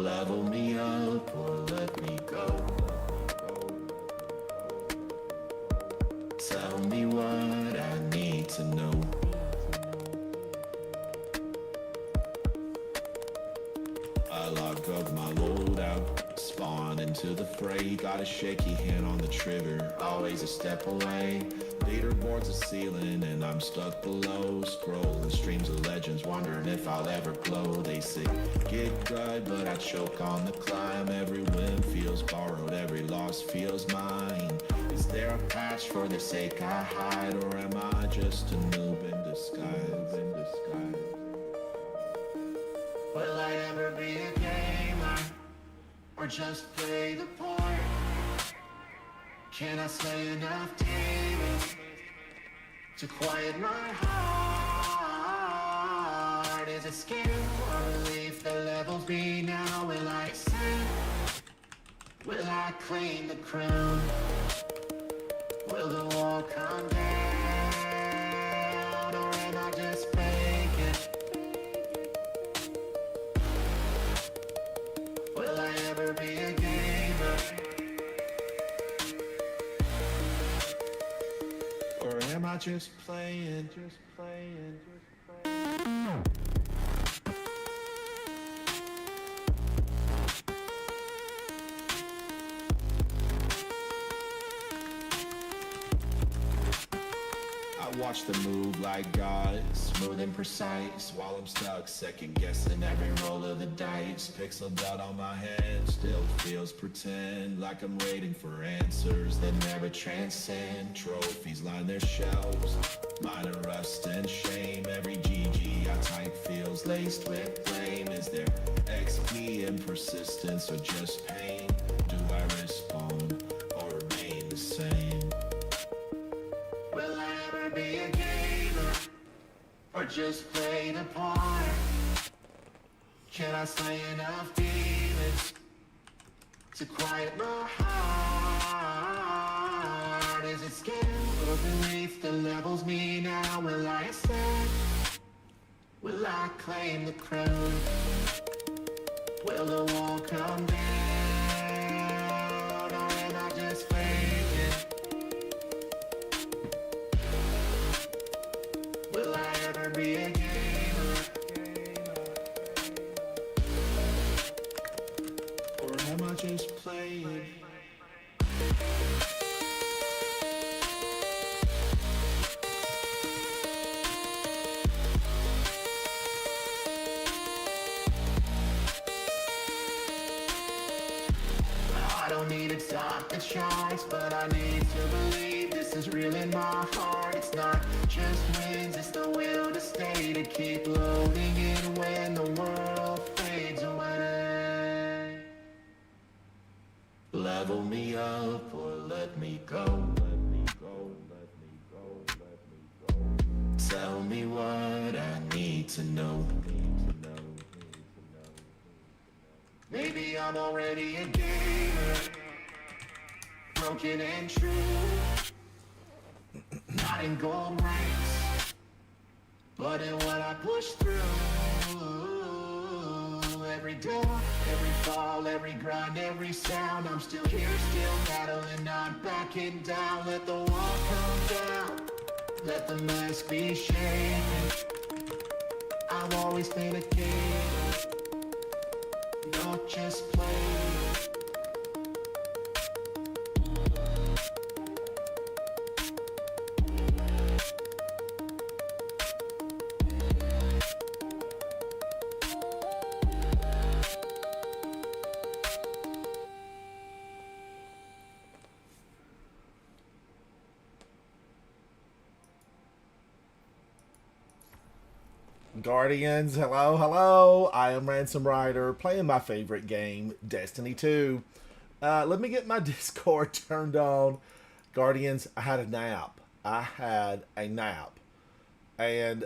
Level me up or let me go. Tell me what I need to know. I lock up my loadout, spawn into the fray. Got a shaky hand on the trigger, always a step away. Leaderboard's a ceiling and I'm stuck below. Scrolling streams of legends, wondering if I'll ever glow. They say get good, but I choke on the climb. Every win feels borrowed, every loss feels mine. Is there a patch for the sake I hide, or am I just a noob in disguise? Will I ever be a gamer, or just play the part? Can I slay enough demons to quiet my heart? Is it skill or belief that levels me now? Will I ascend? Will I claim the crown? Will the wall come down, or am I just faking? Will I ever be a gamer? Or am I just playing? I watch the move like God, smooth and precise. While I'm stuck, second guessing every roll of the dice. Pixel dot on my head, still feels pretend. Like I'm waiting for answers that never transcend. Trophies line their shelves, mine are rust and shame. Every GG I type feels laced with blame. Is there XP and persistence, or just pain? Do I respawn or remain the same? Will I ever be a gamer, or just play the part? Can I slay enough demons to quiet my heart? Is it skill or belief that levels me now? Will I ascend? Will I claim the crown? Will the wall come down, or am I just faking? Will I ever be a gamer? Or am I just playing? I don't need to top the charts, but I need to believe this is real in my heart. It's not just wins, it's the will to stay, to keep loading in when the world fades away. Level me up or let me go. Tell me what I need to know. Maybe I'm already a gamer, broken and true. Not in gold ranks, but in what I push through. Every door, every fall, every grind, every sound. I'm still here, still battling, not backing down. Let the wall come down, let the mask be shaken. I've always been a gamer, not just play. Guardians, hello, hello. I am Ransom Rider, playing my favorite game, Destiny 2. Let me get my Discord turned on. Guardians, I had a nap. And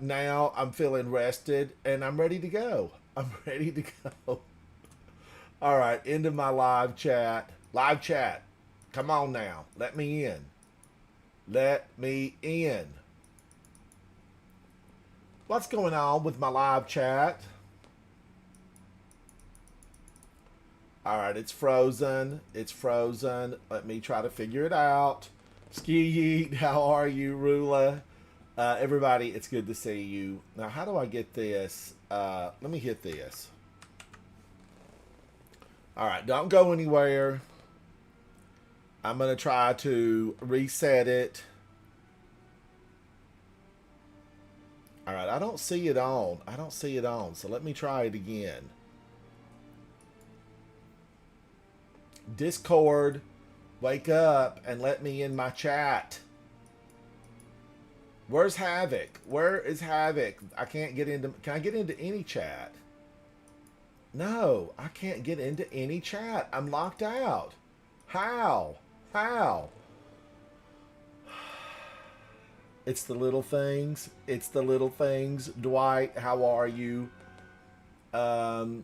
now I'm feeling rested, and I'm ready to go. All right, into my live chat. Live chat, come on now. Let me in. What's going on with my live chat? All right, it's frozen. It's frozen. Let me try to figure it out. Ski Yeet, how are you, Rula? Everybody, it's good to see you. Now, how do I get this? Let me hit this. All right, don't go anywhere. I'm going to try to reset it. All right, I don't see it on. I don't see it on. So let me try it again. Discord, wake up and let me in my chat. Where's Havoc? Where is Havoc? I can't get into... Can I get into any chat? No, I can't get into any chat. I'm locked out. How? How? It's the little things. It's the little things. Dwight, how are you? Why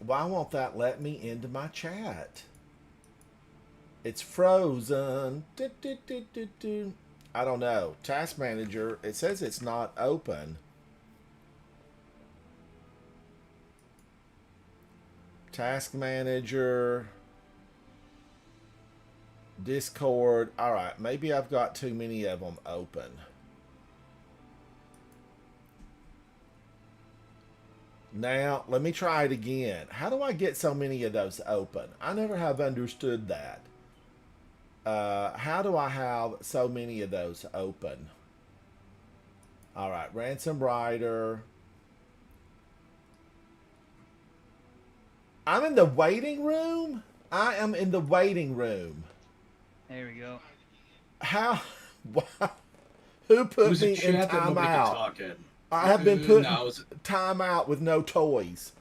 won't that let me into my chat? It's frozen. I don't know. Task Manager, it says it's not open. Task Manager. Discord. All right, maybe I've got too many of them open. Now, let me try it again. How do I get so many of those open? I never have understood that. How do I have so many of those open? All right, Ransom Rider. I'm in the waiting room? I am in the waiting room. There we go. How? Who put me in timeout? I have been put in timeout with no toys.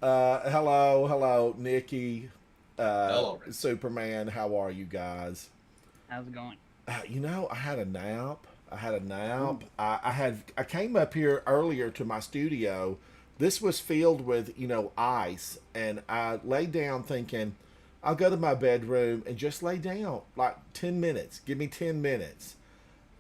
Hello, Nikki. Hello, Superman. How are you guys? How's it going? You know, I had a nap. I came up here earlier to my studio. This was filled with, ice, and I laid down thinking, I'll go to my bedroom and just lay down like 10 minutes. Give me 10 minutes.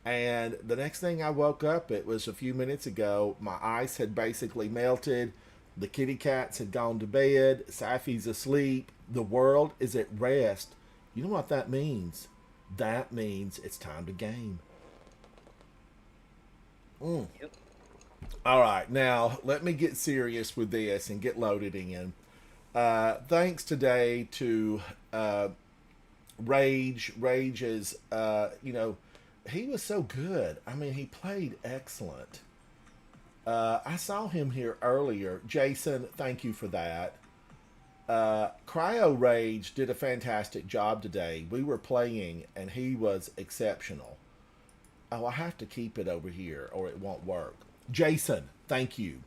And the next thing I woke up, it was a few minutes ago. My ice had basically melted. The kitty cats had gone to bed. Safi's asleep. The world is at rest. You know what that means? That means it's time to game. Yep. All right, now let me get serious with this and get loaded in. Thanks today to Rage. Rage is, he was so good. I mean, he played excellent. I saw him here earlier. Jason, thank you for that. Cryo Rage did a fantastic job today. We were playing, and he was exceptional. Oh, I have to keep it over here, or it won't work. Jason, thank you.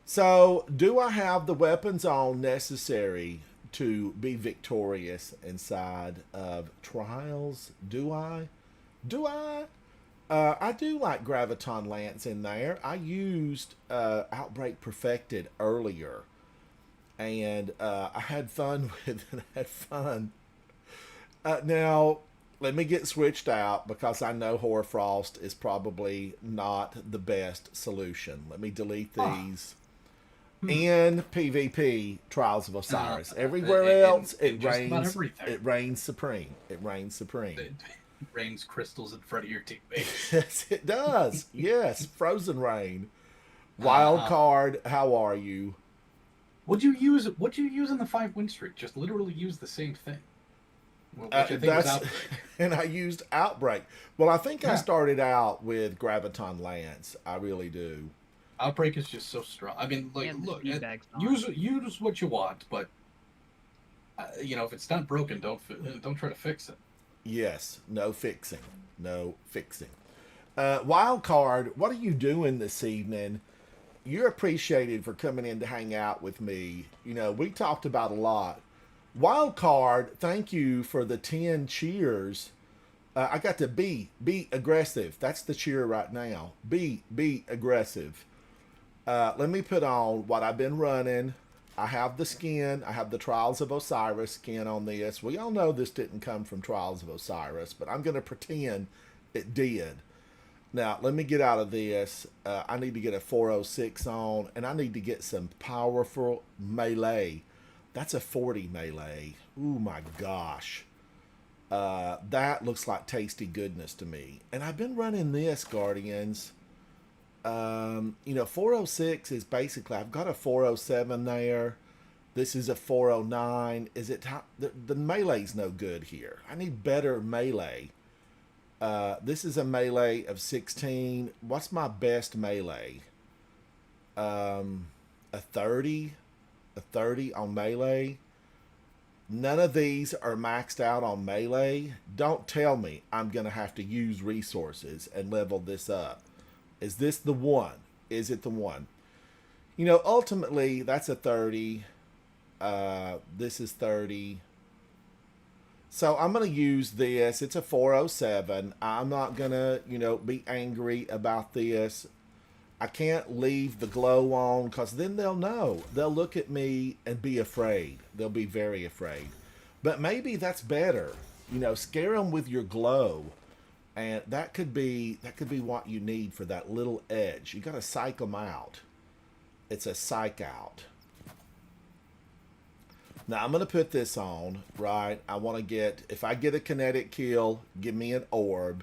So, do I have the weapons on necessary to be victorious inside of Trials? Do I? I do like Graviton Lance in there. I used Outbreak Perfected earlier, and I had fun with it. I had fun. Now, let me get switched out because I know Hoarfrost is probably not the best solution. Let me delete these. In PvP, Trials of Osiris. Everywhere else, it reigns. It reigns supreme. It reigns supreme. It rains crystals in front of your teammate. Yes, it does. Yes, Frozen Rain. Wild card. How are you? What'd you use in the 5-win streak? Just literally use the same thing. Which I think was Outbreak. And I used Outbreak. Well, I think I started out with Graviton Lance. I really do. Outbreak is just so strong. I mean, like, look, use what you want, but if it's not broken, don't try to fix it. Yes, no fixing, no fixing. Wild card, what are you doing this evening? You're appreciated for coming in to hang out with me. We talked about a lot. Wild card, thank you for the 10 cheers. I got to be aggressive. That's the cheer right now. Be aggressive. Let me put on what I've been running. I have the skin. I have the Trials of Osiris skin on this. We all know this didn't come from Trials of Osiris, but I'm going to pretend it did. Now, let me get out of this. I need to get a 406 on, and I need to get some powerful melee. That's a 40 melee. Ooh, my gosh. That looks like tasty goodness to me. And I've been running this, Guardians. 406 is basically, I've got a 407 there. This is a 409. Is it the melee's no good here. I need better melee. This is a melee of 16. What's my best melee? A 30? A 30 on melee? None of these are maxed out on melee. Don't tell me I'm going to have to use resources and level this up. Is this the one? Is it the one? Ultimately, that's a 30. This is 30. So I'm going to use this. It's a 407. I'm not going to, be angry about this. I can't leave the glow on because then they'll know. They'll look at me and be afraid. They'll be very afraid. But maybe that's better. Scare them with your glow. And that could be what you need for that little edge. You got to psych them out. It's a psych out. Now, I'm going to put this on, right? I want to get, if I get a kinetic kill, give me an orb.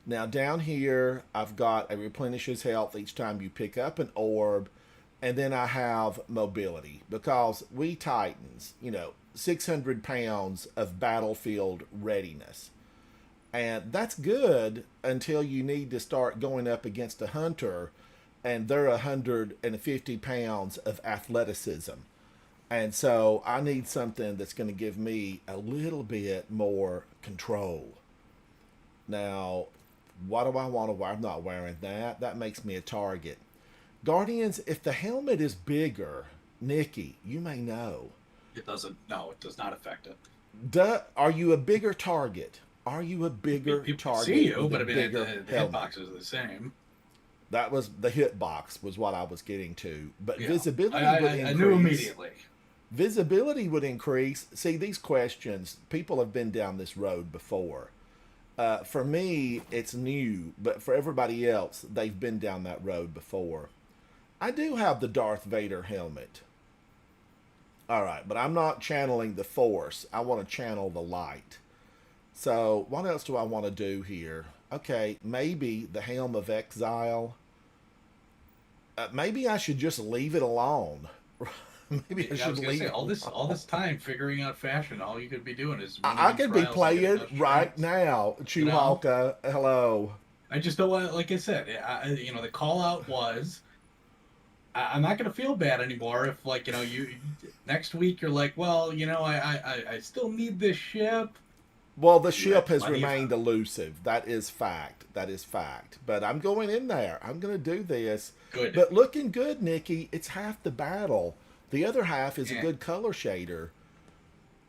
Now, down here, I've got a replenishes health each time you pick up an orb. And then I have mobility. Because we Titans, 600 pounds of battlefield readiness. And that's good until you need to start going up against a hunter. And they're 150 pounds of athleticism. And so I need something that's going to give me a little bit more control. Now, what do I want to wear? I'm not wearing that. That makes me a target. Guardians, if the helmet is bigger, Nikki, you may know. It doesn't. No, it does not affect it. Are you a bigger target? Are you a bigger People target? see you, but I mean, the helmet? hitbox is the same. That was the hitbox was what I was getting to. But Yeah. visibility would increase. I knew immediately. Visibility would increase. See, these questions, people have been down this road before. For me, it's new, but for everybody else, they've been down that road before. I do have the Darth Vader helmet. All right, but I'm not channeling the Force. I want to channel the light. So what else do I want to do here? Okay, maybe the Helm of Exile. Maybe I should just leave it alone. Maybe I should leave say, all this time figuring out fashion. All you could be doing is I could be playing right now. Chewalka, hello. I just don't want, like I said, the call out was, I'm not going to feel bad anymore if, like, you next week you're like, well, I still need this ship. Well, the ship has remained elusive. That is fact. That is fact. But I'm going in there. I'm going to do this. Good. But looking good, Nikki. It's half the battle. The other half is a good color shader.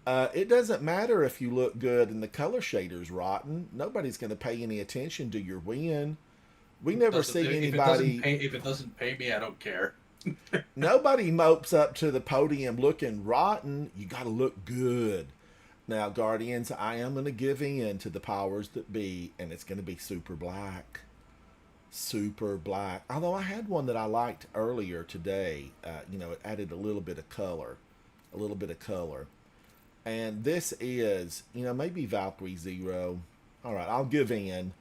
It doesn't matter if you look good and the color shader's rotten. Nobody's going to pay any attention to your win. We never see anybody. If it doesn't pay me, I don't care. Nobody mopes up to the podium looking rotten. You got to look good. Now, Guardians, I am going to give in to the powers that be, and it's going to be super black. Super black. Although I had one that I liked earlier today. It added a little bit of color. A little bit of color. And this is, maybe Valkyrie 0. All right, I'll give in.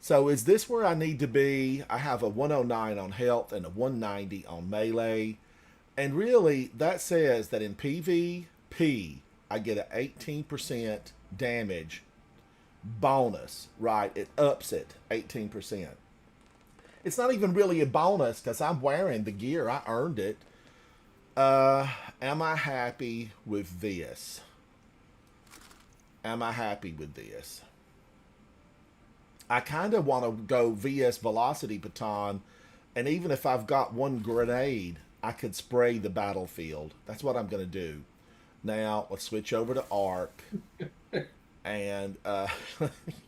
So is this where I need to be? I have a 109 on health and a 190 on melee. And really, that says that in PvP, I get an 18% damage bonus, right? It ups it 18%. It's not even really a bonus because I'm wearing the gear. I earned it. Am I happy with this? Am I happy with this? I kind of want to go VS Velocity Baton, and even if I've got one grenade, I could spray the battlefield. That's what I'm going to do. Now, let's switch over to Arc. And,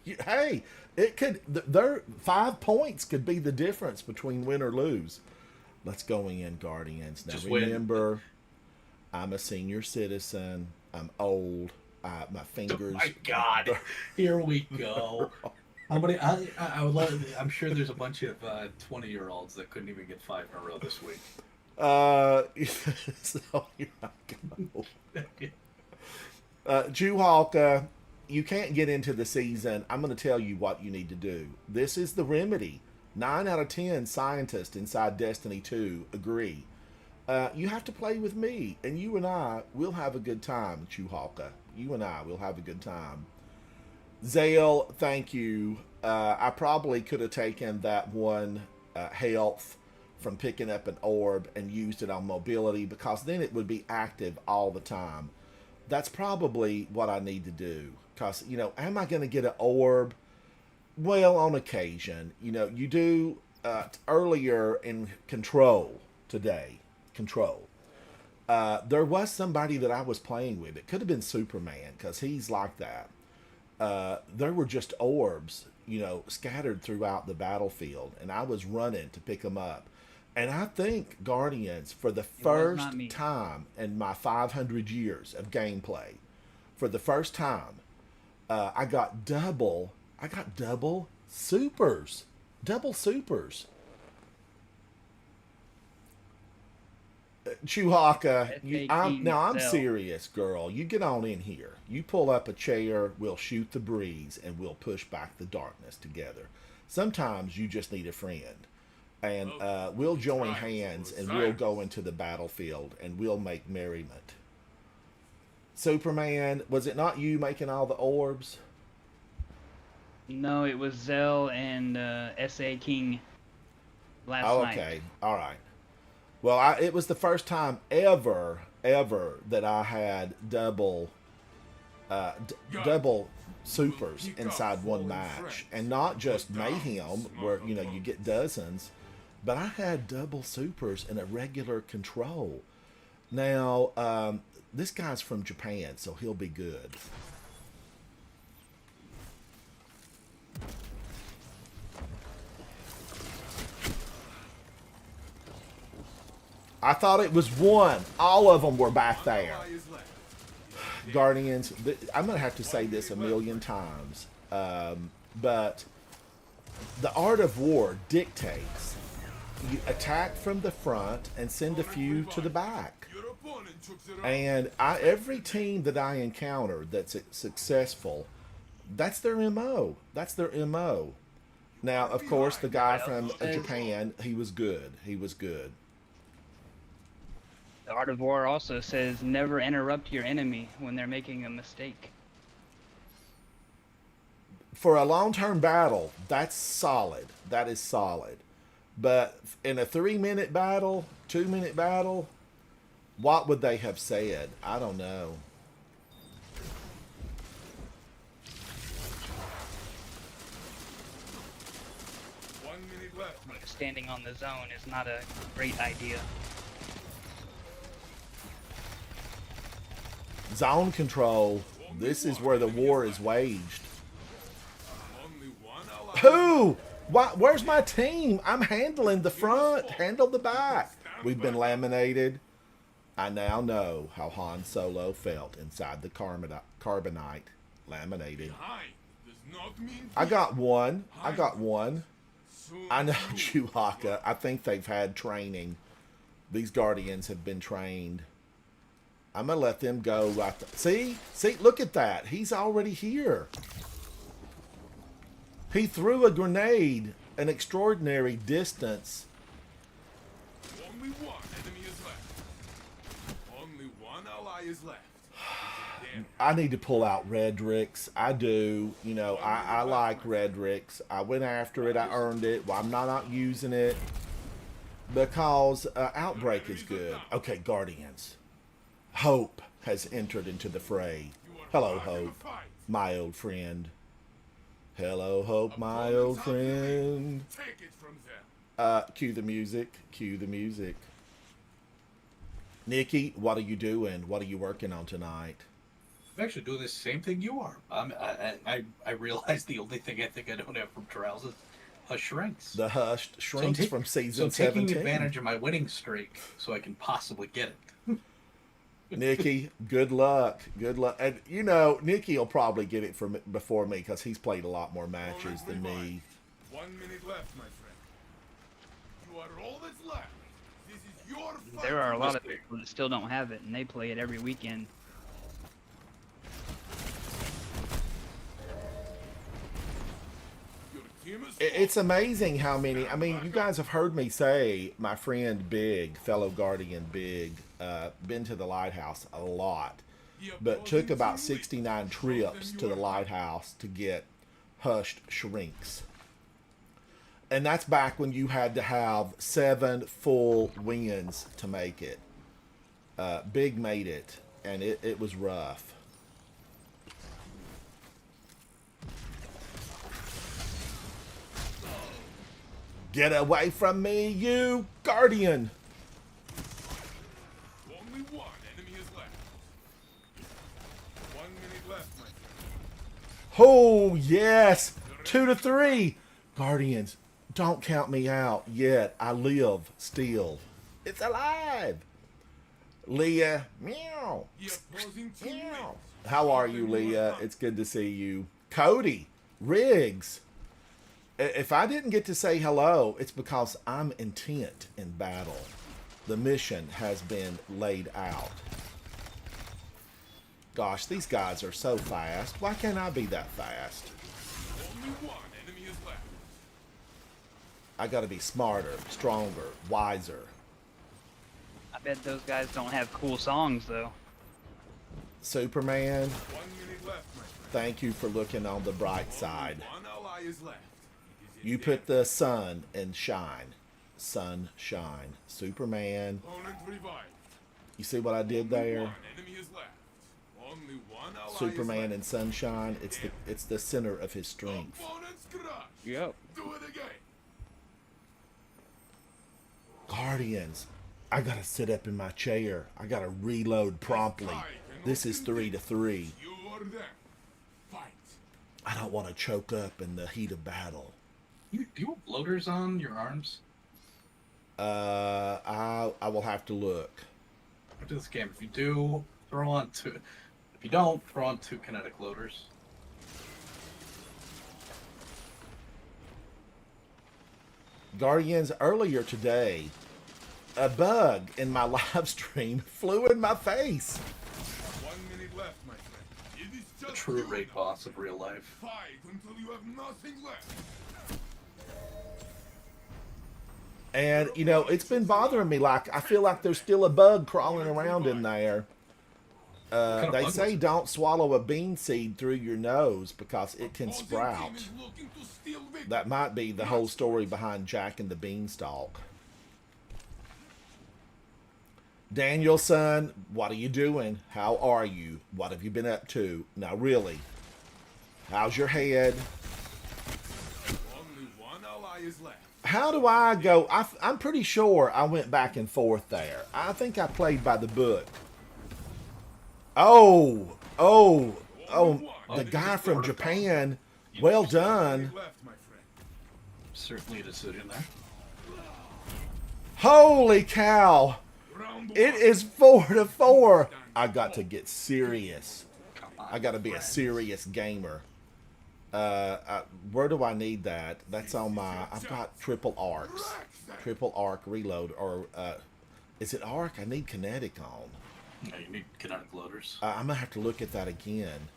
hey, it could, 5 points could be the difference between win or lose. Let's go in, Guardians. Now, Just remember, I'm a senior citizen. I'm old. My fingers. Oh, my God. Here we go. I would love, I'm sure there's a bunch of 20-year-olds that couldn't even get 5 in a row this week. So here I go. Jewhawk, you can't get into the season. I'm going to tell you what you need to do. This is the remedy. 9 out of 10 scientists inside Destiny 2 agree. You have to play with me, and you and I will have a good time, Jewhawk. You and I will have a good time. Zale, thank you. I probably could have taken that one health from picking up an orb and used it on mobility, because then it would be active all the time. That's probably what I need to do. Because, you know, am I going to get an orb? Well, on occasion. You know, you do earlier in Control today. Control. There was somebody that I was playing with. It could have been Superman, because he's like that. There were just orbs, you know, scattered throughout the battlefield, and I was running to pick them up. And I think Guardians, for the first time in my 500 years of gameplay, for the first time, I got double supers. Double supers. Chewhawk, I'm serious, girl. You get on in here. You pull up a chair, we'll shoot the breeze, and we'll push back the darkness together. Sometimes you just need a friend. And we'll join hands, and we'll go into the battlefield, and we'll make merriment. Superman, was it not you making all the orbs? No, it was Zell and S.A. King last night. Okay, all right. Well, it was the first time ever that I had double supers inside one match, and not just mayhem where, you know, you get dozens, but I had double supers in a regular Control. Now, this guy's from Japan, so he'll be good. I thought it was one. All of them were back there. Guardians, I'm going to have to say this a million times, but the art of war dictates you attack from the front and send a few to the back. And every team that I encounter that's successful, that's their MO. That's their MO. Now, of course, the guy from Japan, he was good. He was good. The Art of War also says never interrupt your enemy when they're making a mistake. For a long-term battle, that's solid. That is solid. But in a 3-minute battle, 2-minute battle, what would they have said? I don't know. Standing on the zone is not a great idea. Zone control. This is where the war is waged. Who? Where's my team? I'm handling the front. Handle the back. We've been laminated. I now know how Han Solo felt inside the carbonite. Laminated. I got one. I got one. I know Chewhawk. I think they've had training. These Guardians have been trained. I'm going to let them go right there. See, look at that. He's already here. He threw a grenade an extraordinary distance. Only one enemy is left. Only one ally is left. I need to pull out Redrix. I do. You know, I like Redrix. I went after it. I earned it. Well, I'm not using it because Outbreak is good. Okay, Guardians. Hope has entered into the fray. Hello, Hope, my old friend. Hello, Hope, my old friend. Take it from them. Cue the music. Cue the music. Nikki, what are you doing? What are you working on tonight? I'm actually doing the same thing you are. I realized the only thing I think I don't have from Trials is Hush Shrinks. The Hushed Shrinks from season 17. So taking advantage of my winning streak so I can possibly get it. Nikki, good luck. Good luck. And, you know, Nikki will probably get it before me because he's played a lot more matches than me. 1 minute left, my friend. You are all that's left. This is your fight. There are a lot of people that still don't have it, and they play it every weekend. Your team is It's amazing how many. I mean, you guys have heard me say my friend Big, fellow Guardian Big, been to the lighthouse a lot, but took about 69 trips to the lighthouse to get hushed shrinks. And that's back when you had to have 7 full wins to make it. Big made it, and it was rough. Get away from me, you Guardian! Only one enemy is left. 1 minute left, my friend. Oh, yes! 2 to 3! Guardians, don't count me out yet. I live still. It's alive! Leah, meow! The opposing team Meow. wins. How are you, Leah? It's good to see you. Cody, Riggs. If I didn't get to say hello, it's because I'm intent in battle. The mission has been laid out. Gosh, these guys are so fast. Why can't I be that fast? Only one enemy is left. I gotta be smarter, stronger, wiser. I bet those guys don't have cool songs, though. Superman, 1 minute left, my friend. thank you for looking on the bright side. One ally is left. It is You in put the sun in shine. Sunshine. Superman. opponent revived. You see what I did there? One enemy is left. Only one ally Superman is and sunshine. It's the center of his strength. left. Opponent's crush. Yep. Do it again. Guardians. I gotta sit up in my chair. I gotta reload promptly. This is 3 to 3. You or them. Fight. I don't want to choke up in the heat of battle. Do you have bloaters on your arms? I will have to look. After this game, if you do, throw on 2. If you don't, throw on 2 kinetic loaders. Guardians, earlier today, a bug in my live stream flew in my face. 1 minute left, my friend. It is The just true you. raid boss of real life. Fight until you have nothing left. And, you know, it's been bothering me. Like, I feel like there's still a bug crawling around in there. kind of They bug say was it? don't swallow a bean seed through your nose because it can Opposing sprout. team is looking to steal victory. That might be the whole story behind Jack and the Beanstalk. Danielson, what are you doing? How are you? What have you been up to? Now, really, how's your head? Only one ally is left. How do I go? I'm pretty sure I went back and forth there. I think I played by the book. Oh, the guy from Japan. Well done. Left, my friend. Certainly a decision there. Holy cow. Round It one. is 4 to 4. I got to get serious. Come on. I got to be a serious gamer. Where do I need that? That's on my. I've got triple arcs, triple arc reload, or is it arc? I need kinetic on. Yeah, you need kinetic loaders. I'm gonna have to look at that again.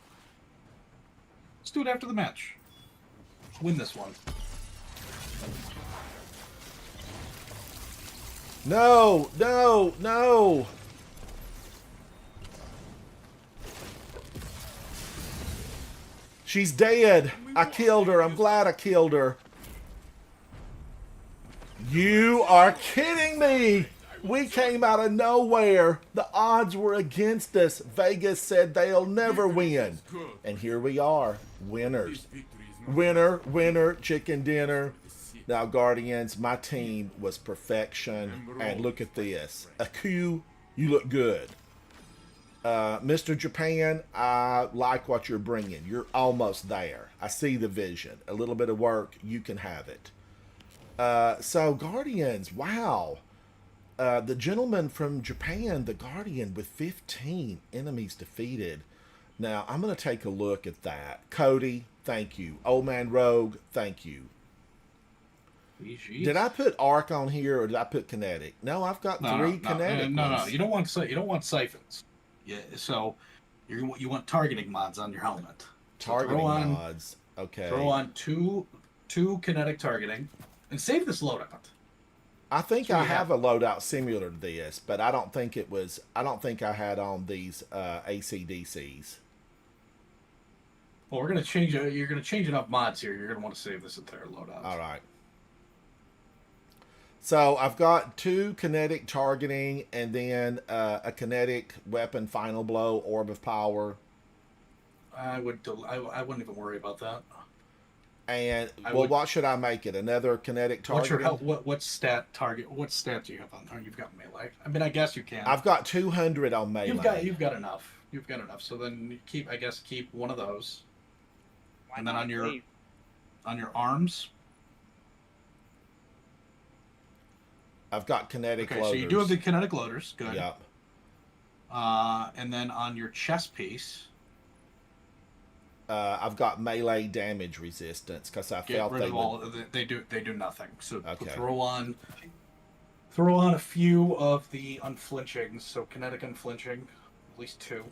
Let's do it after the match. Win this one. No, no, no. She's dead. I killed her. I'm glad I killed her. You are kidding me. We came out of nowhere. The odds were against us. Vegas said they'll never win. And here we are, winners. Victory is not Winner, winner, chicken dinner. Now, Guardians, my team was perfection. And look at this. Aku, you look good. Mr. Japan, I like what you're bringing. You're almost there. I see the vision. A little bit of work, you can have it. So, Guardians, wow. The gentleman from Japan, the Guardian, with 15 enemies defeated. Now, I'm going to take a look at that. Cody, thank you. Old Man Rogue, thank you. Jeez. Did I put arc on here or did I put kinetic? No, I've got three kinetic no. ones. You don't want siphons. Yeah. So you want targeting mods on your helmet. So Targeting mods. Okay. Throw on two kinetic targeting, and save this loadout. I think That's what I you have a loadout similar to this, but I don't think it was. I don't think I had on these ACDCs. Well, we're gonna change. You're gonna change enough mods here. You're gonna want to save this entire loadout. All right. So I've got 2 kinetic targeting, and then a kinetic weapon final blow, orb of power, I wouldn't even worry about that. and what should I make it? Another kinetic What's targeting. your what stat target? What stat do you have on there? You've got melee. I mean, I guess you can. I've got 200 on melee. You've got enough. You've got enough. So then you keep one of those, and then on your arms. I've got kinetic Okay, loaders. so you do have the kinetic loaders. Good. Yep. And then on your chest piece, I've got melee damage resistance because I get felt rid they of would. all. They do nothing. So Okay. throw on a few of the unflinching. So kinetic unflinching, at least 2.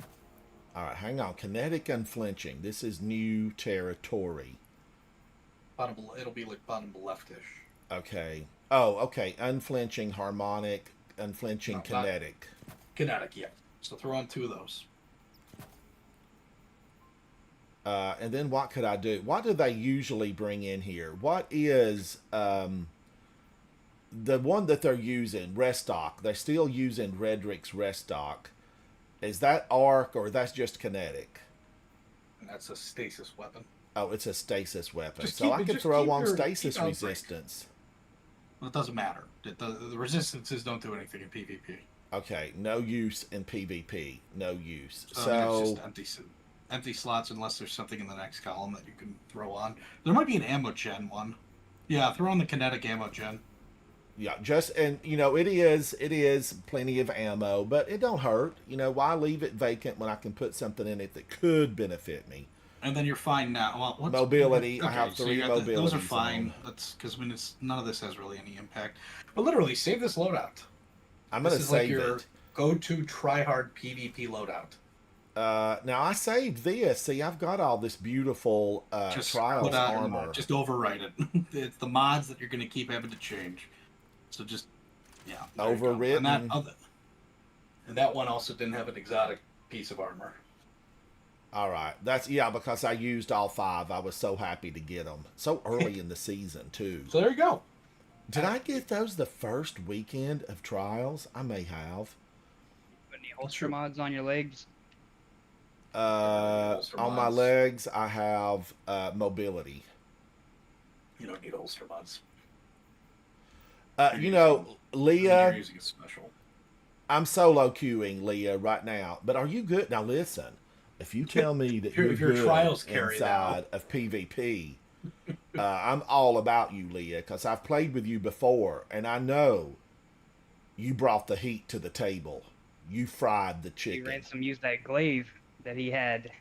All right, hang on. Kinetic unflinching. This is new territory. It'll be like bottom leftish. Okay. Oh, okay. Unflinching, harmonic, unflinching, No, not- kinetic. Kinetic, yeah. So throw on 2 of those. And then what could I do? What do they usually bring in here? What is the one that they're using? Restock. They're still using Redrick's Restock. Is that arc or that's just kinetic? And that's a stasis weapon. Oh, it's a stasis weapon. Just So keep I it- could just throw keep on your- stasis keep outbreak. resistance. Well, it doesn't matter. The resistances don't do anything in PvP. Okay, no use in PvP. No use. So, I mean, it's just empty slots unless there's something in the next column that you can throw on. There might be an ammo gen one. Yeah, throw on the kinetic ammo gen. yeah, just and it is plenty of ammo, but it don't hurt. Why leave it vacant when I can put something in it that could benefit me? And then you're fine now. Well, Mobility, I have so 3 you got those are mobilities fine. on. That's because none of this has really any impact. But literally, save this loadout. I'm This gonna is like save your it. go-to try-hard PvP loadout. Now I saved this. See, I've got all this beautiful Just trials put out armor. just overwrite it. It's the mods that you're going to keep having to change. So just there you go. Overwritten. And that one also didn't have an exotic piece of armor. All right, that's because I used all 5. I was so happy to get them so early in the season too. So there you go. Did I get those the first weekend of trials? I may have. Put any holster mods on your legs? Holster On my mods. legs, I have mobility. You don't need holster mods. Leah, You're using a special. I'm solo queuing Leah right now. But are you good? Now listen, if you tell me that If your you're good trials carry inside of PvP, I'm all about you, Leah, because I've played with you before, and I know you brought the heat to the table. You fried the He chicken. Ransom used that glaive that he had.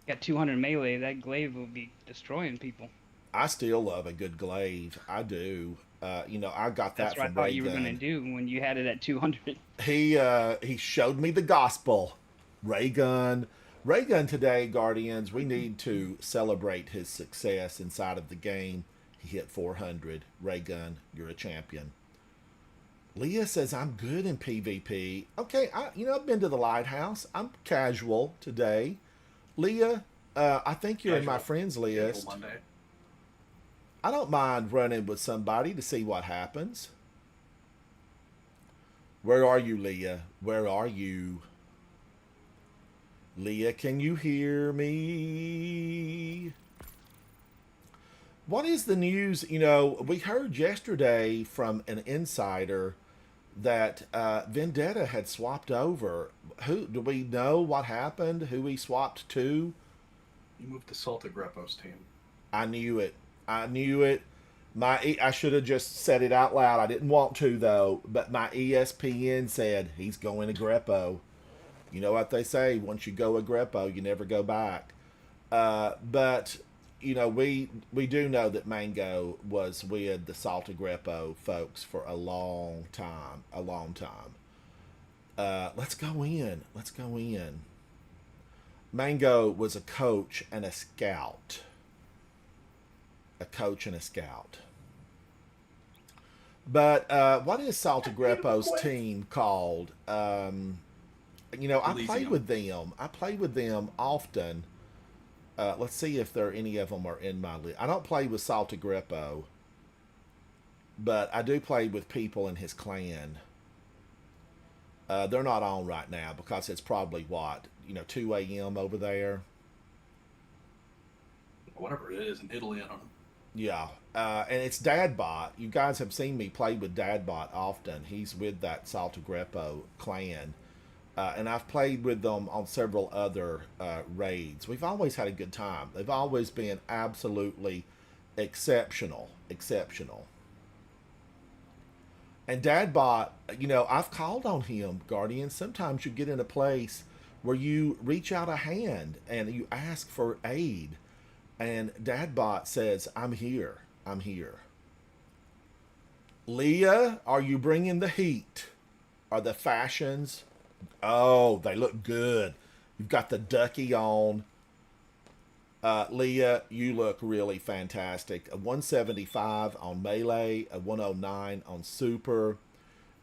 Got 200 melee. That glaive will be destroying people. I still love a good glaive. I do. I got that That's what I from thought Ray you were Gun. gonna do when you had it at 200. He showed me the gospel. Ray Gun today, Guardians. We need to celebrate his success inside of the game. He hit 400. Ray Gun, you're a champion. Leah says I'm good in PvP. Okay, I've been to the lighthouse. I'm casual today. Leah, I think you're in my Casual. friends Casual list. Monday. I don't mind running with somebody to see what happens. Where are you, Leah? Where are you? Leah, can you hear me? What is the news? We heard yesterday from an insider that Vendetta had swapped over. Who do we know what happened? Who he swapped to? You moved to Salted Greppo's team. I knew it. I should have just said it out loud. I didn't want to though, but my ESPN said he's going to Greppo. You know what they say? Once you go a Greppo, you never go back. But you know, we do know that Mango was with the Salta Grepo folks for a long time, a long time. Let's go in. Let's go in. Mango was a coach and a scout. A coach and a scout. But what is Salta Grepo's team called? You know, I play Elysium. with them. I play with them often. Let's see if there any of them are in my list. I don't play with Salta Grepo, but I do play with people in his clan. They're not on right now because it's probably what, you know, 2 a.m. over there. Whatever it is in Italy, I don't know. Yeah, and it's Dadbot. You guys have seen me play with Dadbot often. He's with that Salta Grepo clan. And I've played with them on several other raids. We've always had a good time. They've always been absolutely exceptional. Exceptional. And Dadbot, you know, I've called on him, Guardian. Sometimes you get in a place where you reach out a hand and you ask for aid. And Dadbot says, I'm here. I'm here. Leah, are you bringing the heat? Are the fashions? Oh, they look good. You've got the ducky on. Leah, you look really fantastic. A 175 on Melee, a 109 on Super.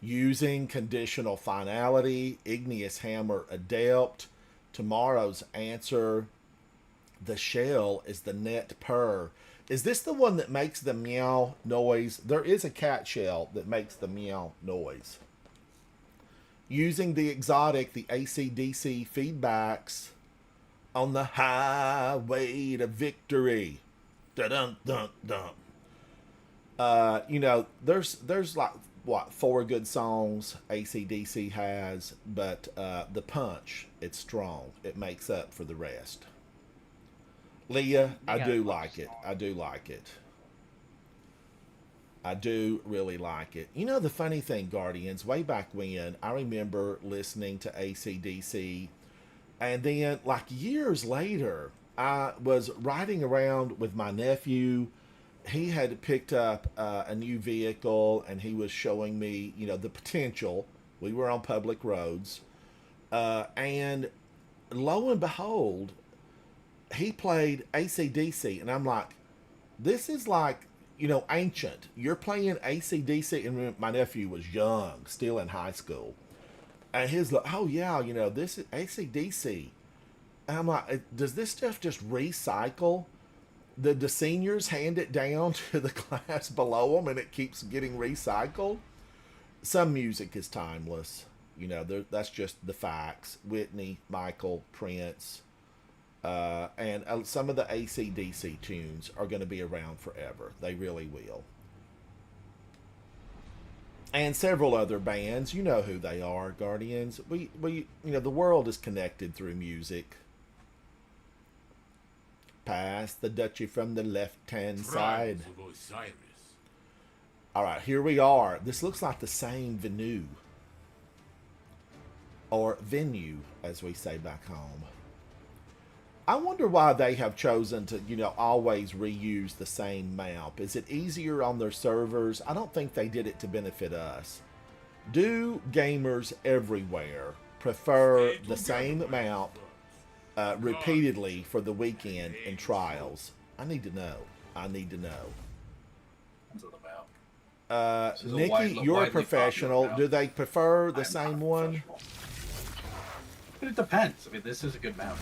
Using conditional finality, Igneous Hammer Adept. Tomorrow's answer. The shell is the net purr. Is this the one that makes the meow noise? There is a cat shell that makes the meow noise. Using the exotic, the AC/DC feedbacks on the highway to victory. Dun dun dun. You know, there's like what 4 good songs AC/DC has, but the punch, it's strong. It makes up for the rest. Leah, I got do a bunch like of it. songs. I do like it. I do really like it. You know, the funny thing, Guardians, way back when, I remember listening to AC/DC, and then, like, years later, I was riding around with my nephew. He had picked up a new vehicle, and he was showing me, you know, the potential. We were on public roads. And lo and behold, he played AC/DC, and I'm like, this is like, you know, ancient. You're playing AC/DC, and my nephew was young, still in high school. And he's like, oh, yeah, you know, this is AC/DC. And I'm like, does this stuff just recycle? The seniors hand it down to the class below them, and it keeps getting recycled? Some music is timeless. You know, that's just the facts. Whitney, Michael, Prince, and some of the AC/DC tunes are going to be around forever. They really will. And several other bands, you know who they are, Guardians. We you know, the world is connected through music. Pass the duchy from the left-hand side. Tribes of Osiris. All right, here we are. This looks like the same venue. Or venue, as we say back home. I wonder why they have chosen to, you know, always reuse the same map. Is it easier on their servers? I don't think they did it to benefit us. Do gamers everywhere prefer the same map repeatedly for the weekend in trials? I need to know. I need to know. What's it about? This is a Nikki, widely you're a popular professional. map. Do they prefer the I'm same not a one? professional. But it depends. I mean, this is a good map.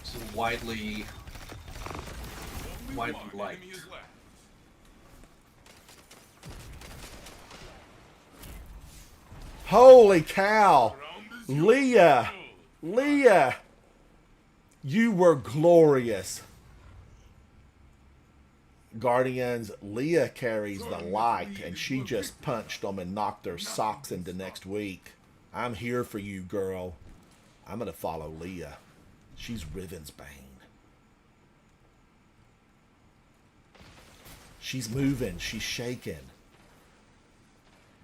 This is widely Only liked. one enemy is left. Holy cow! Round is yours. Leah! Leah! You were glorious. Guardians, Leah carries the light, and she just punched them and knocked their socks into next week. I'm here for you, girl. I'm going to follow Leah. She's Riven's Bane. She's moving. She's shaking.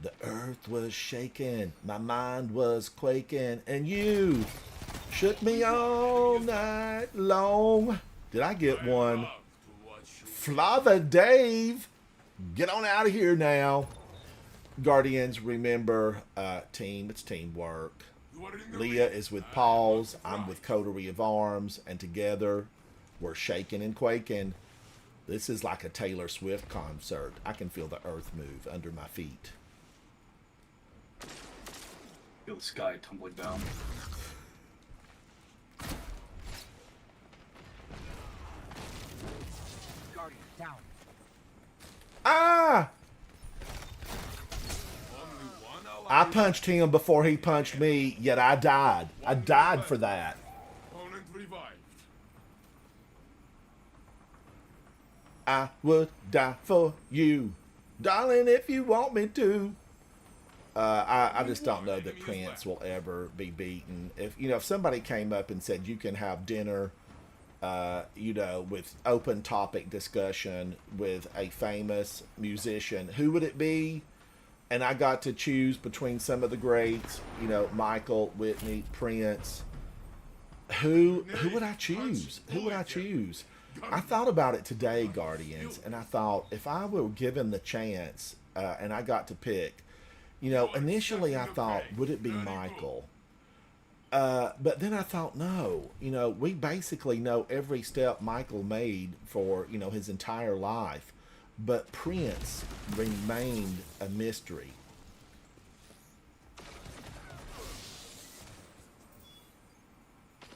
The earth was shaking. My mind was quaking. And you shook me all night long. Did I get I one? love to watch you Flava Dave, get on out of here now. Guardians, remember, team, it's teamwork. You are in the Leah lead. is with I Paul's, am I'm with right. Coterie of Arms, and together we're shaking and quaking. This is like a Taylor Swift concert. I can feel the earth move under my feet. Feel the sky tumbling down. Guardian down. Ah! Only one ally I is punched him before he punched me, yet I died. I died for that. opponent revived. I would die for you, darling, if you want me to. I just don't know that Prince will ever be beaten. If somebody came up and said you can have dinner, with open topic discussion with a famous musician, who would it be? And I got to choose between some of the greats, Michael, Whitney, Prince. Who would I choose? Who would I choose? I thought about it today, Guardians, and I thought if I were given the chance and I got to pick, initially I thought, would it be Michael? But then I thought, no, we basically know every step Michael made for, his entire life. But Prince remained a mystery.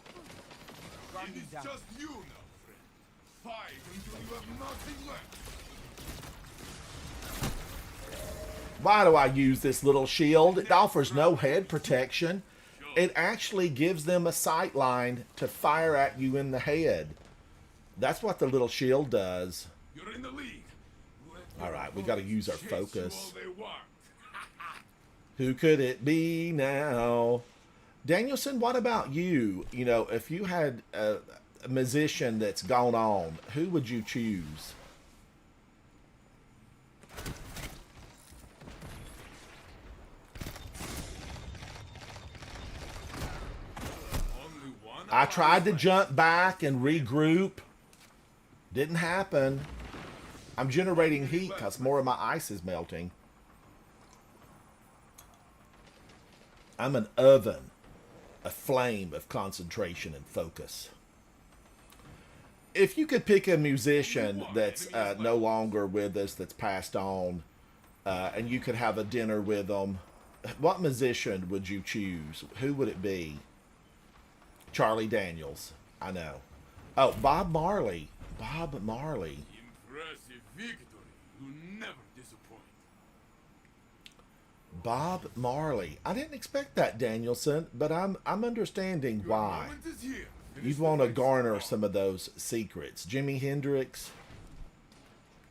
It Guardian is down. just you now, friend. Fight until you have nothing left. Why do I use this little shield? It offers no head protection. It actually gives them a sight line to fire at you in the head. That's what the little shield does. You're in the lead. Let All your right, we got to use our opponents chase you focus. all they want. Who could it be now? Danielson, what about you? If you had a musician that's gone on, who would you choose? Only one I ally tried to left. jump back and regroup. Didn't happen. I'm generating heat because more of my ice is melting. I'm an oven, a flame of concentration and focus. If you could pick a musician that's no longer with us, that's passed on, and you could have a dinner with them, what musician would you choose? Who would it be? Charlie Daniels. I know. Oh, Bob Marley. Bob Marley. Impressive victory. You never disappoint. Bob Marley. I didn't expect that, Danielson, but I'm understanding Your why. moment is here. Finish You'd the want to race garner strong. some of those secrets. Jimi Hendrix.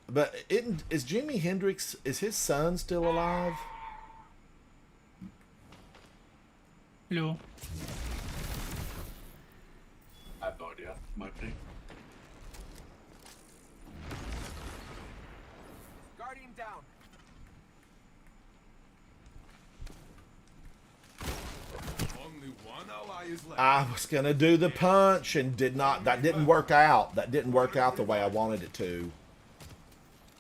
But is Jimi Hendrix, is his son still alive? Hello. I have no idea. Might be. Guardian down. Only one ally is left. I was going to do the punch and that didn't work out. That didn't work out the way I wanted it to.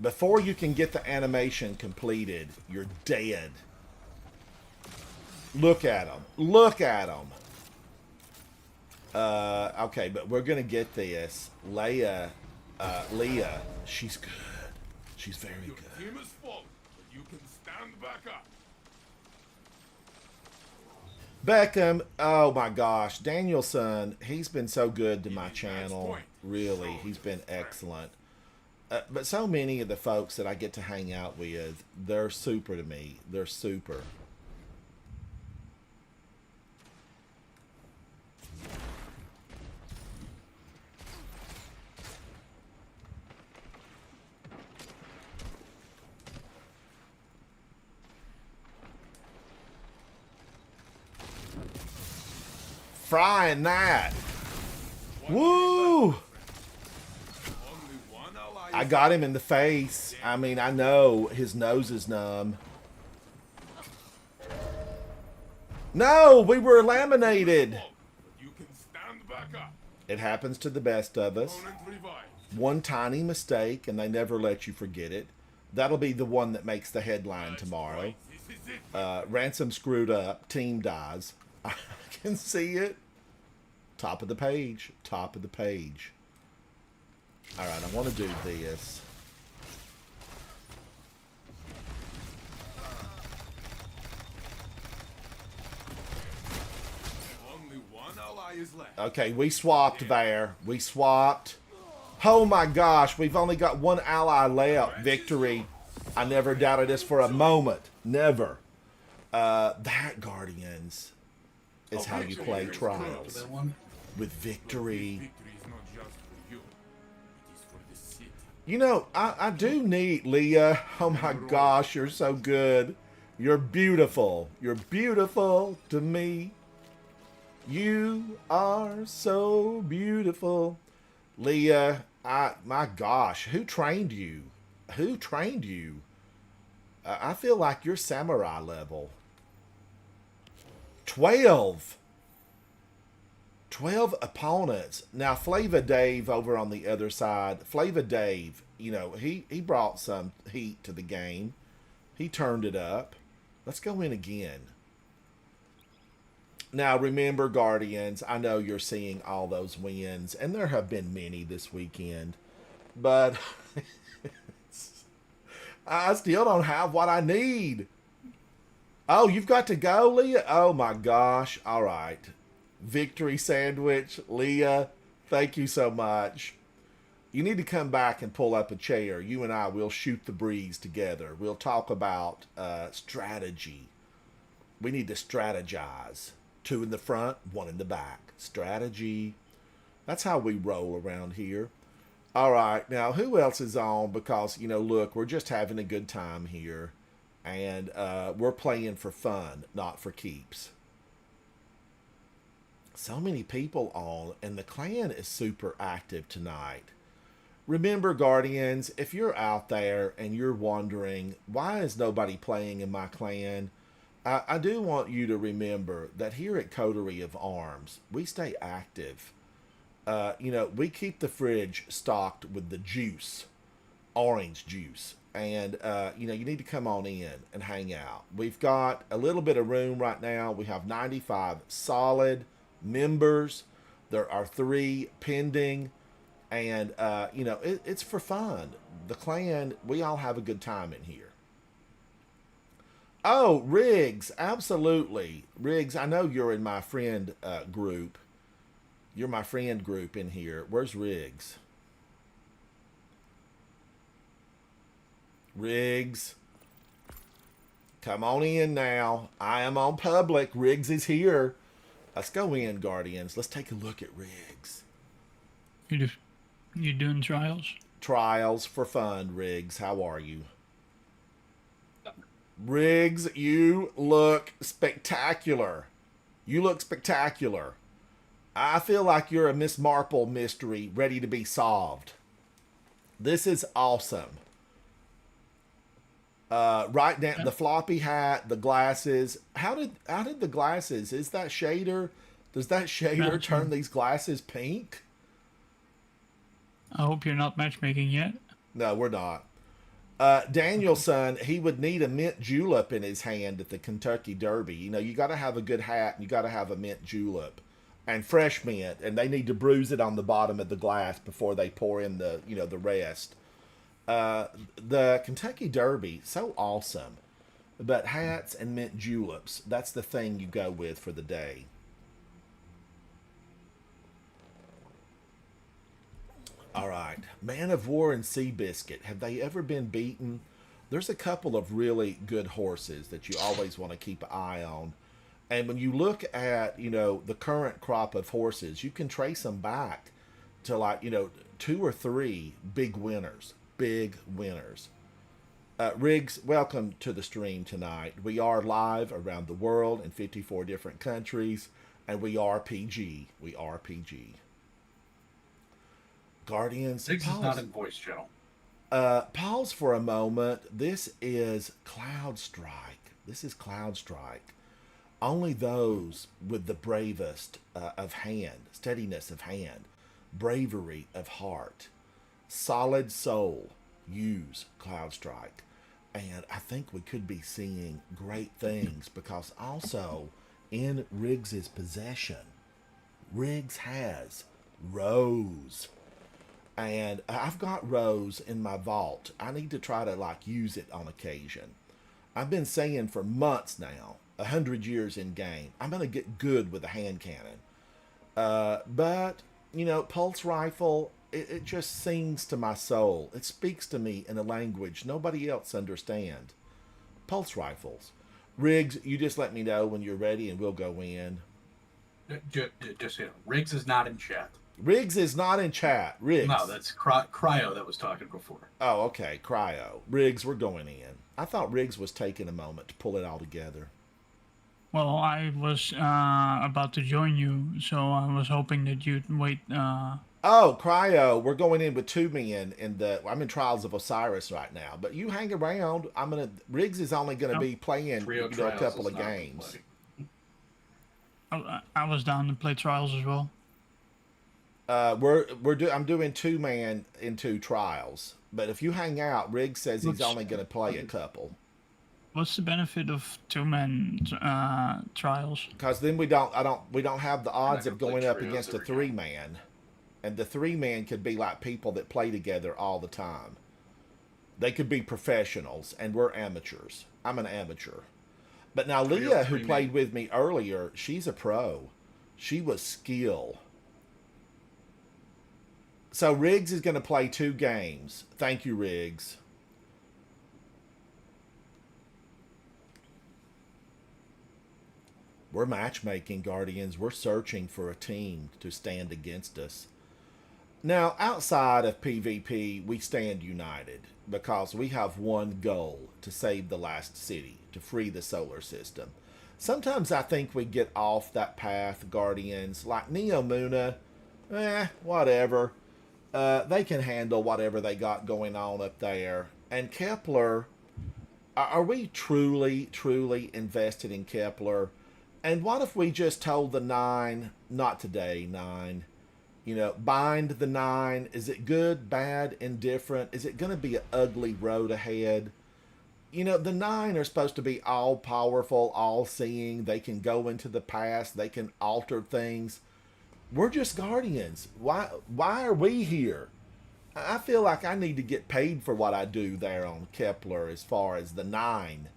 Before you can get the animation completed, you're dead. Look at him. Look at him. Okay, but we're going to get this. Leah, she's good. She's very Your good. team is fallen, but you can stand back up. Beckham, oh my gosh. Danielson, he's been so good to my channel. Really, he's been excellent. But so many of the folks that I get to hang out with, they're super to me. They're super. Frying that. Woo! Only one ally I is got him in the face. I mean, I know his nose is numb. No, we were laminated. fallen, but you can stand back up. It happens to the best of us. Opponent revived. One tiny mistake, and they never let you forget it. That'll be the one that makes the headline tomorrow. This is it. Ransom screwed up. Team dies. I can see it. Top of the page. Top of the page. All right, I want to do this. Only one ally is left. Okay, we swapped there. We swapped. Oh my gosh, we've only got one ally left. Victory. I never doubted this for a moment. Never. That, Guardians, is how you play Trials. That one. With victory. Victory is not just for you. It is for the city. You know, I do need Leah. Oh my gosh, you're so good. You're beautiful. You're beautiful to me. You are so beautiful. Leah, my gosh, who trained you? Who trained you? I feel like you're samurai level. 12. 12 opponents. Now, Flava Dave over on the other side. Flava Dave, you know, he brought some heat to the game. He turned it up. Let's go in again. Now, remember, Guardians, I know you're seeing all those wins, and there have been many this weekend, but I still don't have what I need. Oh, you've got to go, Leah? Oh, my gosh. All right. Victory sandwich. Leah, thank you so much. You need to come back and pull up a chair. You and I will shoot the breeze together. We'll talk about strategy. We need to strategize. 2 in the front, 1 in the back. Strategy. That's how we roll around here. All right. Now, who else is on? Because, you know, look, we're just having a good time here. And we're playing for fun, not for keeps. So many people on, and the clan is super active tonight. Remember, Guardians, if you're out there and you're wondering, why is nobody playing in my clan? I do want you to remember that here at Coterie of Arms, we stay active. You know, we keep the fridge stocked with the juice, orange juice. And, you know, you need to come on in and hang out. We've got a little bit of room right now. We have 95 solid members. There are 3 pending. And, you know, it's for fun. The clan, we all have a good time in here. Oh, Riggs, absolutely. Riggs, I know you're in my friend group. You're my friend group in here. Where's Riggs? Riggs. Come on in now. I am on public. Riggs is here. Let's go in, Guardians. Let's take a look at Riggs. You doing trials? Trials for fun, Riggs. How are you? Riggs, you look spectacular. You look spectacular. I feel like you're a Miss Marple mystery ready to be solved. This is awesome. Right down the floppy hat, the glasses. How did the glasses? Is that shader? Does that shader turn these glasses pink? I hope you're not matchmaking yet. No, we're not. Danielson, he would need a mint julep in his hand at the Kentucky Derby. You know, you got to have a good hat and you got to have a mint julep and fresh mint, and they need to bruise it on the bottom of the glass before they pour in the, you know, the rest. The Kentucky Derby, so awesome. But hats and mint juleps, that's the thing you go with for the day. All right. Man of War and Seabiscuit. Have they ever been beaten? There's a couple of really good horses that you always want to keep an eye on. And when you look at, you know, the current crop of horses, you can trace them back to, like, you know, 2 or 3 big winners. Big winners. Riggs, welcome to the stream tonight. We are live around the world in 54 different countries, and we are PG. We are PG. Guardians. Riggs is not in voice channel. Pause for a moment. This is Cloud Strike. This is Cloud Strike. Only those with the bravest of hand, steadiness of hand. bravery of heart, solid soul, use Cloudstrike. And I think we could be seeing great things because also in Riggs's possession, Riggs has Rose. And I've got Rose in my vault. I need to try to like use it on occasion. I've been saying for months now, 100 years in game, I'm going to get good with a hand cannon. But, you know, pulse rifle, it just sings to my soul. It speaks to me in a language nobody else understands. Pulse rifles. Riggs, you just let me know when you're ready and we'll go in. Just you know, Riggs is not in chat. Riggs is not in chat. Riggs. No, that's Cryo that was talking before. Oh, okay. Cryo. Riggs, we're going in. I thought Riggs was taking a moment to pull it all together. Well, I was about to join you, so I was hoping that you'd wait. Oh, Cryo, we're going in with 2 men in the. I'm in Trials of Osiris right now, but you hang around. Riggs is only gonna be playing Trio a Trials couple is of not gonna games. play. I was down to play Trials as well. I'm doing 2 man into Trials, but if you hang out, Riggs says he's What's- only gonna play a couple. What's the benefit of 2-man Trials? Because then we don't have the odds not of gonna play going up trios against a every 3 man, and the 3 man could be like people that play together all the time. They could be professionals, and we're amateurs. I'm an amateur. But now Trio Leah, who 3 played man. with me earlier, she's a pro. She was skill. So Riggs is going to play 2 games. Thank you, Riggs. We're matchmaking, Guardians. We're searching for a team to stand against us. Now, outside of PvP, we stand united because we have one goal: to save the last city, to free the solar system. Sometimes I think we get off that path, Guardians. Like Neomuna, whatever. They can handle whatever they got going on up there. And Kepler, are we truly, truly invested in Kepler? And what if we just told the 9, not today, 9, you know, bind the 9? Is it good, bad, indifferent? Is it going to be an ugly road ahead? You know, the 9 are supposed to be all powerful, all seeing. They can go into the past. They can alter things. We're just Guardians. Why are we here? I feel like I need to get paid for what I do there on Kepler as far as the 9.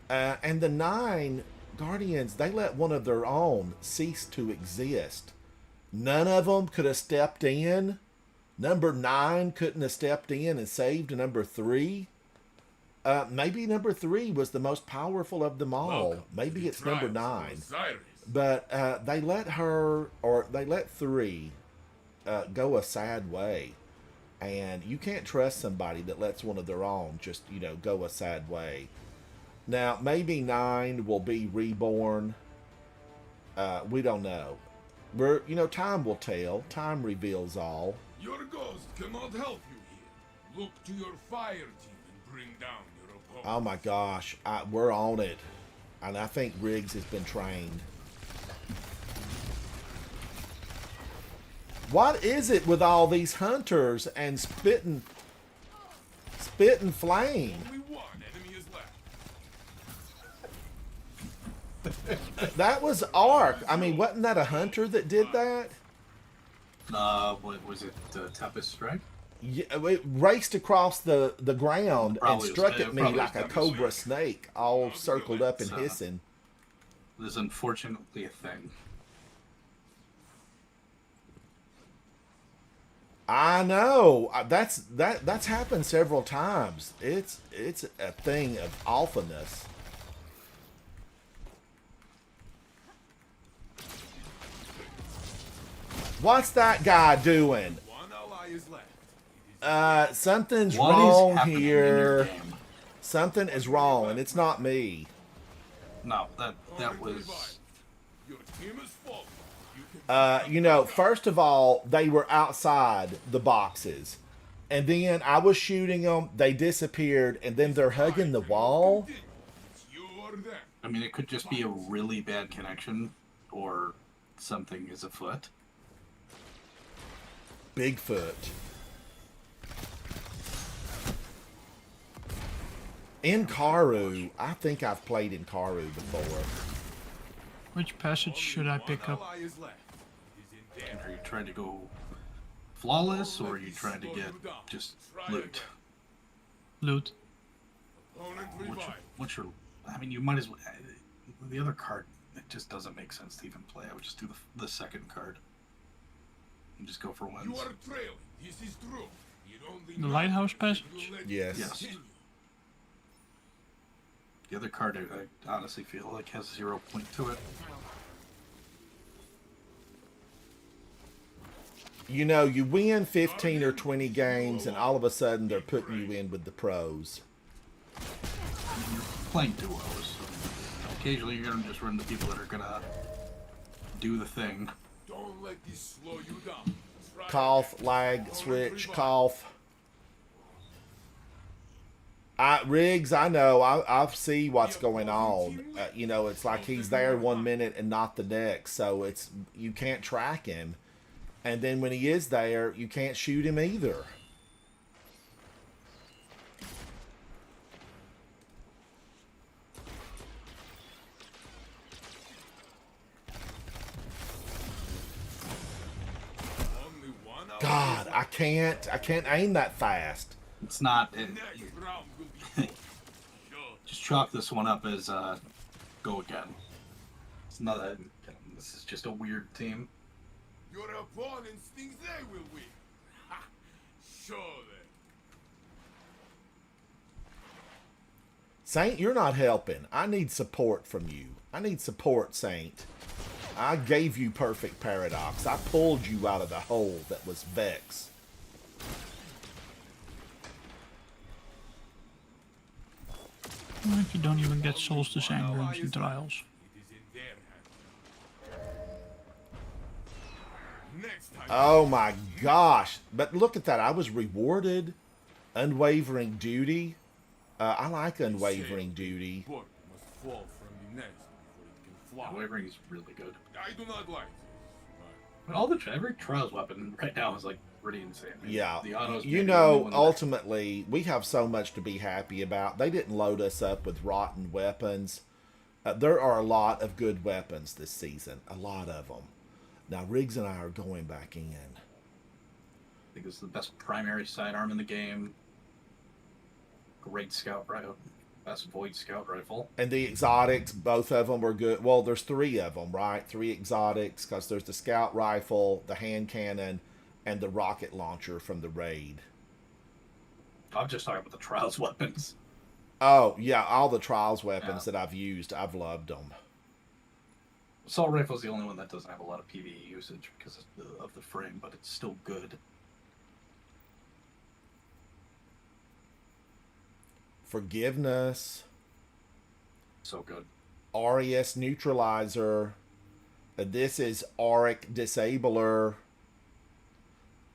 And the 9 Guardians, they let one of their own cease to exist. None of them could have stepped in. Number 9 couldn't have stepped in and saved number 3. Maybe number 3 was the most powerful of them all. Welcome Maybe to the it's number Trials of 9. Osiris. But they let 3 go a sad way. And you can't trust somebody that lets one of their own just, you know, go a sad way. Now, maybe 9 will be reborn. We don't know. Time will tell. Time reveals all. Your ghost cannot help you here. Look to your fire team and bring down your opponent. Oh my gosh, we're on it. And I think Riggs has been trained. What is it with all these hunters and spitting flame? Only one enemy is left. That was Ark. I mean, wasn't that a hunter that did that? What was it? Tempest Strike? Yeah, it raced across the ground and Probably was- struck yeah, at me probably like was a Tempest cobra snake, all circled up and So- hissing. This is unfortunately a thing. I know. That's happened several times. It's a thing of alphaness. What's that guy doing? One ally is left. Something's What is wrong happening in your here. game? Something is wrong, and it's not me. No, that Target was. revived. Your team is full. You can First of all, they were outside the boxes. And then I was shooting them, they disappeared, and then they're hugging the wall. It's you or them. I mean, it could just be a really bad connection, or something is afoot. Bigfoot. Inkaru. I think I've played Inkaru before. Which passage should I pick up? Ally is left. It is in there. Are you trying to go flawless, or are you trying to get just loot? Loot. Opponent What's your, revived. what's your? I mean, you might as well. The other card, it just doesn't make sense to even play. I would just do the second card and just go for wins. You are trailing. This is true. You only The know lighthouse if passage? you let Yes. it Yes. continue. The other card, I honestly feel like has 0 point to it. You know, you win 15 or 20 games, and all of a sudden they're putting you in with the pros. I mean, you're playing duos. So occasionally, you're gonna just run into people that are gonna do the thing. Don't let this slow you down. Try Cough, lag, switch, cough. Riggs, I know. I see what's going on. You know, it's like he's there 1 minute and not the next, so it's you can't track him. And then when he is there, you can't shoot him either. only one ally God, is I can't aim that fast. It's not. left. Next round will be yours. Sure. Just chalk this one up as go again. It's not a. This is just a weird team. Your opponents think they will win. Ha! Show them. Saint, you're not helping. I need support from you. I need support, Saint. I gave you perfect paradox. I pulled you out of the hole that was Vex. Well, if you don't even get solstice engrams in trials. It is in their hands. Next time. Oh my gosh. But look at that. I was rewarded. Unwavering duty. I like unwavering duty. Bird must fall from the nest before it can fly. Wavering is really good. I do not like this. But all the every trials weapon right now is like pretty insane. I mean, Yeah. the autos You maybe the only know, one that- ultimately, we have so much to be happy about. They didn't load us up with rotten weapons. There are a lot of good weapons this season. A lot of them. Now, Riggs and I are going back in. I think it's the best primary sidearm in the game. Great scout rifle, best void scout rifle. And the exotics, both of them were good. Well, there's 3 of them, right? 3 exotics, because there's the scout rifle, the hand cannon, and the rocket launcher from the raid. I'm just talking about the trials weapons. Oh, yeah, all the trials weapons Yeah. that I've used, I've loved them. Assault rifle is the only one that doesn't have a lot of PvE usage because of the frame, but it's still good. Forgiveness, So good. Arius Neutralizer. This is Auric Disabler.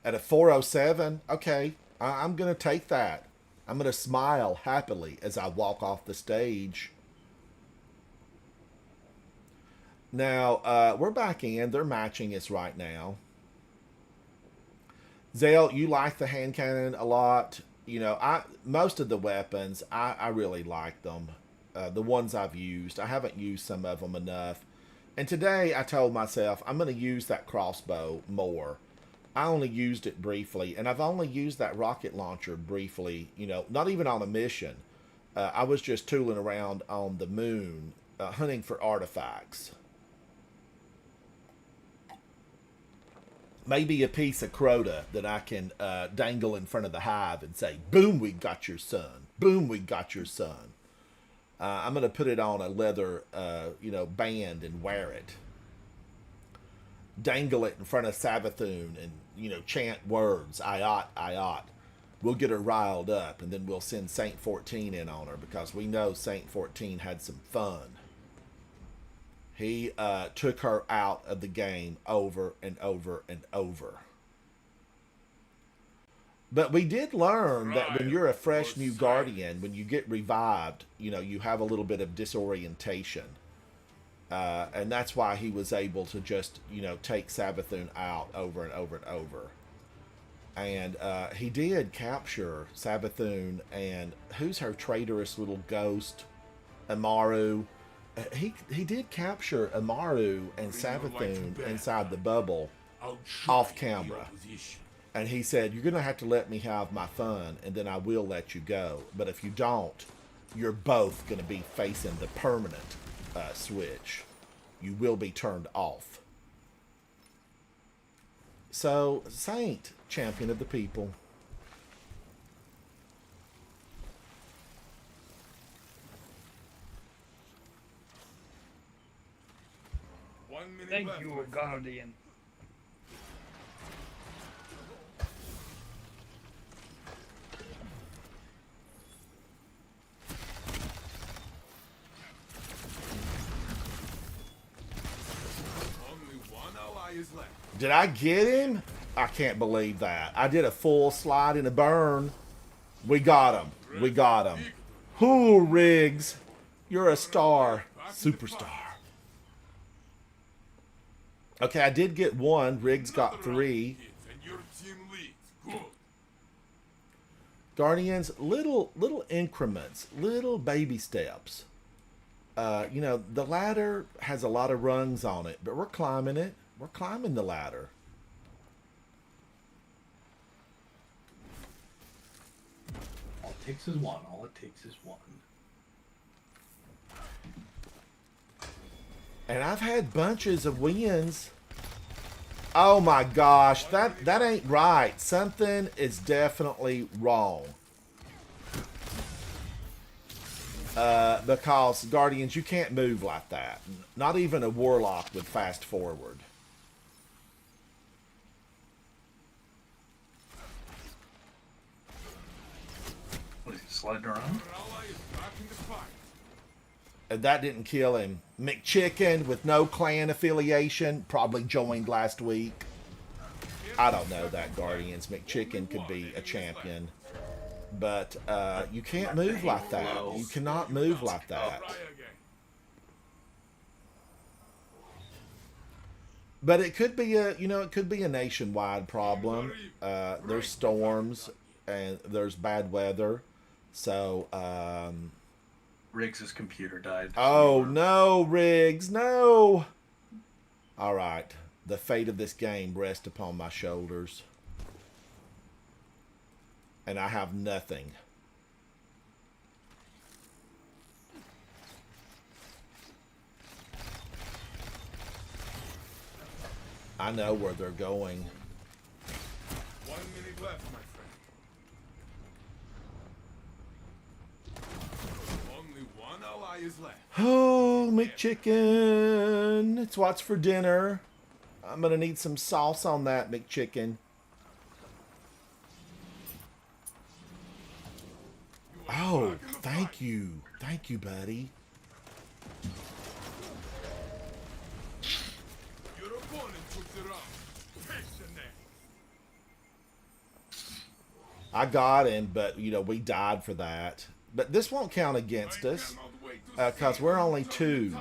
At a 407, okay, I'm going to take that. I'm going to smile happily as I walk off the stage. Now, we're back in. They're matching us right now. Zale, you like the hand cannon a lot. You know, most of the weapons, I really like them. The ones I've used. I haven't used some of them enough. And today I told myself I'm going to use that crossbow more. I only used it briefly, and I've only used that rocket launcher briefly, you know, not even on a mission. I was just tooling around on the moon, hunting for artifacts. Maybe a piece of Crota that I can dangle in front of the hive and say, boom, we got your son. Boom, we got your son. I'm going to put it on a leather, band and wear it. Dangle it in front of Savathun and, chant words. Ayat. We'll get her riled up, and then we'll send Saint 14 in on her because we know Saint 14 had some fun. He took her out of the game over and over and over. But we did learn that when you're a fresh new Guardian, when you get revived, you have a little bit of disorientation. And that's why he was able to just, take Savathun out over and over and over. And he did capture Sabathun, and who's her traitorous little ghost, Amaru. He did capture Amaru and Sabathun inside the bubble I'll try off your camera. position. And he said, you're going to have to let me have my fun, and then I will let you go. But if you don't, you're both going to be facing the permanent switch. You will be turned off. So, Saint, champion of the people. One minute Thank left. you, my friend. Guardian. Only one ally is left. Did I get him? I can't believe that. I did a full slide and a burn. We got him. We got him. Whoo, Riggs. You're a star. Superstar. Okay, I did get one. Riggs got Another round, 3. kids, and your team leads. Good. Guardians, little increments, little baby steps. You know, the ladder has a lot of rungs on it, but we're climbing it. We're climbing the ladder. All it takes is one. All it takes is one. And I've had bunches of wins. Oh my gosh, that ain't right. Something is definitely wrong. Because Guardians, you can't move like that. Not even a Warlock would fast forward. What is he sliding around? Your ally is back in the fight. And that didn't kill him. McChicken with no clan affiliation probably joined last week. I don't know that, Guardians. McChicken could be a champion. But you can't move like that. You cannot move like that. Try again. But it could be it could be a nationwide problem. There's storms and there's bad weather. So, Riggs' computer died. oh no, Riggs, no. All right. The fate of this game rests upon my shoulders. And I have nothing. I know where they're going. 1 minute left, my friend. Only one ally is left. Oh, McChicken. It's what's for dinner. I'm going to need some sauce on that, McChicken. Oh, thank you. Thank you, buddy. Your opponent took the round. Take the next. I got him, but, you know, we died for that. But this won't count against us. Because we're only 2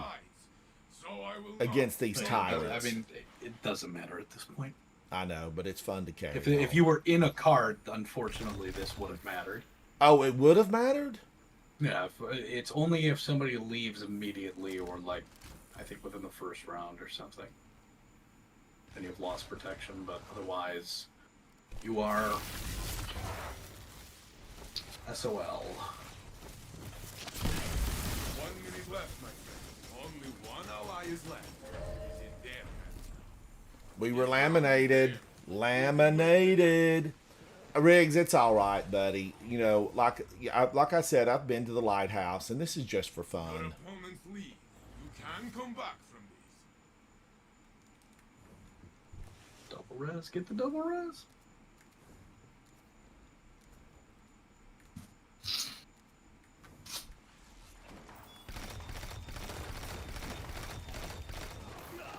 against these I tyrants. mean, it doesn't matter at this point. I know, but it's fun to carry. If you were in a card, unfortunately, this would have mattered. Oh, it would have mattered? Yeah, it's only if somebody leaves immediately or, like, I think within the first round or something. Then you've lost protection, but otherwise, you are SOL. 1 minute left, my friend. Only one ally is left. He's in there. We were laminated. Laminated. Riggs, it's all right, buddy. You know, like I said, I've been to the lighthouse, and this is just for Your fun. opponent's lead. You can come back from this. Double res, get the double res.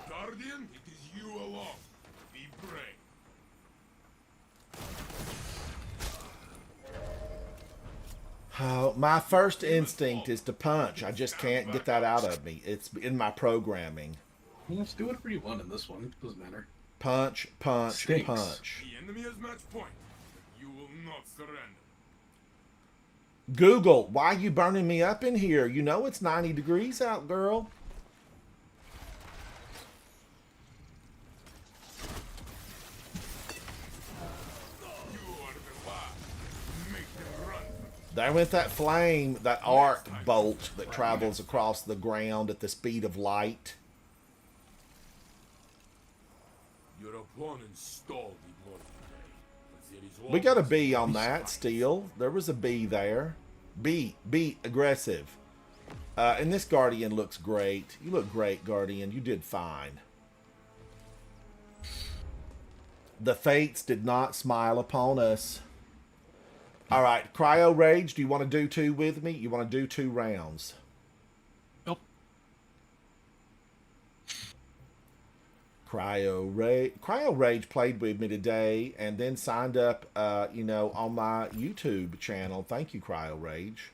Guardian, it is you alone. Be brave. Oh, my first instinct is to punch. I just can't get that out of me. It's in my programming. Let's do whatever you want in this one. It doesn't matter. Punch, punch, Stinks. punch. The enemy has match point. You will not surrender. Google, why you burning me up in here? You know it's 90 degrees out, girl. You are the last. Make them run. There went that flame, that arc bolt that travels across the ground at the speed of light. Your opponent stalled the morning today, but there is We got a always B on peace that, fight. Steel. There was a B there. B, aggressive. And this Guardian looks great. You look great, Guardian. You did fine. The fates did not smile upon us. All right, Cryo Rage, do you want to do 2 with me? You want to do 2 rounds? Yup. Cryo Rage played with me today and then signed up, you know, on my YouTube channel. Thank you, Cryo Rage.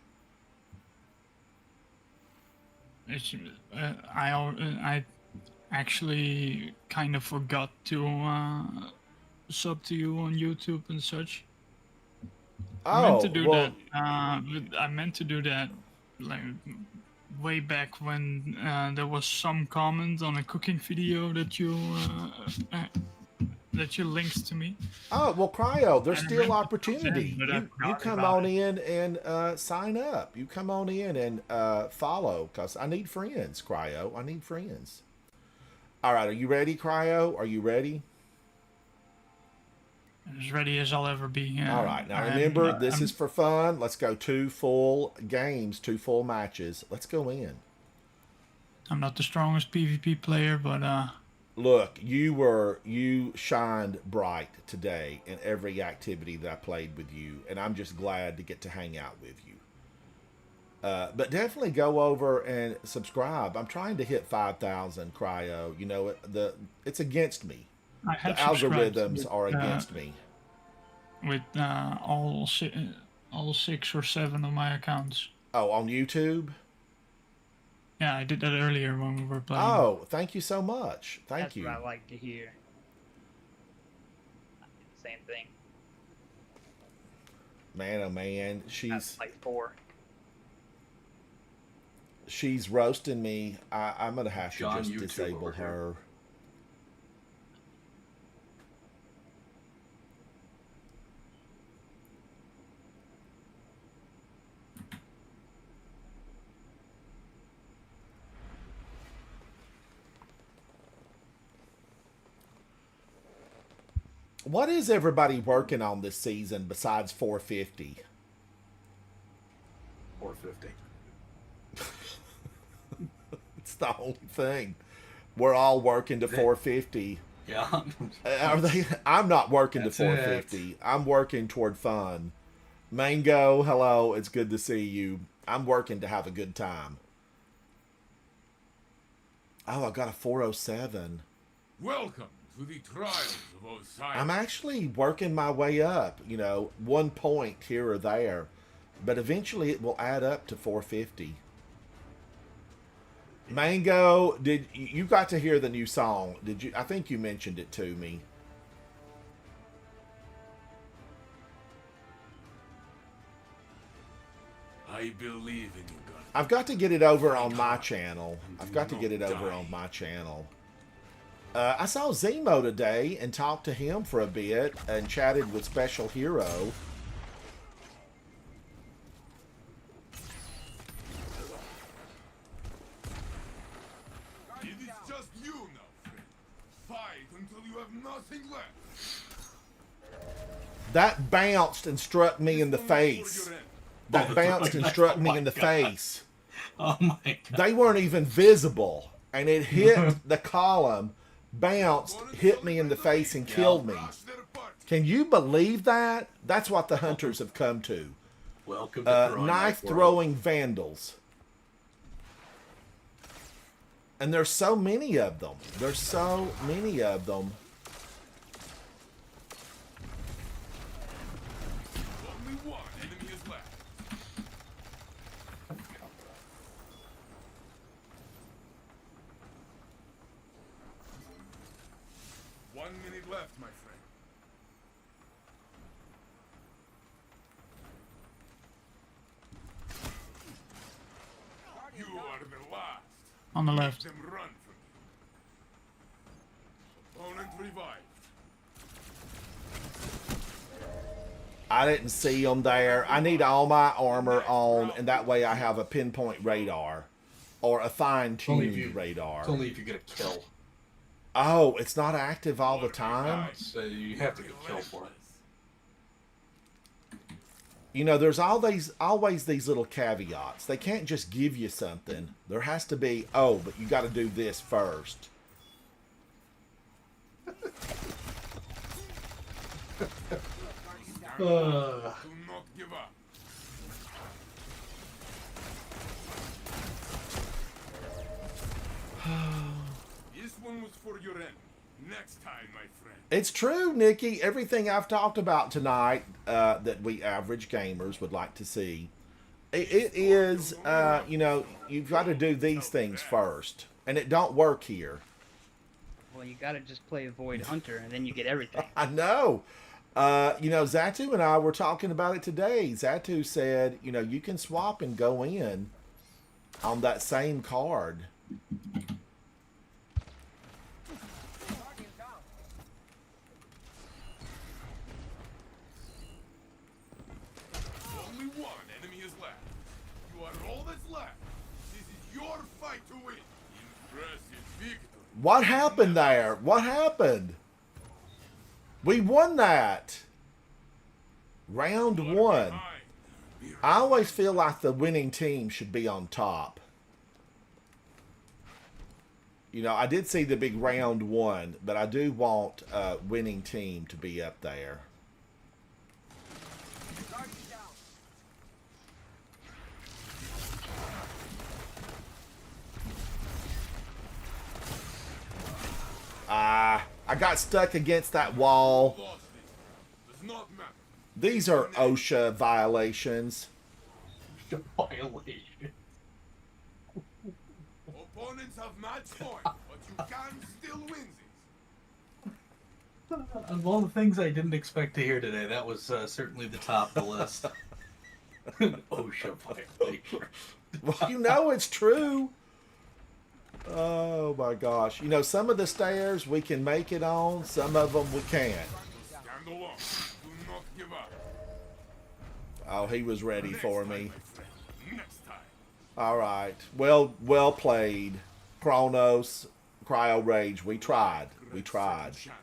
It's, I actually kind of forgot to sub to you on YouTube and such. I meant to do that. I meant to do that like way back when there was some comment on a cooking video that you linked to me. Oh, well, Cryo, there's I still meant to opportunity. put that, but I You forgot come about on it. in and sign up. You come on in and follow, because I need friends, Cryo. I need friends. All right, are you ready, Cryo? Are you ready? As ready as I'll ever be. All right, now remember, this is for fun. Let's go 2 full games, 2 full matches. Let's go in. I'm not the strongest PvP player, but Look, you shined bright today in every activity that I played with you, and I'm just glad to get to hang out with you. But definitely go over and subscribe. I'm trying to hit 5,000, Cryo. You know, it's against me. I The have subscribed algorithms with, are against me. with all 6 or 7 of my accounts. Oh, on YouTube? Yeah, I did that earlier when we were playing. Oh, thank you so much. Thank That's you. what I like to hear. I did the same thing. Man, oh man, That's like 4. she's roasting me. I'm gonna have to John just YouTube disable over here. her. What is everybody working on this season besides 450? 450. It's the only thing. We're all working to 450. Yeah. Are they? I'm not working That's to 450. I'm working toward fun. Mango, hello. It's good to see you. I'm working to have a good time. Oh, I got a 407. Welcome to the trials of Osiris. I'm actually working my way up, you know, 1 point here or there. But eventually it will add up to 450. Mango, did you got to hear the new song? Did you? I think you mentioned it to me. I believe in you, God. I've got to get it over on my channel. I've got to get it over on my channel. I saw Zemo today and talked to him for a bit and chatted with Special Hero. It is just you now, friend. Fight until you have nothing left. That bounced and struck me in the face. That bounced and struck me in the face. Oh my god. They weren't even visible. And it hit the column, bounced, hit me in the face, and killed me. Can you believe that? That's what the hunters have come to. Welcome to Throwing Knife Knife World. throwing vandals. And there's so many of them. There's so many of them. Only one enemy is left. One minute left, my friend. On the Make left. them run from you. Opponent revived. I didn't see them there. I need all my armor on, and that way I have a pinpoint radar. Or a Only if fine-tuned you- radar. It's only if you get a kill. Oh, it's not active all the time? So you have to get a kill for it. You know, there's always these little caveats. They can't just give you something. There has to be, oh, but you got to do this first. Do not give up. This one was for your end. Next time, my friend. It's true, Nikki. Everything I've talked about tonight that we average gamers would like to see. It is, you know, you've got to do these things first. And it don't work here. Well, you gotta just play Void Hunter, and then you get everything. I know. You know, Zatu and I were talking about it today. Zatu said, you know, you can swap and go in on that same card. Guardian down. Only one enemy is left. You are all that's left. This is your fight to win. Impressive victory. What happened there? What happened? We won that. Round one. Behind. I always feel like the winning team should be on top. You know, I did see the big round one, but I do want winning team to be up there. Guardian down. I got stuck against that wall. Lost it. Does not matter. These are OSHA violations. Violation. Opponents have match point, but you can still win this. Of all the things I didn't expect to hear today, that was certainly the top of the list. OSHA violation. Well, you know it's true. Oh my gosh. You know, some of the stairs we can make it on, some of them we can't. Stand alone. Do not give up. Oh, he was ready Next for time, me. my friend. Next time. All right. Well played. Kronos, Cryo Rage. We tried. We Great tried. second chance.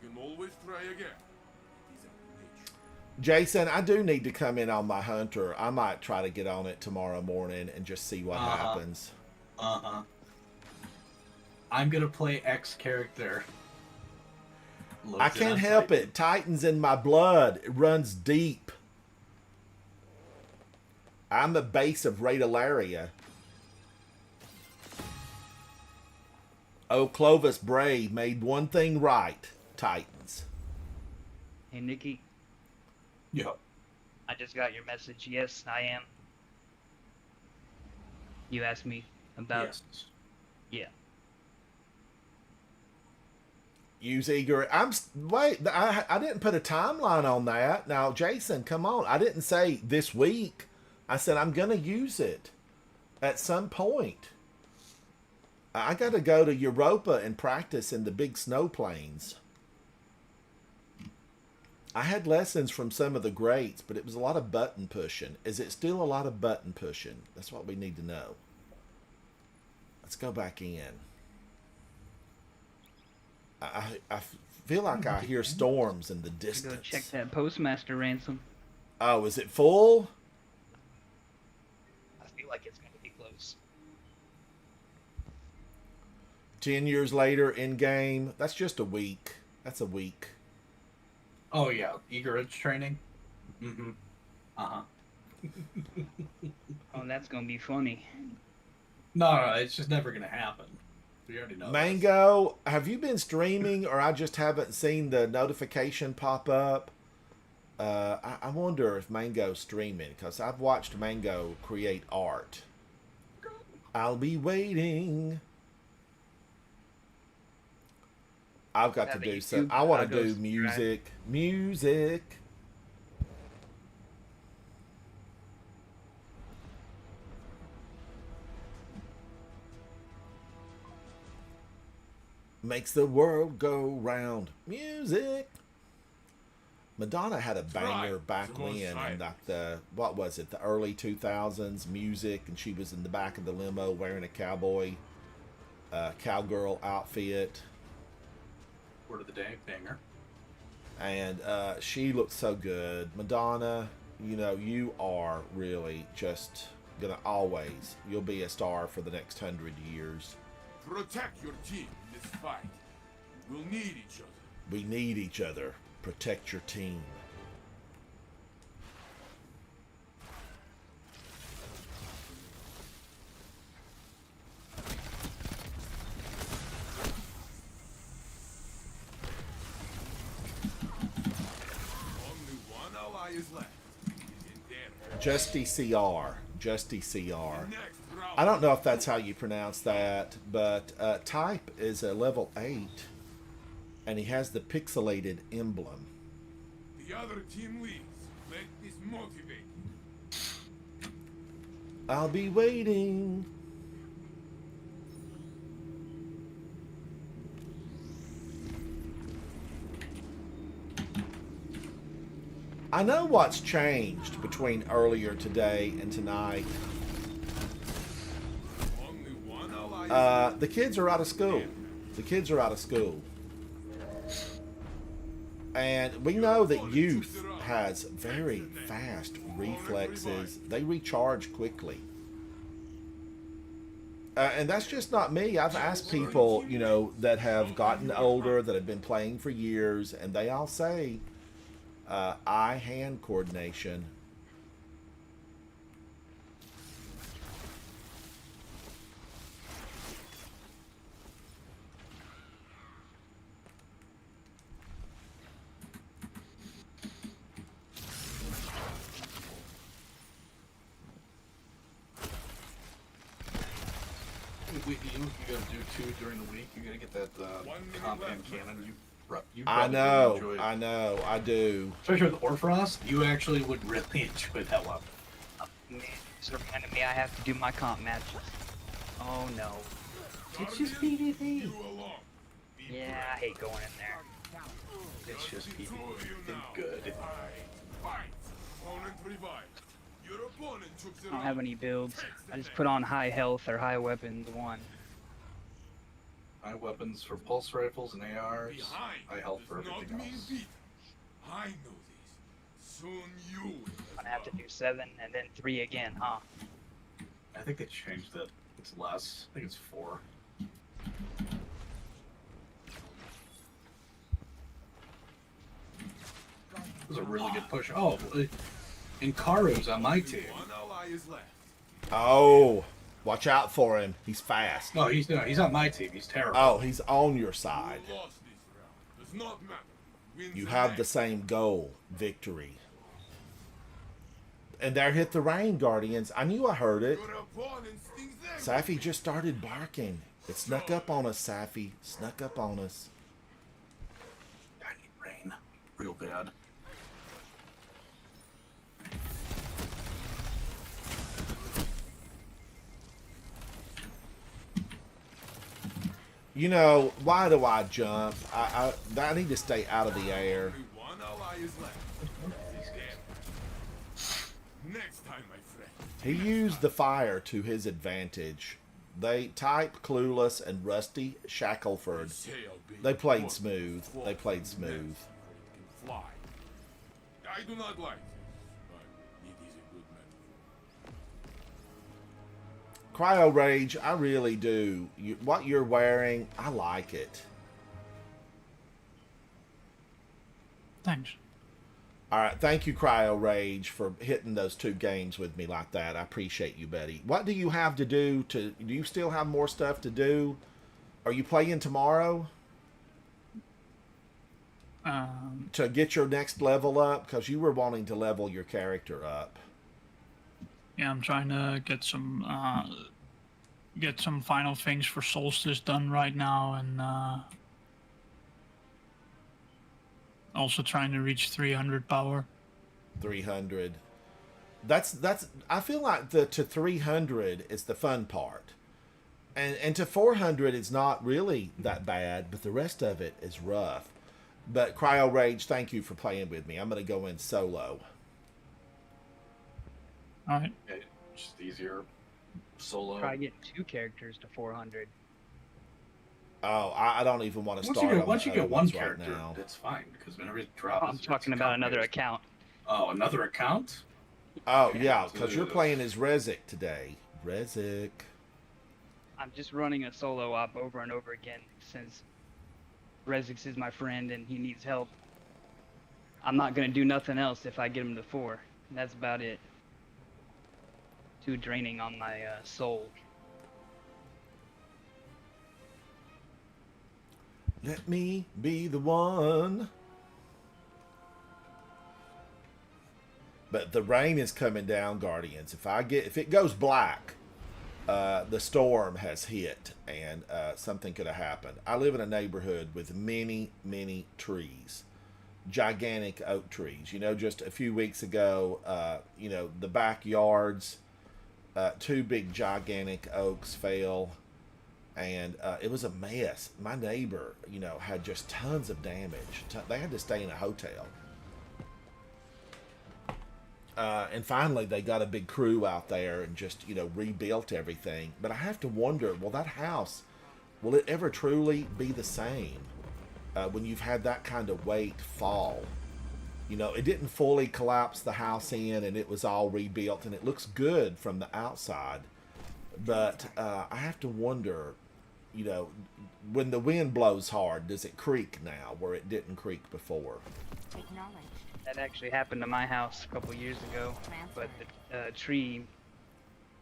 We can always try again. It is a nature. Jason, I do need to come in on my Hunter. I might try to get on it tomorrow morning and just see what happens. Uh-huh. I'm gonna play X character. I Loads can't on help Titan. it. Titan's in my blood. It runs deep. I'm the base of Radalaria. Oh, Clovis Bray made one thing right. Titans. Hey, Nikki, Yeah. I just got your message. Yes, I am. You asked me about. Yes. Yeah. Use eager. Wait. I didn't put a timeline on that. Now, Jason, come on. I didn't say this week. I said I'm gonna use it at some point. I got to go to Europa and practice in the big snow plains. I had lessons from some of the greats, but it was a lot of button pushing. Is it still a lot of button pushing? That's what we need to know. Let's go back in. I feel like I hear storms in the Go distance. check that postmaster ransom. Oh, is it full? I feel like it's gonna be close. 10 years later, in game. That's just a week. That's a week. Oh yeah, Eagerage training. Mm-hmm. Uh-huh. Oh, that's gonna be funny. No, it's just never gonna happen. We already know. this. Mango, have you been streaming or I just haven't seen the notification pop up? I wonder if Mango's streaming because I've watched Mango create art. I'll be waiting. I've got to Have a do some. YouTube, I want I'll to go do subscribe. music. Music. Makes the world go round. Music. Madonna had a banger Right. back It's most when, in right. like the, what was it, the early 2000s music, and she was in the back of the limo wearing a cowgirl outfit, Word of the day, banger. and she looked so good. Madonna, you know, you are really just gonna always, you'll be a star for the next 100 years. Protect your team in this fight. We'll need each other. We need each other. Protect your team. Only one ally is left. In there. Justy CR. Justy CR. Next round. I don't know if that's how you pronounce that, but Type is a level 8, and he has the pixelated emblem. The other team leads. Let this motivate you. I'll be waiting. I know what's changed between earlier today and tonight. Only one ally is The kids are out of school. The kids are out of school. And we know that youth has very fast reflexes. They recharge quickly. And that's just not me. I've asked people, you know, that have gotten older, that have been playing for years, and they all say eye-hand coordination. You gotta do two during the week. You gotta get that 1 minute compound left. cannon. You I probably know, enjoy it. I know, I do. Especially with Orfrost, you actually would really enjoy that weapon. Man, it's reminding me I have to do my comp matches. Oh no. It's just PvP. you alone. Yeah, I hate going in there. It's just Two PvP. of you Think now. good. Fight. Opponent revived. Your opponent took the I don't have any builds. I just put on high health or high weapons one. High weapons for pulse rifles and ARs. Behind High health for does not everything mean else. beat. I know this. Soon you will. I'm gonna have to do 7 and then 3 again, huh? I think they changed it. It's less. I think it's 4. It was a really good push. Oh, and Karu's on my team. One ally is left. Oh, watch out for him. He's fast. No, he's on my team. He's terrible. Oh, he's on your side. You lost this round. Does not matter. Wins You the have the next. same goal, victory. And there hit the rain, Guardians. I knew I heard it. Your opponent stings them. Safi just started barking. It snuck up on us, Safi. Snuck up on us. I need rain. Real bad. You know, why do I jump? I need to stay out of the air. Only one ally is left. He's dead. Next time, my friend. He used the fire to his advantage. They Type, Clueless, and Rusty Shackelford. Say I'll be They played one smooth. before They played the smooth. next can fly. I do not like this, but it is a good metaphor. Cryo Rage, I really do. What you're wearing, I like it. Thanks. All right, thank you, Cryo Rage, for hitting those 2 games with me like that. I appreciate you, buddy. What do you have to do to? Do you still have more stuff to do? Are you playing tomorrow to get your next level up? Because you were wanting to level your character up. Yeah, I'm trying to get some final things for Solstice done right now, and also trying to reach 300 power. 300. That's. I feel like the to 300 is the fun part. And to 400, it's not really that bad, but the rest of it is rough. But Cryo Rage, thank you for playing with me. I'm going to go in solo. All right. Yeah, just easier solo. Try getting 2 characters to 400. Oh, I don't even want to Once start. you on get, once the you get other one ones character, right now. that's fine because whenever it drops, I'm talking about another account. Oh, another account? Oh yeah, because you're playing as Rezik today. Rezik. I'm just running a solo op over and over again since Rezix is my friend and he needs help. I'm not gonna do nothing else if I get him to 4. That's about it. Too draining on my soul. Let me be the one. But the rain is coming down, Guardians. If it goes black, the storm has hit and something could have happened. I live in a neighborhood with many, many trees, gigantic oak trees. You know, just a few weeks ago, you know, the backyards, 2 big gigantic oaks fell, and it was a mess. My neighbor, you know, had just tons of damage. They had to stay in a hotel. And finally, they got a big crew out there and just, you know, rebuilt everything. But I have to wonder, will that house, will it ever truly be the same when you've had that kind of weight fall? You know, it didn't fully collapse the house in and it was all rebuilt and it looks good from the outside. But I have to wonder, you know, when the wind blows hard, does it creak now where it didn't creak before? Acknowledged. That actually happened to my house a couple years ago, but the tree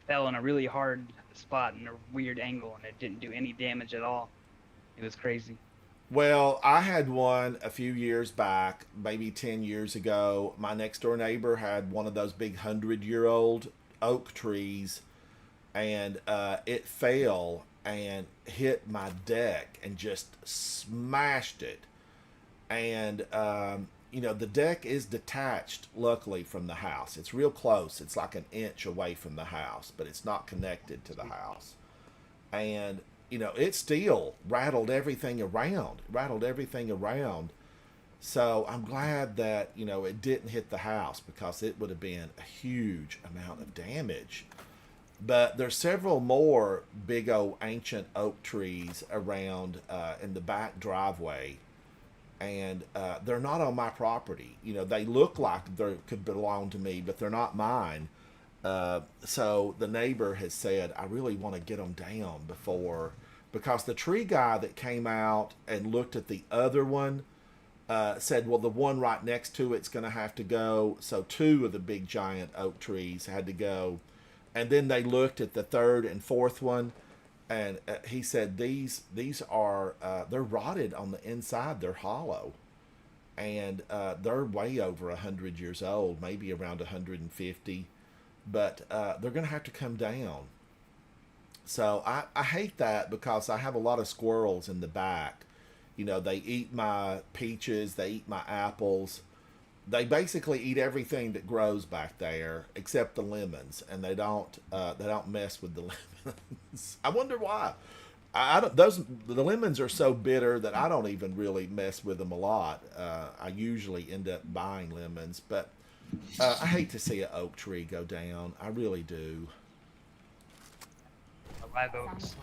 fell in a really hard spot in a weird angle and it didn't do any damage at all. It was crazy. Well, I had one a few years back, maybe 10 years ago. My next door neighbor had one of those big 100-year-old oak trees, and it fell and hit my deck and just smashed it. And, you know, the deck is detached, luckily, from the house. It's real close. It's like an inch away from the house, but it's not connected to the house. And you know, it still rattled everything around. So I'm glad that, you know, it didn't hit the house because it would have been a huge amount of damage. But there's several more big old ancient oak trees around in the back driveway. And they're not on my property. You know, they look like they could belong to me, but they're not mine. So the neighbor has said, I really want to get them down because the tree guy that came out and looked at the other one said, well, the one right next to it's going to have to go. So 2 of the big giant oak trees had to go. And then they looked at the 3rd and 4th one. And he said, these are, they're rotted on the inside. They're hollow. And they're way over 100 years old, maybe around 150. But they're going to have to come down. So I hate that because I have a lot of squirrels in the back. You know, they eat my peaches, they eat my apples. They basically eat everything that grows back there except the lemons, and they don't mess with the lemons. I wonder why. The lemons are so bitter that I don't even really mess with them a lot. I usually end up buying lemons, but I hate to see an oak tree go down. I really do. Live oaks.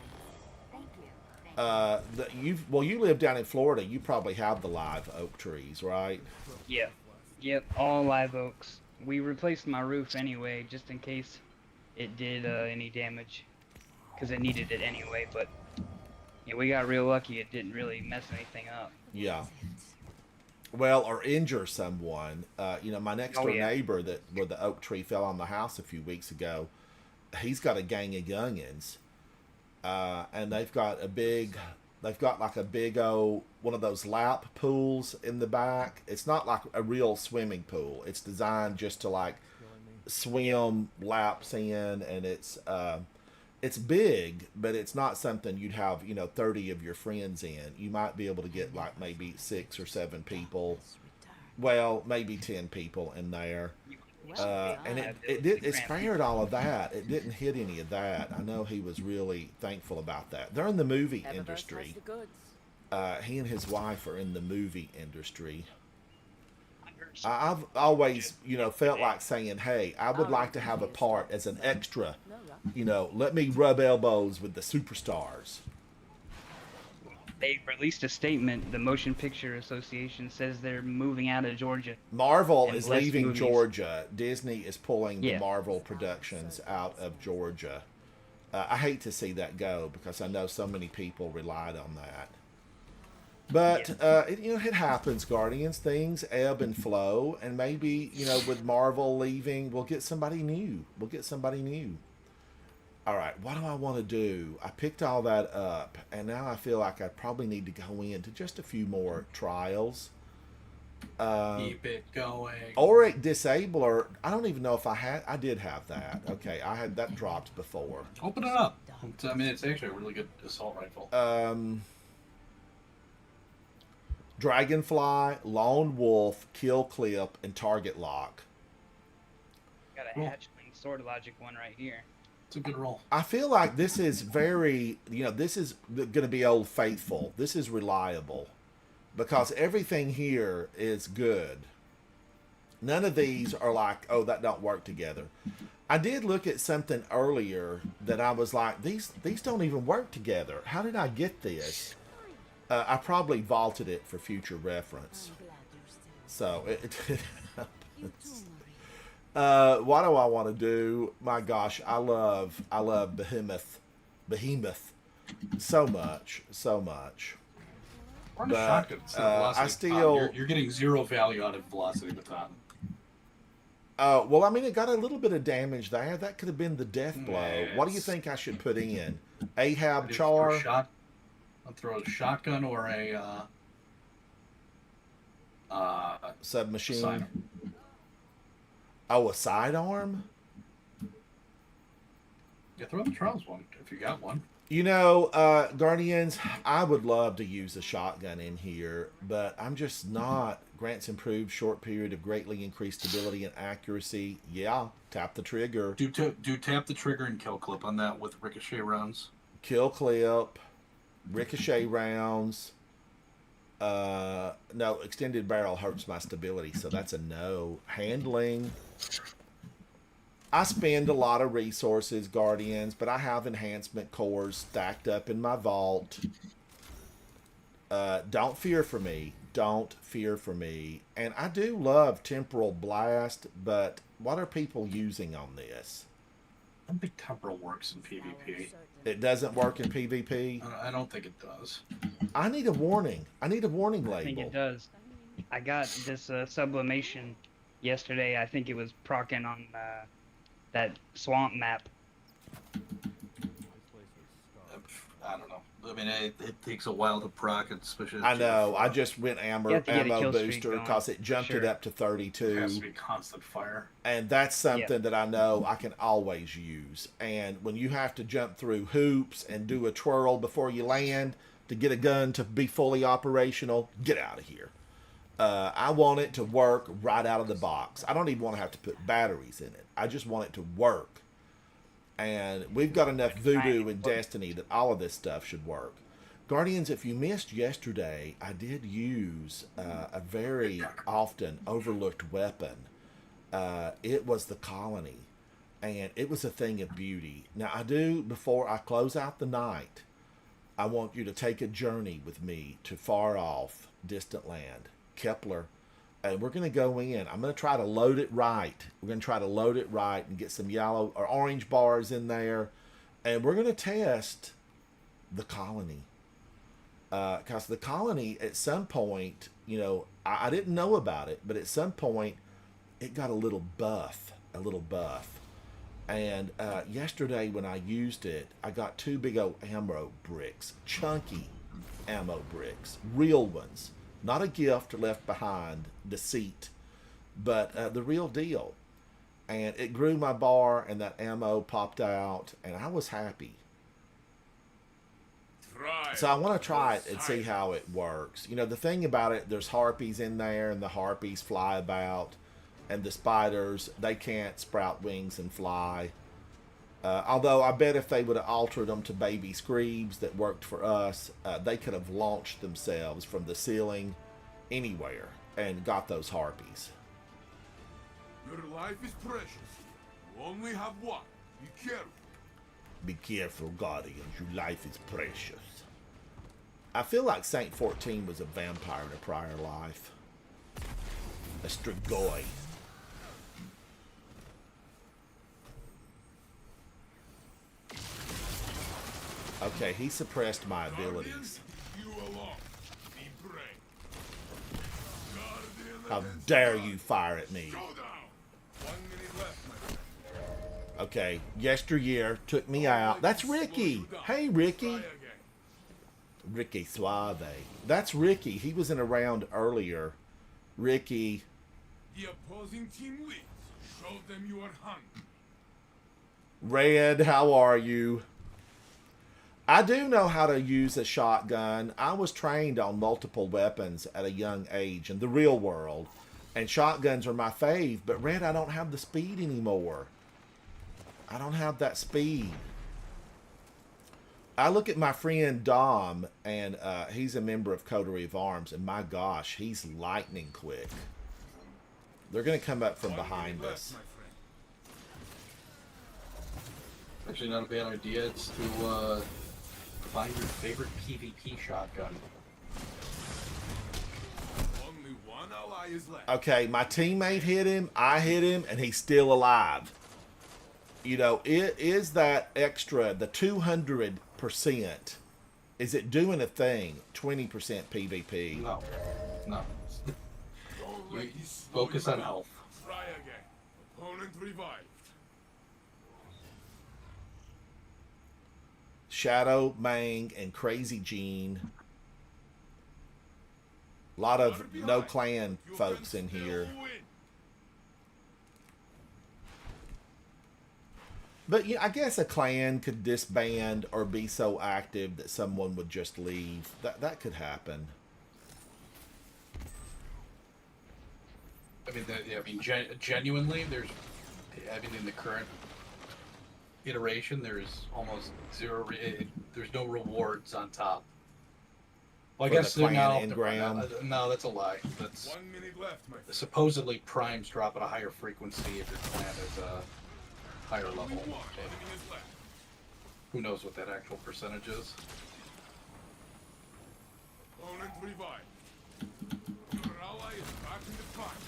Thank you. You live down in Florida. You probably have the live oak trees, right? Yeah. Yep, all live oaks. We replaced my roof anyway, just in case it did any damage, because it needed it anyway. But yeah, we got real lucky; it didn't really mess anything up. Yeah. Well, or injure someone. You know, my next door neighbor where the oak tree fell on the house a few weeks ago, he's got a gang of youngins, and they've got like a big old one of those lap pools in the back. It's not like a real swimming pool. It's designed just to like swim laps in, and it's big, but it's not something you'd have, 30 of your friends in. You might be able to get like maybe 6 or 7 people. Well, maybe 10 people in there. And it spared all of that. It didn't hit any of that. I know he was really thankful about that. They're in the movie industry. He and his wife are in the movie industry. I've always, felt like saying, hey, I would like to have a part as an extra. Let me rub elbows with the superstars. They released a statement. The Motion Picture Association says they're moving out of Georgia. Marvel And is less leaving movies. Georgia. Disney is pulling the Yeah. Marvel productions out of Georgia. I hate to see that go because I know so many people relied on that. But it happens, Guardians. Things ebb and flow, and maybe with Marvel leaving, we'll get somebody new. All right, what do I want to do? I picked all that up, and now I feel like I probably need to go into just a few more trials. Keep it going. Auric Disabler, I don't even know if I did have that. Okay, I had that dropped before. Open it up. It's actually a really good assault rifle. Dragonfly, Lone Wolf, Kill Clip, and Target Lock. Got a Cool. hatchling sword logic one right here. It's a good roll. I feel like this is very, this is going to be Old Faithful. This is reliable because everything here is good. None of these are like, oh, that don't work together. I did look at something earlier that I was like, these don't even work together. How did I get this? I probably vaulted it for future reference. So it happens. What do I want to do? My gosh, I love Behemoth so much. Run a But, shotgun instead of velocity I baton. still- You're getting zero value out of velocity baton. Well, it got a little bit of damage there. That could have been the death blow. What do you Yes. think I should put in? Ahab Just throw Char? I'll throw a shotgun or a Submachine? sidearm. Oh, a sidearm? Yeah, throw the Charles one if you got one. Guardians, I would love to use a shotgun in here, but I'm just not. Grants improved short period of greatly increased stability and accuracy. Yeah, tap the trigger. Do tap the trigger and kill clip on that with ricochet rounds. Kill clip, ricochet rounds. No, extended barrel hurts my stability, so that's a no. Handling. I spend a lot of resources, Guardians, but I have enhancement cores stacked up in my vault. Don't fear for me. And I do love Temporal Blast, but what are people using on this? I don't think temporal works in PvP. It doesn't work in PvP. I don't think it does. I need a warning. I think I think label. it does. I got this sublimation yesterday. I think it was procking on that swamp map. I don't know. It takes a while to proc, especially. I know. I just went You have to get a ammo kill streak booster going, because it jumped it sure. up to It 32. has to be constant fire. And that's something that I know I can always use. And when you have to jump through hoops and do a twirl before you land to get a gun to be fully operational, get out of here. I want it to work right out of the box. I don't even want to have to put batteries in it. I just want it to work. And we've got enough voodoo in Destiny that all of this stuff should work. Guardians, if you missed yesterday, I did use a very often overlooked weapon. It was the Colony, and it was a thing of beauty. Now, before I close out the night, I want you to take a journey with me to far off, distant land, Kepler, and we're going to go in. I'm going to try to load it right. We're going to try to load it right and get some yellow or orange bars in there, and we're going to test the Colony. Because the Colony, at some point, I didn't know about it, but at some point, it got a little buff. And yesterday when I used it, I got 2 big old ammo bricks, chunky ammo bricks, real ones. Not a gift left behind, deceit, but the real deal. And it grew my bar, and that ammo popped out, and I was happy. So I want to try it and see how it works. The thing about it, there's harpies in there, and the harpies fly about, and the spiders, they can't sprout wings and fly. Although I bet if they would have altered them to baby screebs that worked for us, they could have launched themselves from the ceiling anywhere and got those harpies. Your life is precious. You only have one. Be careful. Be careful, Guardians. Your life is precious. I feel like Saint 14 was a vampire in a prior life. A Strigoi. Okay, he suppressed my abilities. You alone. Be brave. Guardian How against dare God. you fire at me? Go down. 1 minute left, my friend. Okay, yesteryear took me out. That's Ricky. Hey, Ricky. Try again. Ricky Suave. That's Ricky. He was in a round earlier. Ricky. The opposing team leads. Show them you are hungry. Red, how are you? I do know how to use a shotgun. I was trained on multiple weapons at a young age in the real world. And shotguns are my fave. But Red, I don't have the speed anymore. I don't have that speed. I look at my friend Dom, and he's a member of Coterie of Arms, and my gosh, he's lightning quick. They're going to come up from 1 behind minute us. left, my friend. Actually, not a bad idea. It's to find your favorite PvP shotgun. Only one ally is left. Okay, my teammate hit him, I hit him, and he's still alive. You know, it is that extra, the 200%. Is it doing a thing? 20% PvP. No, no. Don't You let this slow focus you on down. health. Try again. Opponent revived. Shadow, Mang, and Crazy Gene. A lot of no clan You folks can in still here. win. But yeah, I guess a clan could disband or be so active that someone would just leave. That could happen. I mean, genuinely, there's. I mean, in the current iteration, there's almost zero. There's no rewards on top. Well, I For the guess clan now. engram? No, that's a lie. That's 1 minute left, my friend. supposedly primes drop at a higher frequency if your clan is a higher Only level. one Okay. enemy is left. Who knows what that actual percentage is? Opponent revived. Your ally is back in the fight.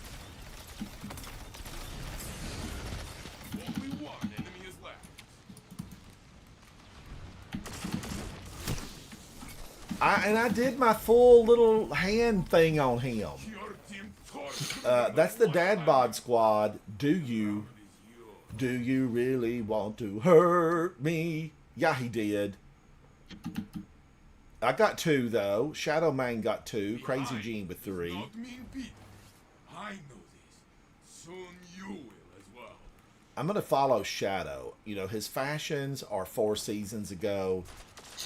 Only one enemy is left. I did my full little hand thing on him. Your team tortured. That's the Dad Bod Squad. Do you really want to hurt me? Yeah, he did. I got 2 though. Shadow Man got 2. Crazy Gene with 3. Not mean beat. I know this. Soon you will as well. I'm gonna follow Shadow. You know, his fashions are 4 seasons ago,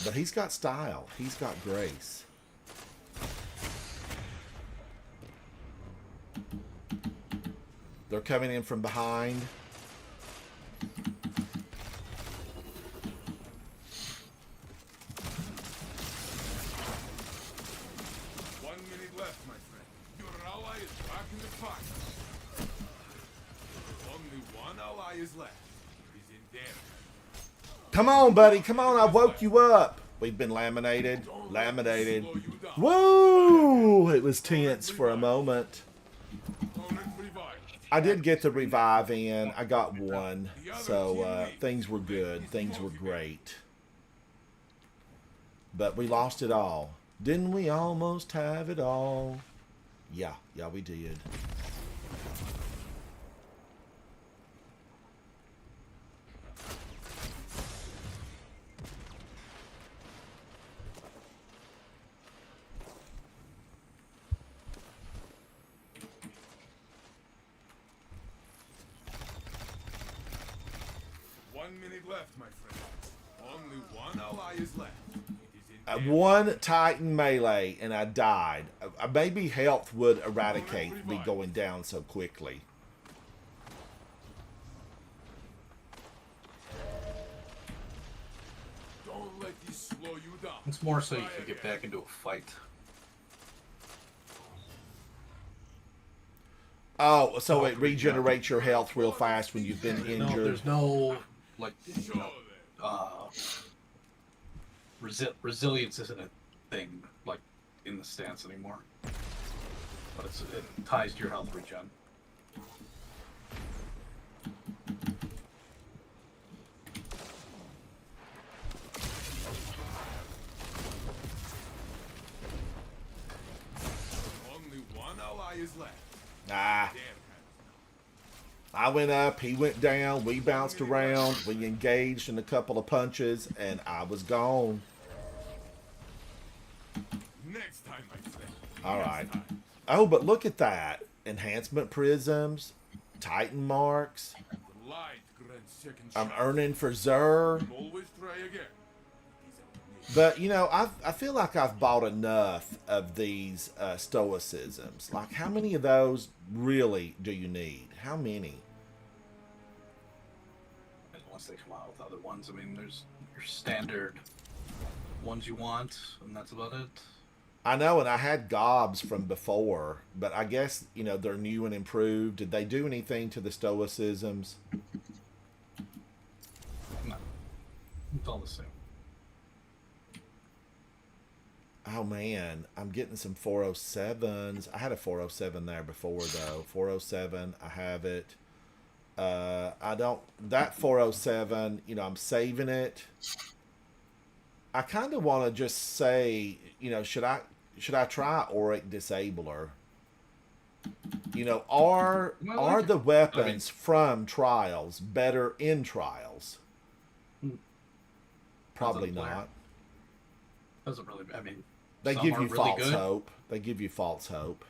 but he's got style. He's got grace. They're coming in from behind. Left, my friend. Your ally is back in the fight. Only one ally is left. He's in there. Come on, buddy. Come on. I woke you up. We've been laminated. Laminated. Slow you down. Woo! It was tense for a moment. Opponent revived. I did get the revive in. I got 1. So things were good. Things were great. But we lost it all. Didn't we almost have it all? Yeah, we did. Left, my friend. Only one ally is left. It is in there. 1 Titan melee and I died. Maybe health would eradicate me going down so quickly. let this slow you down. It's more so you Try can get again. back into a fight. Oh, so it regenerates your health real fast when you've been No, injured. there's no like Show them. resilience isn't a thing like in the stance anymore. But it ties to your health regen. Only one ally is left. Ah, Damn. I went up, he went down, we bounced around, we engaged in a couple of punches, and I was gone. Next time, my friend. All Next right. time. Oh, but look at that. Enhancement prisms, Titan marks. The light grants second I'm chance. earning for Xur. Always try again. But, you know, I feel like I've bought enough of these stoicisms. Like, how many of those really do you need? How many? And once they come out with other ones, I mean, there's your standard ones you want, and that's about it. I know, and I had gobs from before, but I guess, you know, they're new and improved. Did they do anything to the stoicisms? No, it's all the same. Oh man, I'm getting some 407s. I had a 407 there before though. 407, I have it. I don't, that 407, you know, I'm saving it. I kind of want to just say, you know, should I try Auric Disabler? You know, are the weapons from Trials better in Trials? Probably Doesn't matter. not. Doesn't really. I mean, They some give are you really false good. hope. They give you false hope.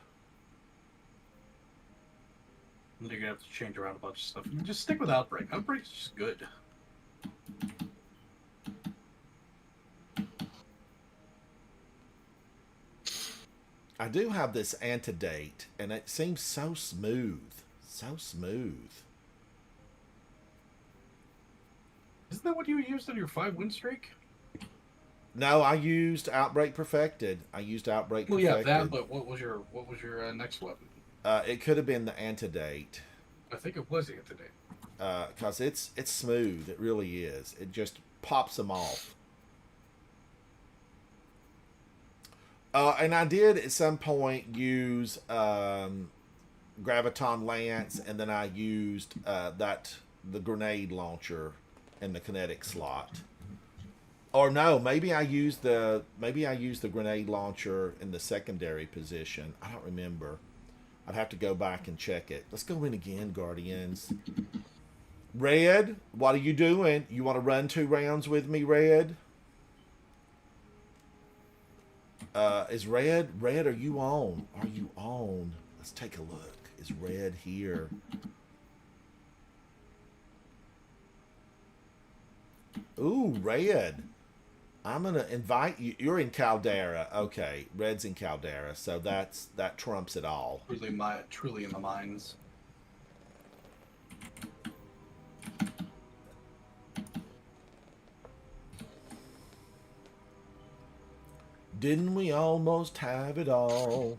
You're gonna have to change around a bunch of stuff. You just stick with Outbreak. Outbreak's just good. I do have this Antedate, and it seems so smooth. So smooth. Isn't that what you used on your 5-win streak? No, I used Outbreak Perfected. I used Outbreak Well, yeah, Perfected. that. But what was your next weapon? It could have been the Antedate. I think it was it today. Because it's smooth. It really is. It just pops them off. And I did at some point use Graviton Lance, and then I used the grenade launcher in the kinetic slot. Or no, maybe I used the grenade launcher in the secondary position. I don't remember. I'd have to go back and check it. Let's go in again, Guardians. Red, what are you doing? You want to run 2 rounds with me, Red? Is Red, are you on? Are you on? Let's take a look. Is Red here? Ooh, Red. I'm going to invite you. You're in Caldera. Okay, Red's in Caldera, so that trumps it all. Truly in the mines. Didn't we almost have it all?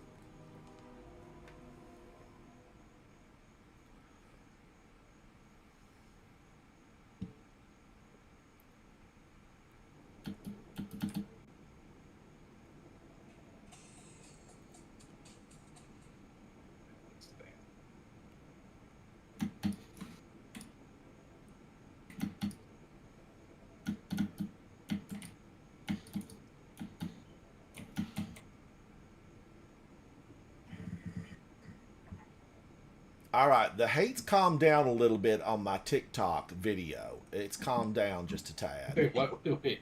All right, the hate's calmed down a little bit on my TikTok video. It's calmed down just a tad. Wait, what? Wait.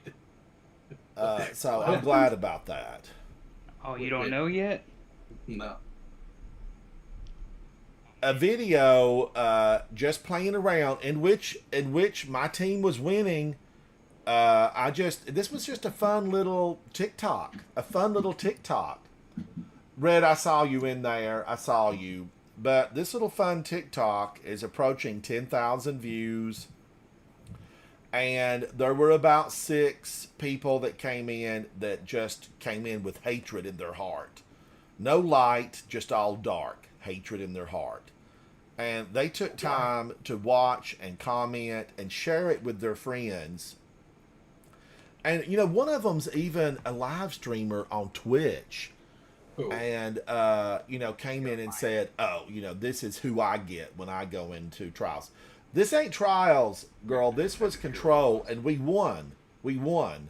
So I'm glad about that. Oh, you don't know yet? No. A video just playing around in which my team was winning. This was just a fun little TikTok. Red, I saw you in there. I saw you. But this little fun TikTok is approaching 10,000 views. And there were about 6 people that came in that just came in with hatred in their heart. No light, just all dark, hatred in their heart. And they took time to watch and comment and share it with their friends. And, you know, one of them's even a live streamer on Twitch. Who? And, you know, came in and said, oh, you know, this is who I get when I go into trials. This ain't trials, girl. This was control, and we won. We won.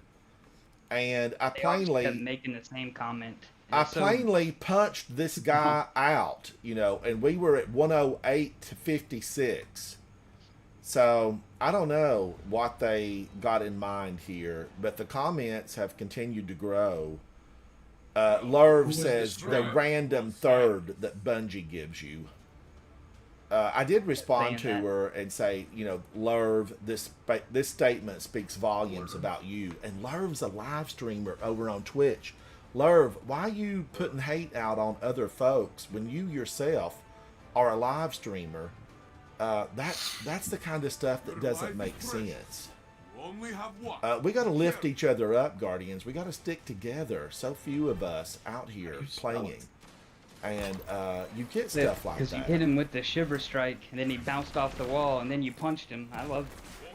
And I They all just kept plainly, making the same comment. I So- plainly punched this guy out, you know, and we were at 108 to 56. So I don't know what they got in mind here, but the comments have continued to grow. Lerv was says this the from? random third that Bungie gives you. I did respond to Saying that. her and say, you know, Lerv, this statement speaks volumes about you. And Lerv's a live streamer over on Twitch. Lerv, why are you putting hate out on other folks when you yourself are a live streamer? That's the kind of stuff that doesn't make sense. You only have one. We got to lift each other up, Guardians. We got to stick together. So few of us out here You smell playing. it. And you get stuff like Because you that. hit him with the shiver strike, and then he bounced off the wall, and then you punched him. I love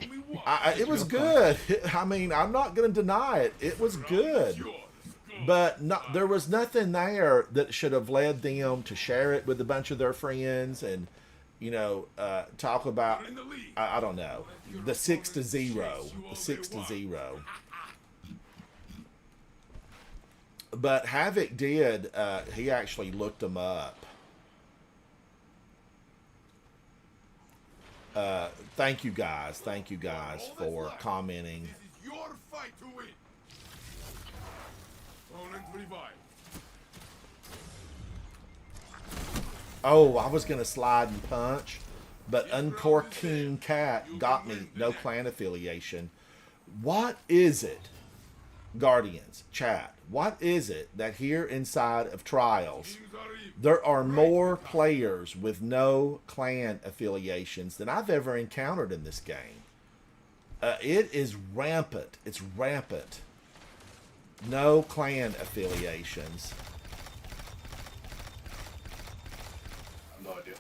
Only one. It was good. I mean, I'm not going to deny it. It was good. Yours. But there was nothing there that should have led them to share it with a bunch of their friends and, you know, talk about, You're in the lead. I don't know, the 6-0, the 6-0. But Havoc did, he actually looked them up. Thank you guys for commenting. This is your fight to win. Opponent revive. Oh, I was going to slide and punch, but Uncorking Cat got me. No clan affiliation. What is it, Guardians, chat? What is it that here inside of Trials, Things are even. there are more players with no clan affiliations than I've ever encountered in this game? It is rampant. It's rampant. No clan affiliations. I have no idea.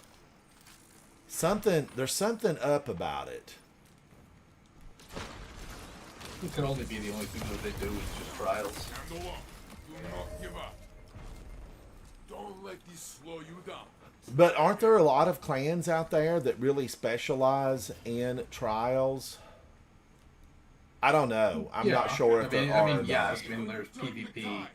There's something up about it. It could only be the only thing that they do is just trials. Handle on. Do not give up. Don't let this slow you down. But aren't there a lot of clans out there that really specialize in trials? I don't know. I'm not sure if there are. yes. I mean, there's PvP So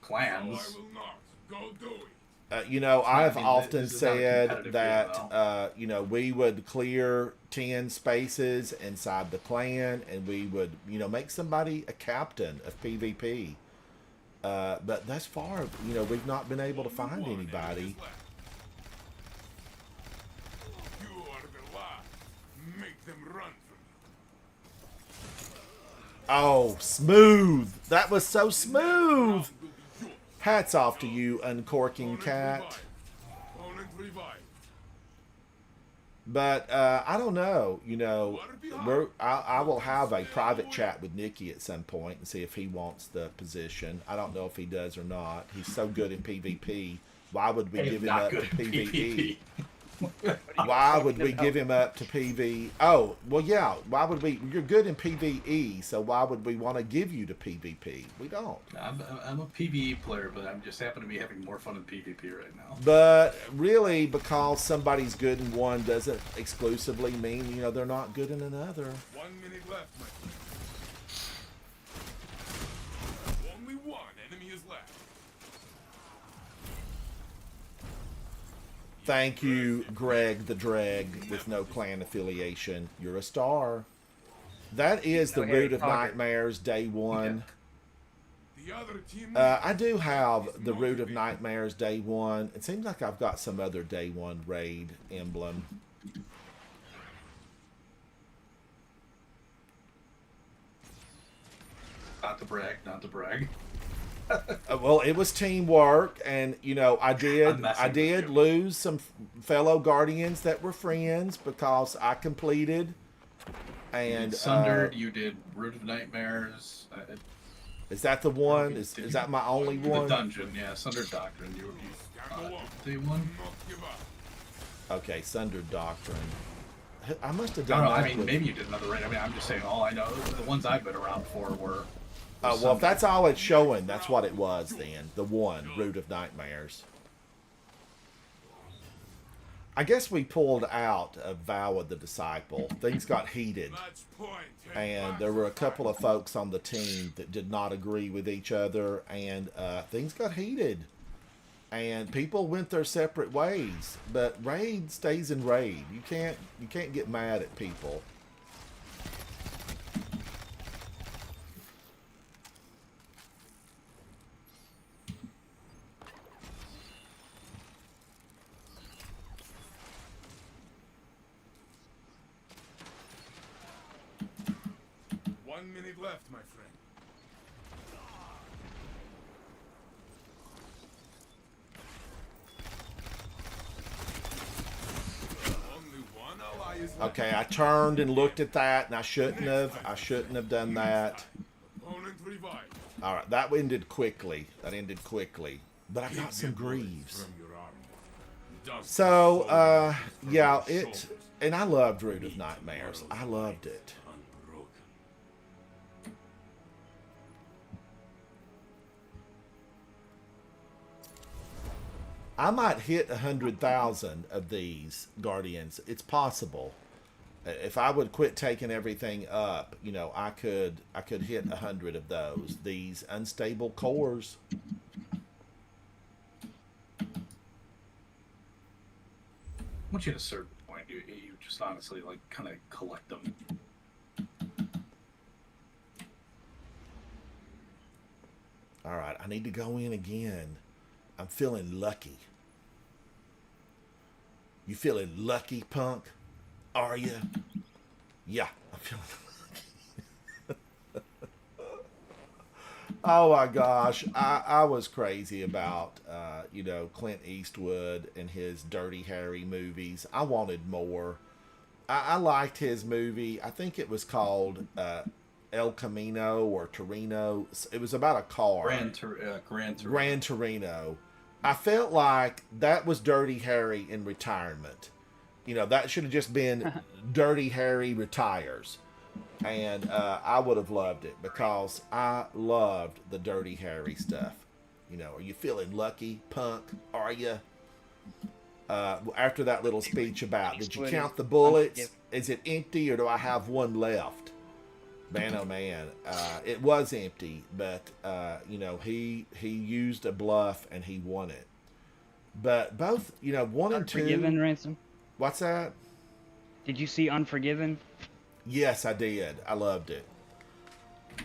clans. I will not. Go do it. You know, I've mean, often this is not a said competitive that, game, though. you know, we would clear 10 spaces inside the clan and we would, you know, make somebody a captain of PvP. But thus far, you know, we've not been able to find One anybody. enemy is left. You are the last. Make them run from you. Oh, smooth. That was so smooth. Round will be yours. Hats off to you, Uncorking Opponent Cat. revive. Opponent revive. But I don't know. You know, I will have a private chat with Nikki at some point and see if he wants the position. I don't know if he does or not. He's so good in PvP. Why would we Hey, give him not up good to at PvE? PvP. Why would we give him up to PvE? Oh, well, yeah. Why would we? You're good in PvE, so why would we want to give you to PvP? We don't. I'm a PvE player, but I'm just happen to be having more fun in PvP right now. But really, because somebody's good in one doesn't exclusively mean, you know, they're not good in another. 1 minute left, my friend. Only one enemy is left. Thank you, Greg the Dreg, with no clan affiliation. You're a star. That is the No Harry Root of Potter. Nightmares Day 1. The other team. I do have the Root of Nightmares Day 1. It seems like I've got some other Day 1 raid emblem. Not to brag, not to brag. Well, it was teamwork, and you know, I I'm did messing with you. lose some fellow Guardians that were friends because I completed And Sundered. You did Root of Nightmares. is that the one? Is that my only The one? dungeon, yeah. Sundered Doctrine. You the one. Not give up. Okay, Sundered Doctrine. I must have No, done no. that. I mean, with- maybe you did another right. I mean, I'm just saying. All I know, the ones I've been around for were. well, if that's all it's showing, that's what it was then. The one, Root of Nightmares. I guess we pulled out of Vow of the Disciple. Things got heated. Match point. And there were a couple of folks on the team that did not agree with each other, and things got heated. And people went their separate ways. But raid stays in raid. You can't get mad at people. One minute left, my friend. Only one ally is left. Okay, I turned and looked at that, and I shouldn't have. I shouldn't have done that. Opponent revived. All right, that ended quickly. That ended quickly. But I got some Greaves. From your army. Dust So, soldiers from yeah, your it, shoulders. and I loved Root of Nightmares. I loved it. Unbroken. I might hit 100,000 of these Guardians. It's possible. If I would quit taking everything up, you know, I could hit 100 of those. These unstable cores. Once you hit a certain point, you just honestly like kind of collect them. All right, I need to go in again. I'm feeling lucky. You feeling lucky, punk? Are you? Yeah, I'm feeling lucky. Oh my gosh, I was crazy about you know, Clint Eastwood and his Dirty Harry movies. I wanted more. I liked his movie. I think it was called El Camino or Torino. It was about a car. Gran Torino. I felt like that was Dirty Harry in retirement. You know, that should have just been Dirty Harry Retires. And I would have loved it because I loved the Dirty Harry stuff. You know, are you feeling lucky, punk? Are you? After that little speech about, did you count the bullets? Is it empty or do I have one left? Man, oh man, it was empty, but you know, he used a bluff and he won it. But both, you know, 1 and 2. Unforgiven, Ransom? What's that? Did you see Unforgiven? Yes, I did. I loved it.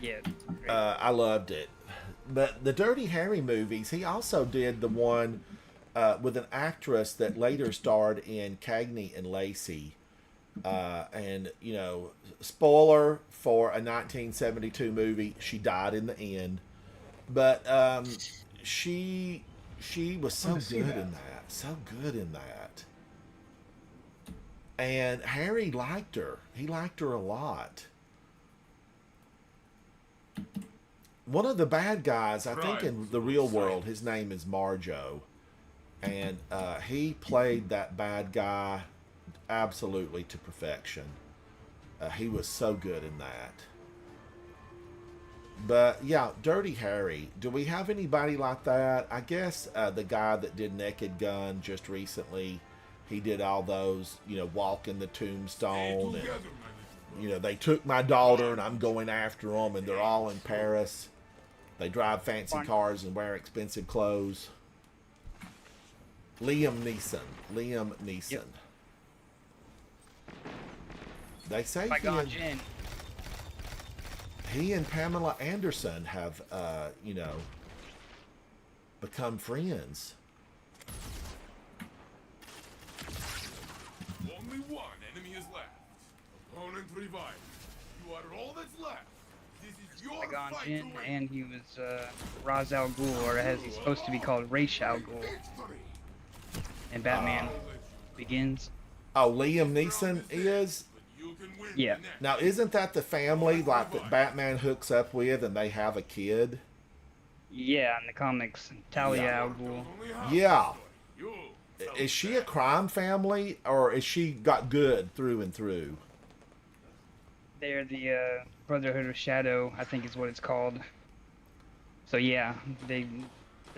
Yeah. I loved it. But the Dirty Harry movies, he also did the one with an actress that later starred in Cagney and Lacey. And, you know, spoiler for a 1972 movie, she died in the end. But she was so good in that. So good in that. And Harry liked her. He liked her a lot. One of the bad guys, I think in the real world, his name is Marjo. And he played that bad guy absolutely to perfection. He was so good in that. But yeah, Dirty Harry. Do we have anybody like that? I guess the guy that did Naked Gun just recently, he did all those, you know, Walking the Tombstone. And, you know, they took my daughter and I'm going after them, and they're all in Paris. They drive fancy cars and wear expensive clothes. Liam Neeson. Yep. They say Qui-Gon Jinn. he and Pamela Anderson have, you know, become friends. Only one enemy is left. Opponent revived. You are all that's left. This is your Qui-Gon fight Jinn, to win. and he was Ra's al Ghul, or as he's supposed to be called, Ra's al Ghul. Victory. And Batman Begins. Oh, Liam Neeson is? But you can win Yeah. the next. Now, isn't that the family like that Batman hooks up with, and they have a kid? Yeah, in the comics, Talia Yeah. al Ghul. Only half Yeah. the story. You tell Is she that. a crime family, or is she got good through and through? They're the Brotherhood of Shadow, I think is what it's called. So yeah, they're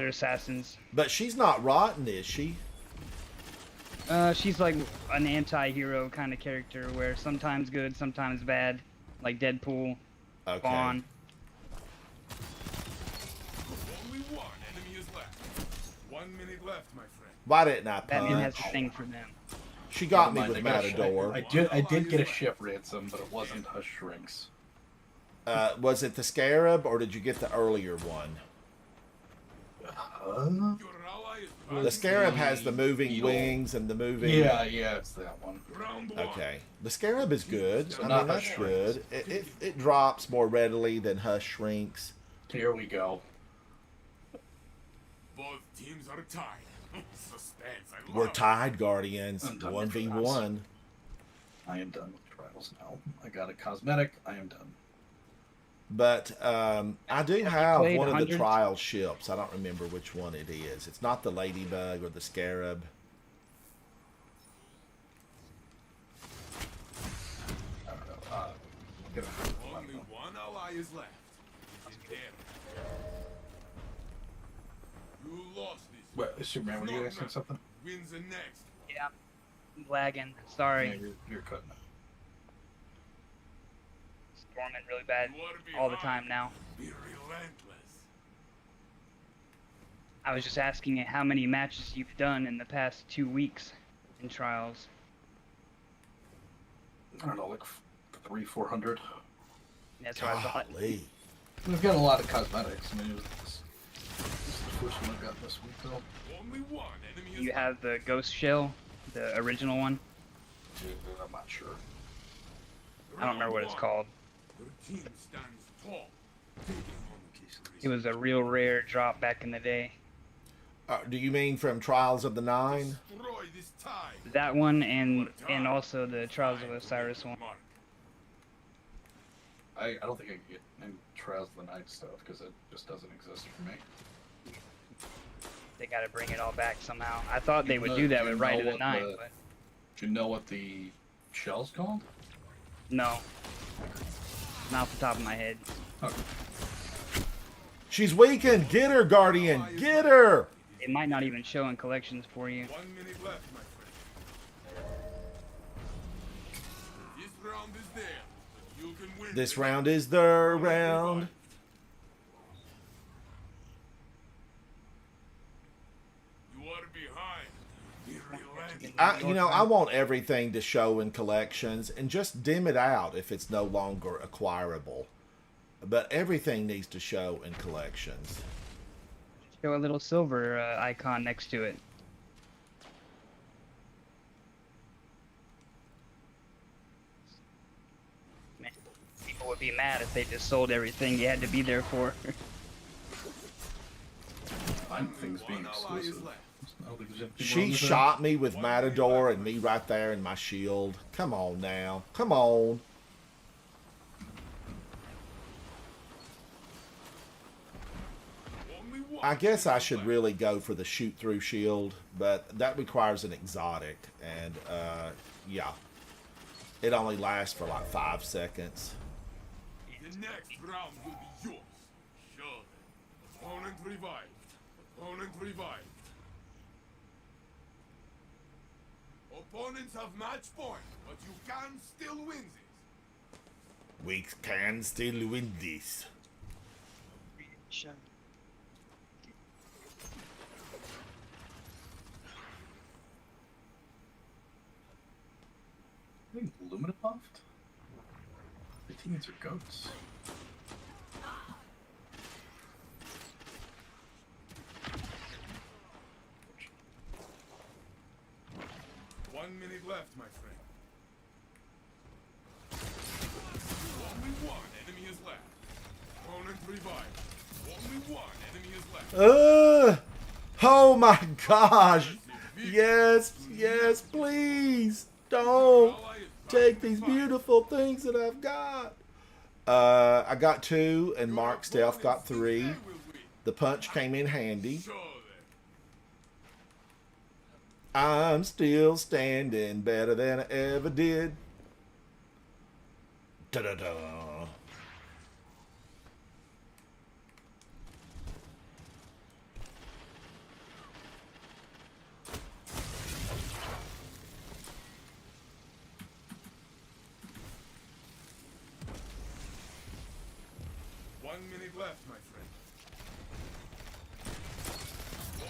assassins. But she's not rotten, is she? She's like an anti-hero kind of character, where sometimes good, sometimes bad, like Deadpool, Okay. Spawn. Only one enemy is left. 1 minute left, my friend. Why didn't I Batman has punch? a thing for them. She got me Never with mind, I got a Matador. I did get a ship ransom, but it wasn't a shrinks. Was it the Scarab, or did you get the earlier one? Your ally is The back. Scarab has the moving Eagle. wings and the moving. Yeah, it's that one. Round one. Okay. The Scarab is good. So I not mean, that's Hush good. It drops more readily than Hush Shrinks. Here we go. Both teams are tied. Suspense. I love We're it. tied, Guardians. I'm done with 1v1. I am done with trials now. I got a cosmetic. I am done. But I do have played one of the Hundreds? trial ships. I don't remember which one it is. It's not the Ladybug or the Scarab. I don't know. I'm gonna- Only one ally is left. He's dead. You lost this. What, Superman, were you asking something? Wins the next. Yeah, I'm lagging. Sorry, Yeah, you're cutting it. storming really bad You ought to be all the high. time now. Be relentless. I was just asking it how many matches you've done in the past 2 weeks in trials. I don't know, like 300-400. That's what I thought. Golly. We've got a lot of cosmetics. I mean, this is the first one I've got this week, though. Only one enemy is You left. have the Ghost Shell, the original one. I'm not sure. I don't remember what it's Round called. one. Your team stands tall. Taking on the case of It was a real rare drop back in the day. Do you mean from Trials of the Nine? Destroy this tide. That one and also the Trials of Osiris one. Mark. I don't think I can get any Trials of the Night stuff because it just doesn't exist for me. They got to bring it all back somehow. I thought they would know- do that you with Rite know of the what Nine, the- but Do you know what the shell's called? no. Not off the top of my head. Okay. She's weakened. Get her, Guardian. Get her. It might not even show in collections for you. 1 minute left, my friend. This round is there. But you can win. This the round is their round. You are behind. Be relentless. I want everything to show in collections and just dim it out if it's no longer acquirable. But everything needs to show in collections. Show a little silver icon next to it. Man, people would be mad if they just sold everything you had to be there for. I'm things being One ally is exclusive. left. I don't think there's anything wrong She with that. shot me with Matador and me right there in my shield. Come on now. Come on. Only one I guess I enemy should left. really go for the shoot through shield, but that requires an exotic, and yeah, it only lasts for like 5 seconds. The next round will be yours. Show them. Opponent revived. Opponent revived. Opponents have match point, but you can still win this. We can still win this. I think Luminipuffed? The teens are goats. One minute left, my friend. Only one enemy is left. Opponent revived. Only one enemy is left. Oh my gosh. Yes, yes, please. Don't. Ally is Take these beautiful things that I've got. I got 2, and Mark Stealth got 3. The punch came in handy. Show them. I'm still standing better than I ever did. Da-da-da. One minute left, my friend.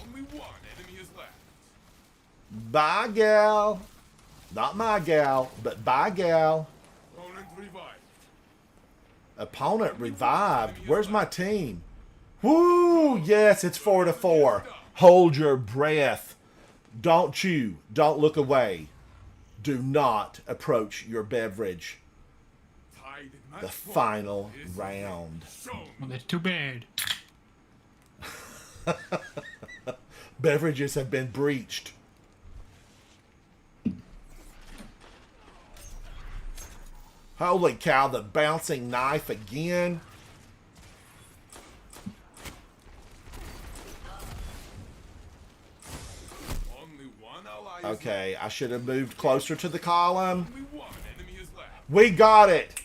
Only one enemy is left. Bye, gal. Not my gal, but bye, gal. Opponent revived. Opponent revived. Where's my team? Woo! Yes, it's 4-4. Hold your breath. Don't chew. Don't look away. Do not approach your beverage. Tied in match The point. final This is it. round. Show me. Well, that's too bad. Beverages have been breached. Holy cow, the bouncing knife again. Only one ally is Okay, I should have moved closer to the column. left. Only one enemy is left. We got it!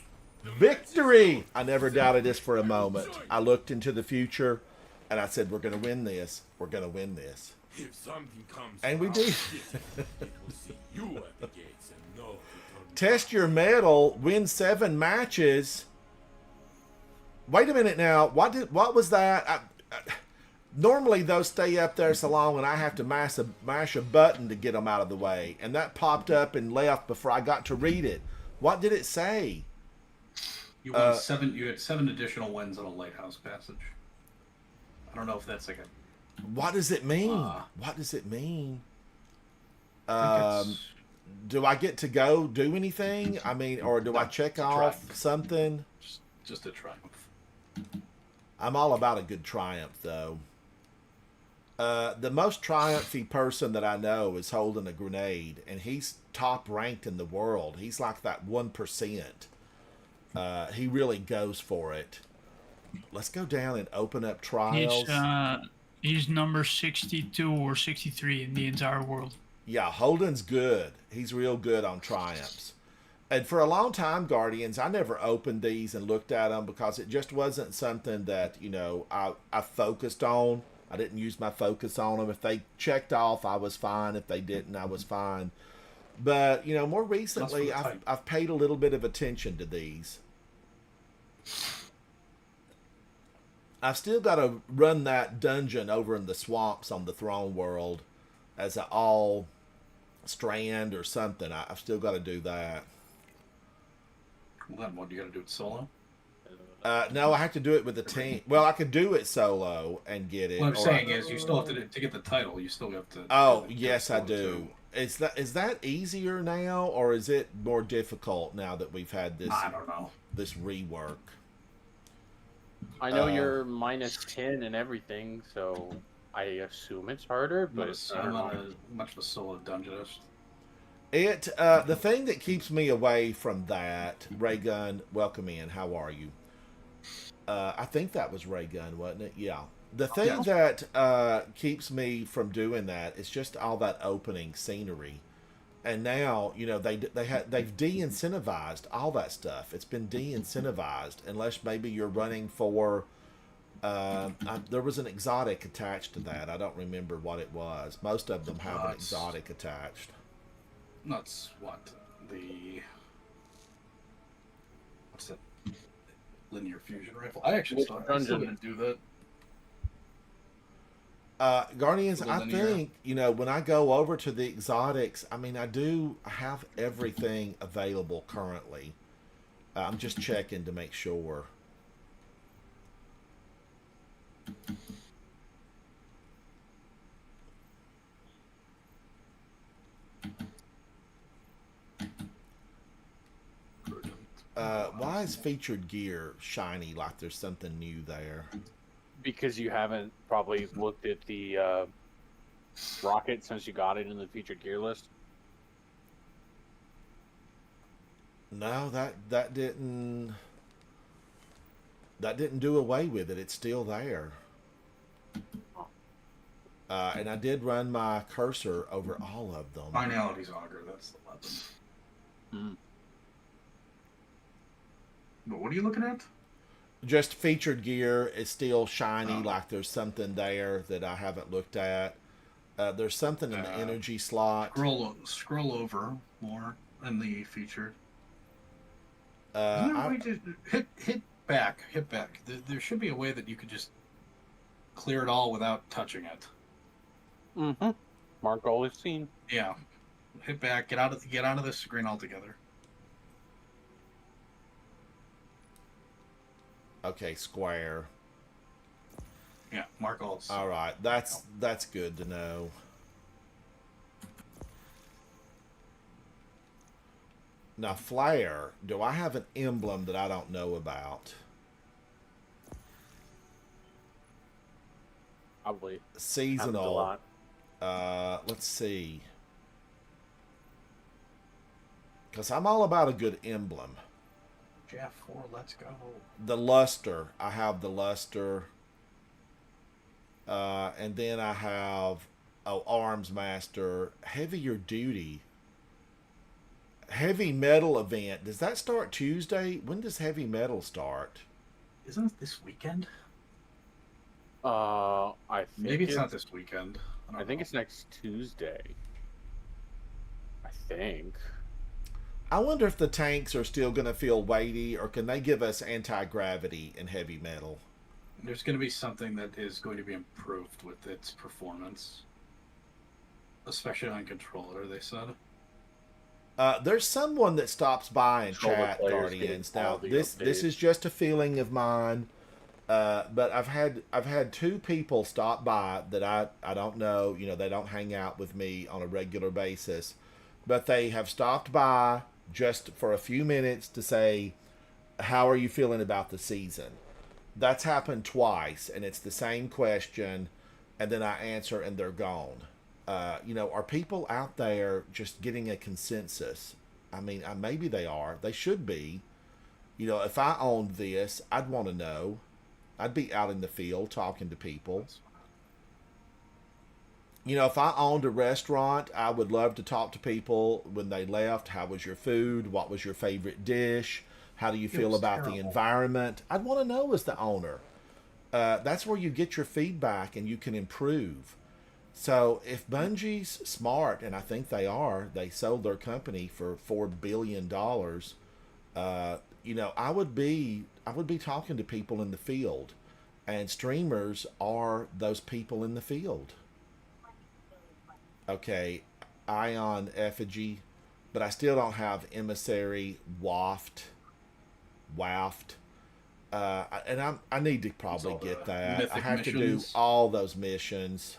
Victory! I never doubted this for a moment. I looked into the future and I said, we're going to win this. We're going to win this. If something comes And we from did. our city, it will see you at the gates and no return. Test your metal, win 7 matches. Wait a minute now. What was that? Normally those stay up there so long and I have to mash a button to get them out of the way. And that popped up and left before I got to read it. What did it say? You won 7. You had 7 additional wins on a lighthouse passage. I don't know if that's like a. What does it mean? What does it mean? I think it's Do I get to go do anything? I mean, or do I check off something? just a triumph. I'm all about a good triumph, though. The most triumphy person that I know is holding a grenade, and he's top ranked in the world. He's like that 1%. He really goes for it. Let's go down and open up trials. He's number 62 or 63 in the entire world. Yeah, Holden's good. He's real good on triumphs. And for a long time, Guardians, I never opened these and looked at them because it just wasn't something that, you know, I focused on. I didn't use my focus on them. If they checked off, I was fine. If they didn't, I was fine. But, you know, more recently, I've paid a little bit of attention to these. I've still got to run that dungeon over in the swamps on the throne world as an all strand or something. I've still got to do that. Well, then what do you got to do it solo? No, I have to do it with a team. Well, I could do it solo and get it. What I'm or saying is, you still have to get the title. You still have to. Oh, get yes, I solo, do. too. Is that easier now, or is it more difficult now that we've had this I don't know. this rework? I know you're minus 10 and everything, so I assume it's harder, but I'm not much of a solo dungeonist. It the thing that keeps me away from that, Raygun, welcome in. How are you? I think that was Raygun, wasn't it? Yeah. The thing that keeps me from doing that is just all that opening scenery. And now, you know, they've de-incentivized all that stuff. It's been de-incentivized unless maybe you're running for. There was an exotic attached to that. I don't remember what it was. Most of them have an exotic attached. That's what what's that? Linear fusion rifle. I actually still didn't do that. Guardians, The I linear. think, you know, when I go over to the exotics, I mean, I do have everything available currently. I'm just checking to make sure. Why is featured gear shiny like there's something new there? because you haven't probably looked at the rocket since you got it in the featured gear list. No, that didn't do away with it. It's still there. And I did run my cursor over all of them. Finalities auger, that's the weapon. Hmm. But what are you looking at? Just featured gear is still shiny, Oh. like there's something there that I haven't looked at. There's something in the energy slot. Scroll over more in the featured. Uh, Isn't there a I- way to hit back? There should be a way that you could just clear it all without touching it. Mm-hmm. Mark goal is seen. Yeah, hit back. Get out of this screen altogether. okay, square. Yeah, mark all. All right, that's good to know. Now, flare. Do I have an emblem that I don't know about? Probably. Happens a Seasonal. lot. Let's see. Because I'm all about a good emblem. Jeff 4, let's go. The luster. I have the luster. And then I have Arms Master. Heavier Duty. Heavy Metal event. Does that start Tuesday? When does Heavy Metal start? Isn't it this weekend? I think Maybe it's not this weekend. I think it's next Tuesday. I think. I wonder if the tanks are still going to feel weighty, or can they give us anti-gravity in Heavy Metal? There's going to be something that is going to be improved with its performance, especially on controller. They said. There's someone that stops by and Controller chat, players Guardians. getting Now, all the this updates. is just a feeling of mine, but I've had two people stop by that I don't know. You know, they don't hang out with me on a regular basis, but they have stopped by just for a few minutes to say, "How are you feeling about the season?" That's happened twice, and it's the same question, and then I answer, and they're gone. You know, are people out there just getting a consensus? I mean, maybe they are. They should be. You know, if I owned this, I'd want to know. I'd be out in the field talking to people. You know, if I owned a restaurant, I would love to talk to people when they left. How was your food? What was your favorite dish? How do you feel was about the terrible. environment? I'd want to know as the owner. That's where you get your feedback and you can improve. So if Bungie's smart, and I think they are, they sold their company for $4 billion. You know, I would be talking to people in the field, and streamers are those people in the field. Okay, Ion Effigy, but I still don't have Emissary, Waft. And I need to probably all get the that. I mythic have to do missions. all those missions.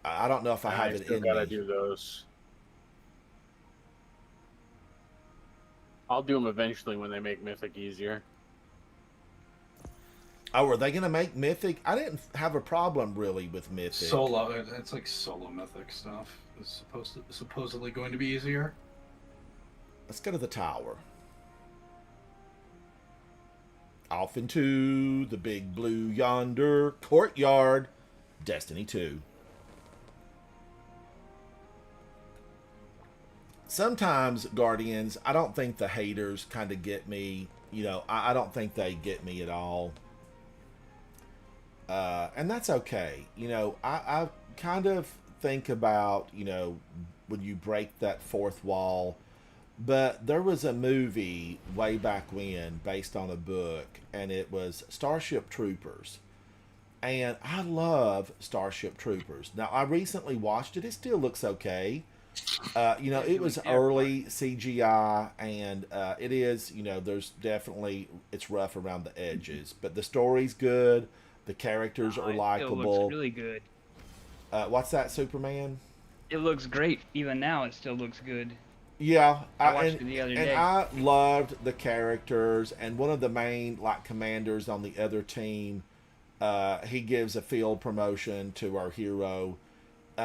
I don't know if I have I it still in gotta me. do those. I'll do them eventually when they make Mythic easier. Oh, are they going to make Mythic? I didn't have a problem really with Mythic. Solo, it's like solo mythic stuff. It's supposedly going to be easier. Let's go to the tower. Off into the big blue yonder courtyard. Destiny 2. Sometimes, Guardians, I don't think the haters kind of get me. You know, I don't think they get me at all. And that's okay. You know, I kind of think about, you know, when you break that fourth wall. But there was a movie way back when based on a book, and it was Starship Troopers. And I love Starship Troopers. Now, I recently watched it. It still looks okay. You know, it was early CGI, and it is, you know, there's definitely, it's rough around the edges. But the story's good. The characters are It still likable. looks really good. What's that, Superman? It looks great. Even now, it still looks good. Yeah, I watched it the other day. I loved the characters, and one of the main like commanders on the other team, he gives a field promotion to our hero,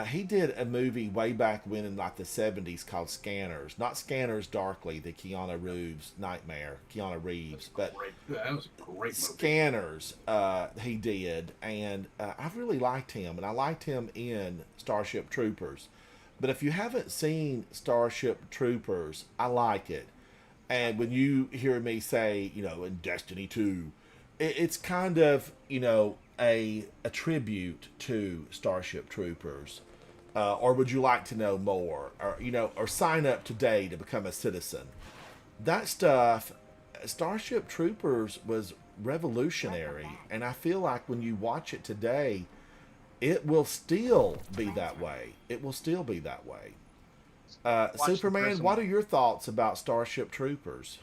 he did a movie way back when in like the 70s called Scanners. Not Scanners Darkly, the Keanu Reeves nightmare. Keanu Reeves, but That was a great movie. Scanners he did, and I really liked him, and I liked him in Starship Troopers. But if you haven't seen Starship Troopers, I like it. And when you hear me say, you know, in Destiny 2, it's kind of, you know, a tribute to Starship Troopers. Or would you like to know more? Or, you know, or sign up today to become a citizen. That stuff, Starship Troopers was revolutionary. And I feel like when you watch it today, it will still be that way. It will still be that way. Watch the Superman, first what one. are your thoughts about Starship Troopers?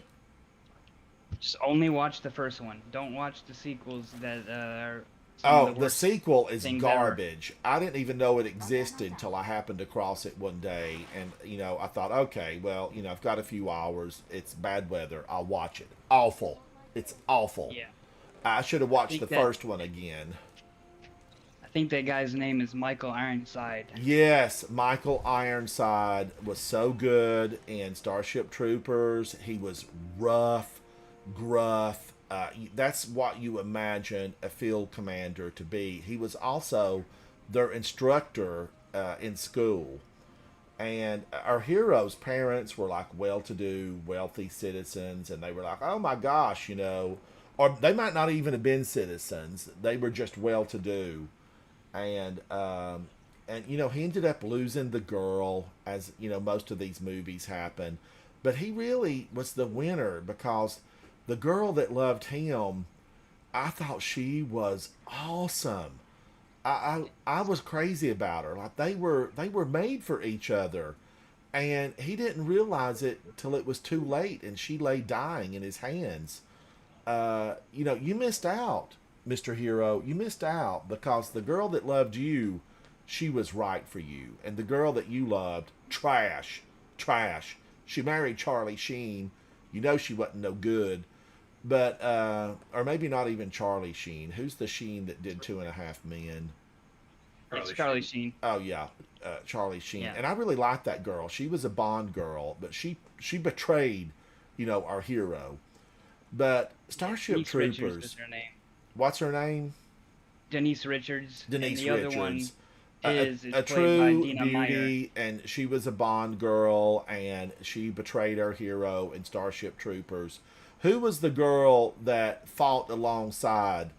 Just only watch the first one. Don't watch the sequels that are. some of Oh, the worst sequel is things ever. garbage. I didn't even know it existed till I happened across it one day. And, you know, I thought, okay, well, you know, I've got a few hours. It's bad weather. I'll watch it. Awful. It's awful. Yeah. I should have watched think the that- first one again. I think that guy's name is Michael Ironside. Yes, Michael Ironside was so good in Starship Troopers. He was rough, gruff. That's what you imagine a field commander to be. He was also their instructor in school. And our heroes' parents were like well-to-do, wealthy citizens, and they were like, oh my gosh, you know, or they might not even have been citizens. They were just well-to-do. And you know, he ended up losing the girl, as you know most of these movies happen, but he really was the winner because the girl that loved him, I thought she was awesome. I was crazy about her. Like they were made for each other, and he didn't realize it till it was too late, and she lay dying in his hands. You know, you missed out, Mr. Hero. You missed out because the girl that loved you, she was right for you. And the girl that you loved, trash. She married Charlie Sheen. You know she wasn't no good. But, or maybe not even Charlie Sheen. Who's the Sheen that did 2.5 Men? It's Charlie Sheen. Oh, yeah. Charlie Sheen. Yeah. And I really liked that girl. She was a Bond girl, but she betrayed, you know, our hero. But Starship Denise Richards Troopers. is her name. What's her name? Denise Richards. Denise and the Richards. other one A is true played by Dina beauty, and she was a Bond girl, and she betrayed our hero in Starship Troopers. Who was the girl that fought alongside?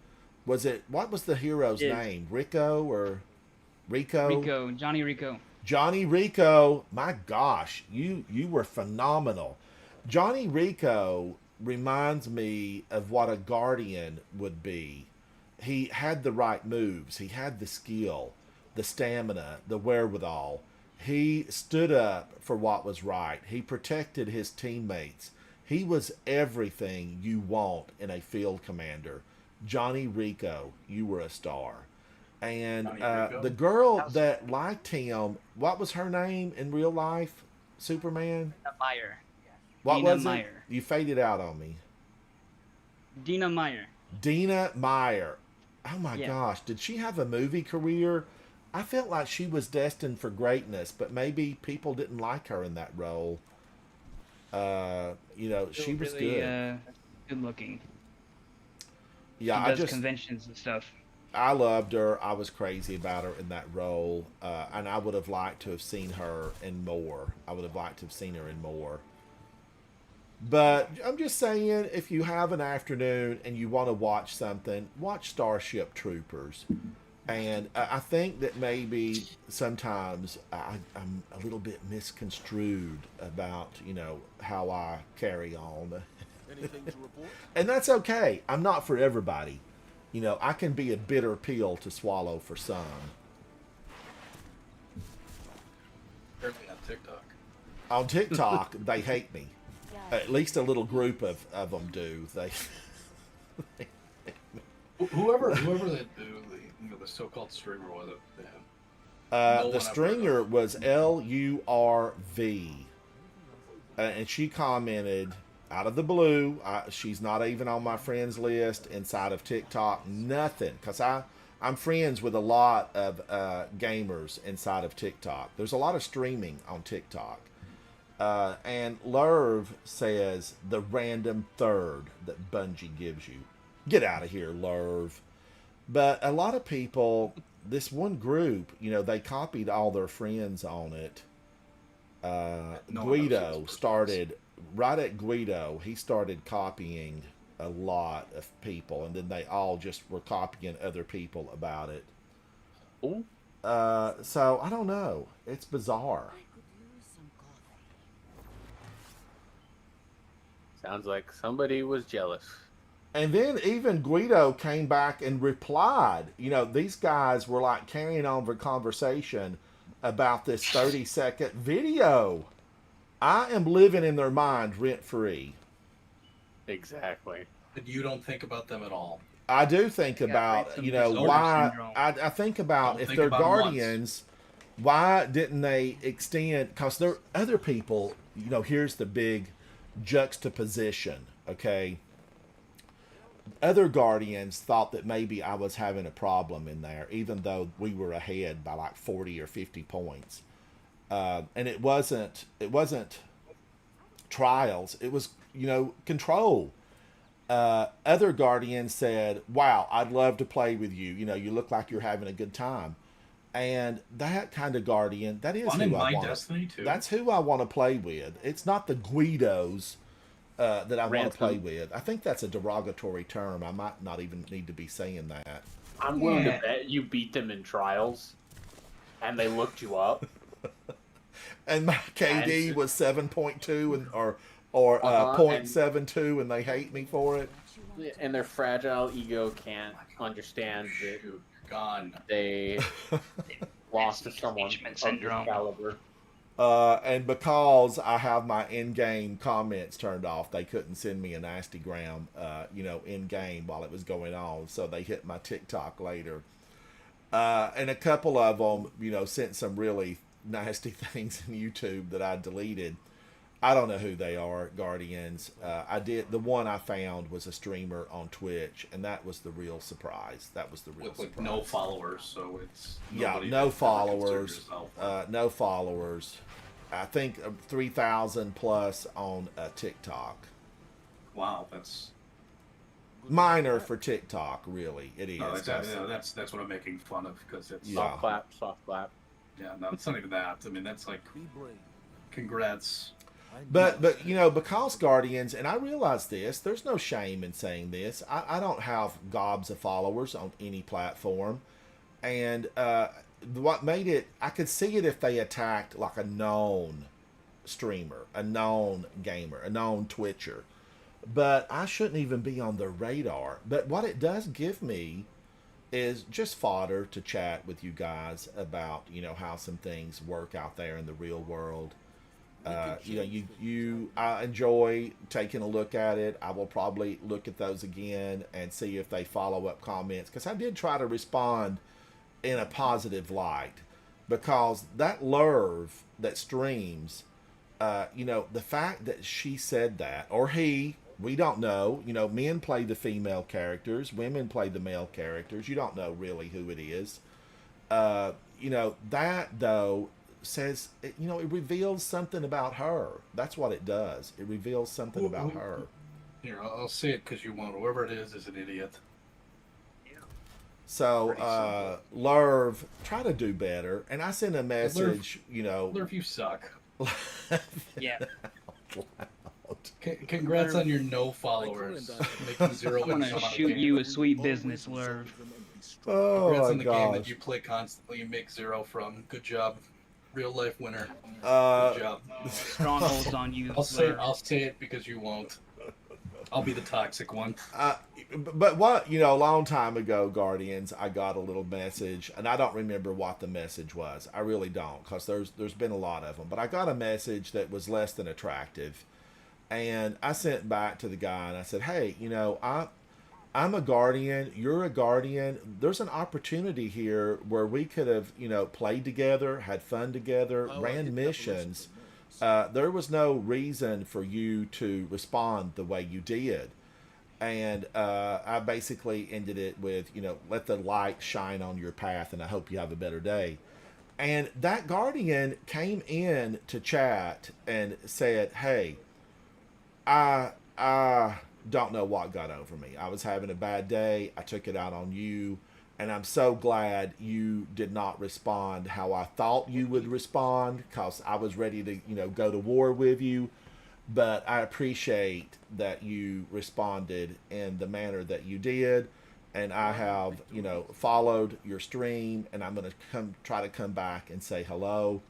Was it, what was the hero's Is- name? Rico or Rico? Rico, Johnny Rico. Johnny Rico. My gosh, you were phenomenal. Johnny Rico reminds me of what a Guardian would be. He had the right moves. He had the skill, the stamina, the wherewithal. He stood up for what was right. He protected his teammates. He was everything you want in a field commander. Johnny Rico, you were a star. And Johnny Rico? the girl that liked him, what was her name in real life? Superman? Dina Meyer. What Dina was Meyer. it? You faded out on me. Dina Meyer. Dina Meyer. Oh my Yeah. gosh, did she have a movie career? I felt like she was destined for greatness, but maybe people didn't like her in that role. You know, she was really, good. Good looking. Yeah, She does conventions and stuff. I loved her. I was crazy about her in that role, and I would have liked to have seen her in more. I would have liked to have seen her in more. But I'm just saying, if you have an afternoon and you want to watch something, watch Starship Troopers. And I think that maybe sometimes I'm a little bit misconstrued about, you know, how I carry on. Anything to report? And that's okay. I'm not for everybody. You know, I can be a bitter pill to swallow for some. Apparently on TikTok. On TikTok, they hate me. At least a little group of them do. They. Whoever the so-called streamer was, yeah. No one The I've stringer heard of. was LURV. And she commented out of the blue. She's not even on my friends list inside of TikTok. Nothing. Because I I'm friends with a lot of gamers inside of TikTok. There's a lot of streaming on TikTok. And Lerv says the random third that Bungie gives you. Get out of here, Lerv. But a lot of people, this one group, they copied all their friends on it. No one Guido knows his started, right at Guido, he started copying a lot of people, and then they all just were copying other people about it. Ooh. So I don't know. It's bizarre. Sounds like somebody was jealous. And then even Guido came back and replied. These guys were like carrying on the conversation about this 30-second video. I am living in their mind rent free. Exactly. And you don't think about them at all. I do think Yeah, about, right, some disorder why. syndrome. I think about Don't if think they're about 'em once. guardians, why didn't they extend? Because there are other people, here's the big juxtaposition, okay? Other guardians thought that maybe I was having a problem in there, even though we were ahead by like 40 or 50 points. And it wasn't trials. It was, control. Other guardians said, wow, I'd love to play with you. You look like you're having a good time. And that kind of guardian, that is One in who I my want. Destiny too. That's who I want to play with. It's not the Guidos that I want Ransom. to play with. I think that's a derogatory term. I might not even need to be saying that. I'm willing Yeah. to bet you beat them in trials, and they looked you up. And my KD And- was 7.2 or Uh-huh, 0.72, and they hate me for it. And their fragile ego can't understand that Shoot, you're gone. they lost to someone of Impeachment this syndrome. caliber. And because I have my in-game comments turned off, they couldn't send me a nasty gram, in-game while it was going on. So they hit my TikTok later. And a couple of them, sent some really nasty things in YouTube that I deleted. I don't know who they are, Guardians. The one I found was a streamer on Twitch, and that was the real surprise. That was the real With surprise. no followers, so it's Yeah, nobody no that ever considered followers. yourself. No followers. I think 3,000 plus on TikTok. Wow, that's Minor for TikTok, really. It is. no, 'cause- that's what I'm making fun of because it's Yeah. Soft clap. yeah, no, it's not even that. I mean, that's like congrats. But because Guardians, and I realize this, there's no shame in saying this. I don't have gobs of followers on any platform, and what made it, I could see it if they attacked like a known streamer, a known gamer, a known Twitcher, but I shouldn't even be on their radar. But what it does give me is just fodder to chat with you guys about how some things work out there in the real world. I enjoy taking a look at it. I will probably look at those again and see if they follow up comments, because I did try to respond in a positive light, because that Lerv that streams, the fact that she said that, or he, we don't know, men play the female characters, women play the male characters. You don't know really who it is. That though says, it reveals something about her. That's what it does. It reveals something about her. Here, I'll say it because you won't. Whoever it is an idiot. So, Pretty simple. Lerv, try to do better. And I sent a message, Lerv, you suck. Yeah. Congrats on your no followers. Making zero I'm gonna income on the shoot game. you a sweet business, Lerv. Oh Congrats my on the game that gosh. you play constantly. You make zero from. Good job. Real life winner. Uh, Good job. Strongholds on you, I'll Lerv. say it because you won't. I'll be the toxic one. but what, a long time ago, Guardians, I got a little message, and I don't remember what the message was. I really don't, because there's been a lot of them. But I got a message that was less than attractive, and I sent back to the guy, and I said, hey, I'm a Guardian, you're a Guardian. There's an opportunity here where we could have, played together, had fun together, ran missions. There was no reason for you to respond the way you did. And I basically ended it with, let the light shine on your path, and I hope you have a better day. And that guardian came in to chat and said, "Hey, I don't know what got over me. I was having a bad day. I took it out on you, and I'm so glad you did not respond how I thought you would respond, because I was ready to, go to war with you. But I appreciate that you responded in the manner that you did, and I have, followed your stream, and I'm going to try to come back and say hello."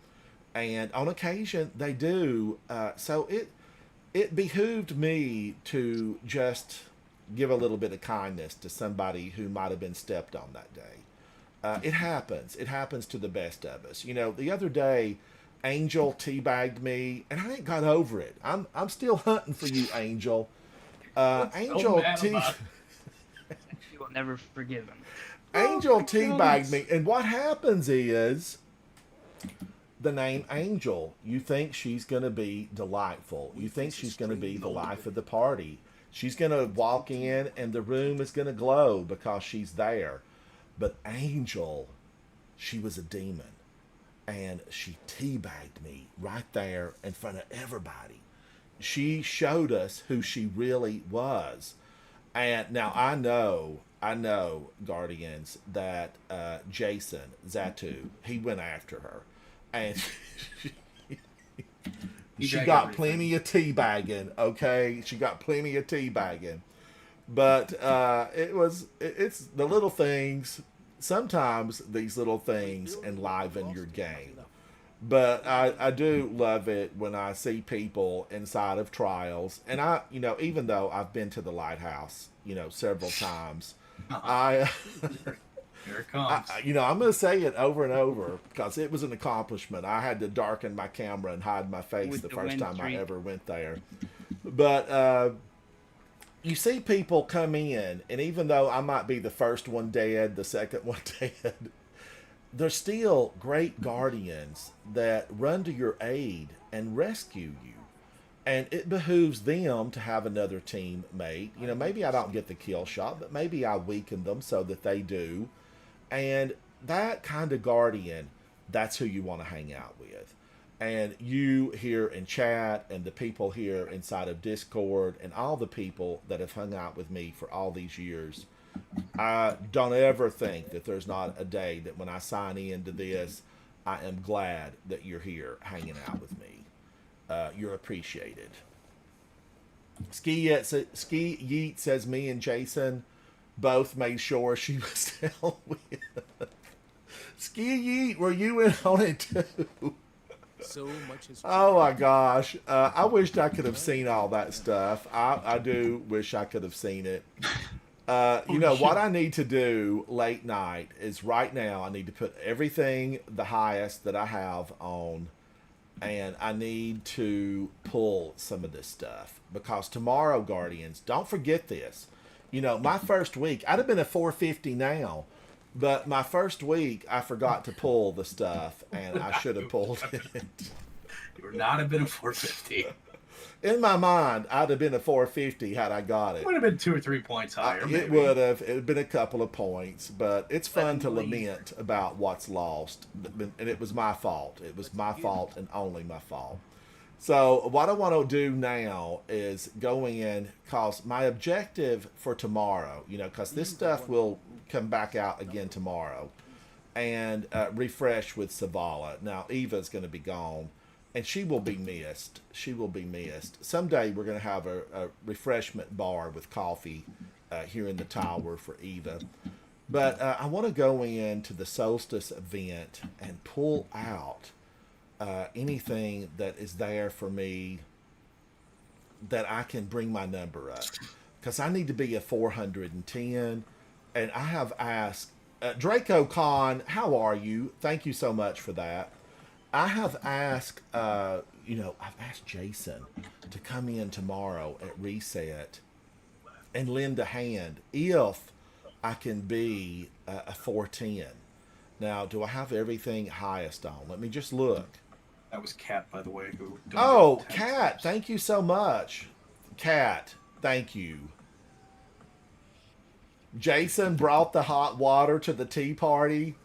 And on occasion they do. So it behooved me to just give a little bit of kindness to somebody who might have been stepped on that day. It happens. It happens to the best of us. The other day, Angel teabagged me, and I ain't got over it. I'm still hunting for you, Angel. Angel She will never forgive him. Angel teabagged me, and what happens is, the name Angel, you think she's going to be delightful. You think she's going to be the life of the party. She's going to walk in and the room is going to glow because she's there. But Angel, she was a demon. And she teabagged me right there in front of everybody. She showed us who she really was. And now I know, Guardians, that Jason Zatu, he went after her. And she got plenty of teabagging, okay? She got plenty of teabagging. But it's the little things. Sometimes these little things enliven your game. But I do love it when I see people inside of trials. And I, even though I've been to the lighthouse, several times, Here it comes. I'm going to say it over and over because it was an accomplishment. I had to darken my camera and hide my face With the the first wind time I streak. ever went there. But you see people come in, and even though I might be the first one dead, the second one dead, there's still great guardians that run to your aid and rescue you. And it behooves them to have another teammate. Maybe I don't get the kill shot, but maybe I weaken them so that they do. And that kind of guardian, that's who you want to hang out with. And you here in chat, and the people here inside of Discord, and all the people that have hung out with me for all these years, I don't ever think that there's not a day that when I sign into this, I am glad that you're here hanging out with me. You're appreciated. Ski Yeet says me and Jason both made sure she was still with. Ski Yeet, were you in on it too? So much has Oh my gosh. I wished I could have seen all that stuff. I do wish I could have seen it. What I need to do late night is right now I need to put everything the highest that I have on, and I need to pull some of this stuff because tomorrow, Guardians, don't forget this. My first week, I'd have been at 450 now, but my first week I forgot to pull the stuff, and I should have pulled it. You would not have been a 450. In my mind, I'd have been a 450 had I got it. It would have been 2 or 3 points higher. It maybe. would have. It would been a couple of points, but it's fun to At least. lament about what's lost. And it was my fault. It was my fault and only my fault. So what I want to do now is go in, because my objective for tomorrow, because this stuff will come back out again tomorrow, and refresh with Savala. Now, Eva's going to be gone, and she will be missed. She will be missed. Someday we're going to have a refreshment bar with coffee here in the tower for Eva. But I want to go into the Solstice event and pull out anything that is there for me that I can bring my number up. Because I need to be a 410. And I have asked, Draco Khan, how are you? Thank you so much for that. I have asked, I've asked Jason to come in tomorrow at Reset and lend a hand if I can be a 410. Now, do I have everything highest on? Let me just look. That was Kat, by the way. Who Oh, donated 10 Kat, cents. thank you so much. Kat, thank you. Jason brought the hot water to the tea party.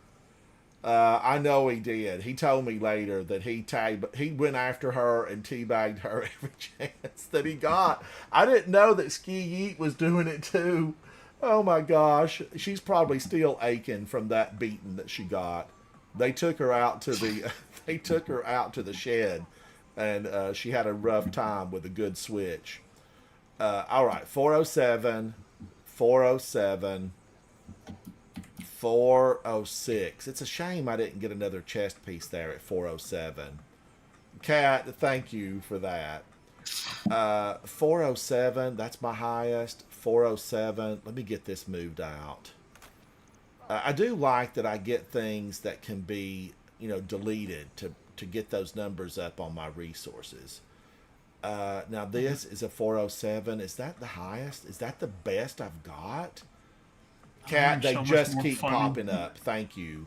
I know he did. He told me later that he went after her and teabagged her every chance that he got. I didn't know that Ski Yeet was doing it too. Oh my gosh, she's probably still aching from that beating that she got. They took her out to the shed, and she had a rough time with a good switch. All right, 407, 407. 406. It's a shame I didn't get another chest piece there at 407. Cat, thank you for that. 407, that's my highest. 407. Let me get this moved out. I do like that I get things that can be, deleted to get those numbers up on my resources. Now this is a 407. Is that the highest? Is that the best I've got? Cat, they so much just more keep fun. popping up. Thank you.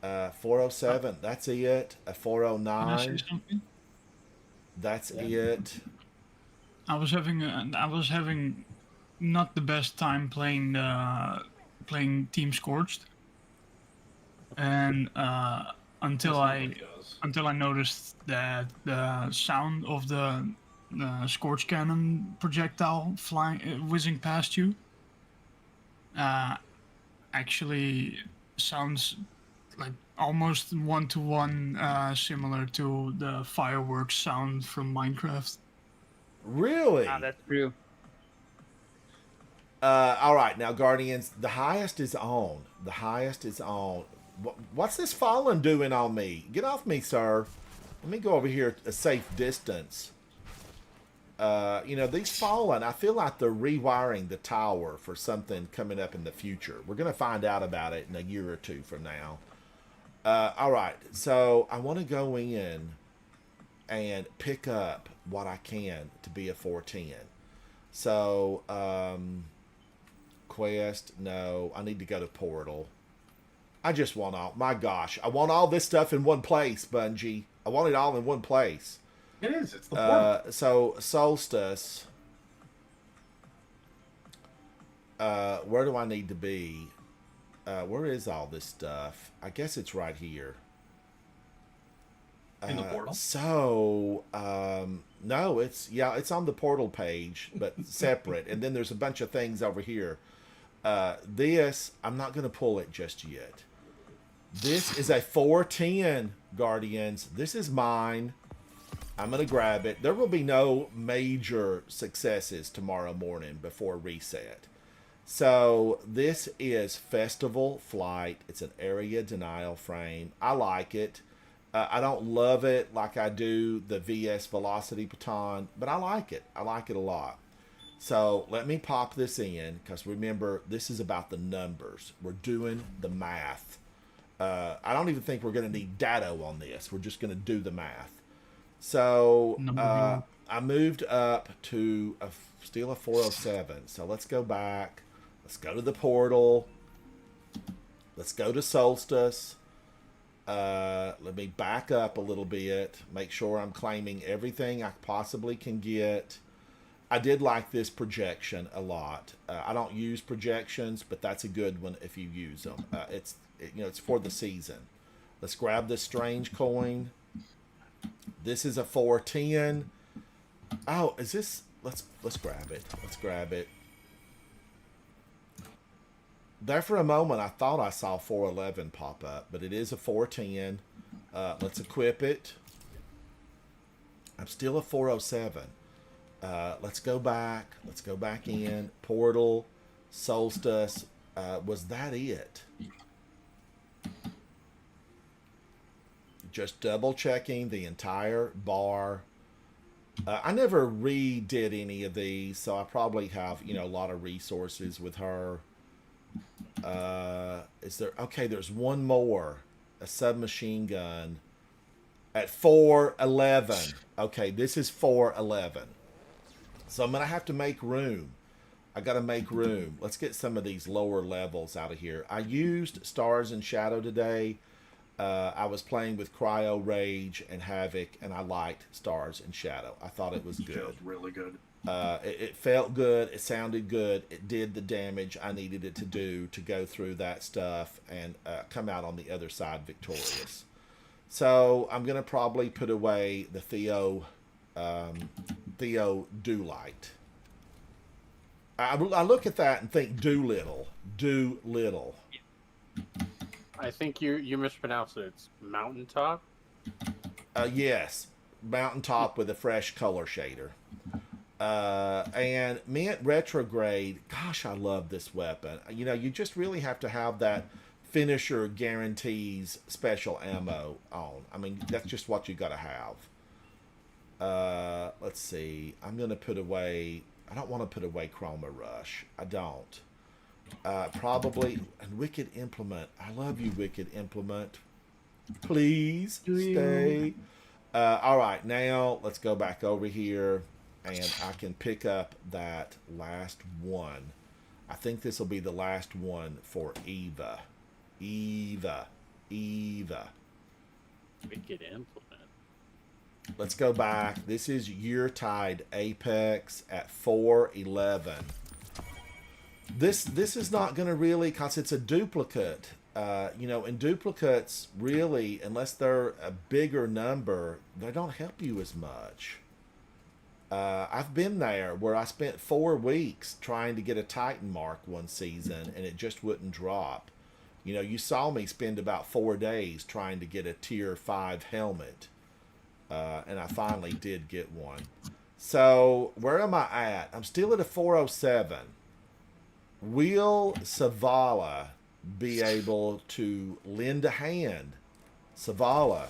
407. That's it. A Can I say 409. something? That's it. I was having not the best time playing Team Scorched, and until I noticed that the sound of the Scorch Cannon projectile whizzing past you actually sounds like almost one-to-one similar to the fireworks sound from Minecraft. Really? Nah, that's true. All right, now Guardians, the highest is on. The highest is on. What's this fallen doing on me? Get off me, sir. Let me go over here a safe distance. These fallen, I feel like they're rewiring the tower for something coming up in the future. We're going to find out about it in a year or two from now. All right, so I want to go in and pick up what I can to be a 410. So, quest, no. I need to go to portal. I just want all, my gosh, I want all this stuff in one place, Bungie. I want it all in one place. It is. It's the portal. So Solstice. Where do I need to be? Where is all this stuff? I guess it's right here. In the portal? No, it's on the portal page, but separate. And then there's a bunch of things over here. This, I'm not going to pull it just yet. This is a 410, Guardians. This is mine. I'm going to grab it. There will be no major successes tomorrow morning before reset. So this is Festival Flight. It's an area denial frame. I like it. I don't love it like I do the VS Velocity Baton, but I like it. I like it a lot. So let me pop this in, because remember, this is about the numbers. We're doing the math. I don't even think we're going to need data on this. We're just going to do the math. So I moved up to still a 407. So let's go back. Let's go to the portal. Let's go to Solstice. Let me back up a little bit. Make sure I'm claiming everything I possibly can get. I did like this projection a lot. I don't use projections, but that's a good one if you use them. It's for the season. Let's grab this strange coin. This is a 410. Oh, is this? Let's grab it. Let's grab it. There for a moment, I thought I saw 411 pop up, but it is a 410. Let's equip it. I'm still a 407. Let's go back. Let's go back in. Portal, Solstice. Was that it? Just double checking the entire bar. I never redid any of these, so I probably have, a lot of resources with her. Is there? Okay, there's one more. A submachine gun at 411. Okay, this is 411. So I'm going to have to make room. I got to make room. Let's get some of these lower levels out of here. I used Stars and Shadow today. I was playing with Cryo Rage and Havoc, and I liked Stars and Shadow. I thought it was good. Shadow's really good. It felt good. It sounded good. It did the damage I needed it to do to go through that stuff and come out on the other side victorious. So I'm gonna probably put away the Theo Doolite. I look at that and think Doolittle. Doolittle. I think you mispronounced it. It's Mountaintop. Yes, Mountaintop with a fresh color shader. And Mint Retrograde, gosh, I love this weapon. You know, you just really have to have that finisher guarantees special ammo on. I mean, that's just what you got to have. Let's see. I'm going to put away... I don't want to put away Chroma Rush. I don't. Probably... And Wicked Implement. I love you, Wicked Implement. Please stay. All right, now let's go back over here. And I can pick up that last one. I think this will be the last one for Eva. Eva. Wicked Implement. Let's go back. This is Yuletide Apex at 411. This is not going to really, because it's a duplicate. You know, and duplicates really, unless they're a bigger number, they don't help you as much. I've been there where I spent 4 weeks trying to get a Titan mark one season and it just wouldn't drop. You know, you saw me spend about 4 days trying to get a tier 5 helmet. And I finally did get one. So, where am I at? I'm still at a 407. Will Savala be able to lend a hand? Savala.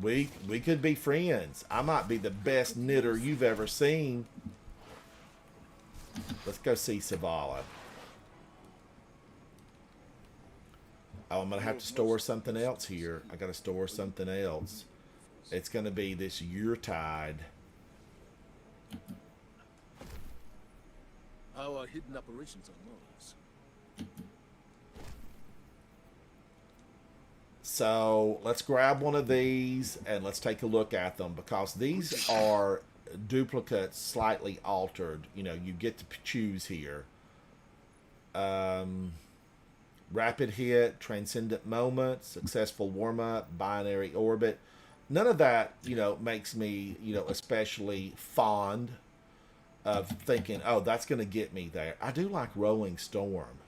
We could be friends. I might be the best knitter you've ever seen. Let's go see Savala. Oh, I'm going to have to store something else here. I got to store something else. It's going to be this Yuletide. Our hidden operations on Mars. So let's grab one of these and let's take a look at them, because these are duplicates slightly altered. You know, you get to choose here. Rapid hit, transcendent moment, successful warm-up, binary orbit. None of that, you know, makes me, you know, especially fond of thinking, oh, that's going to get me there. I do like Rolling Storm.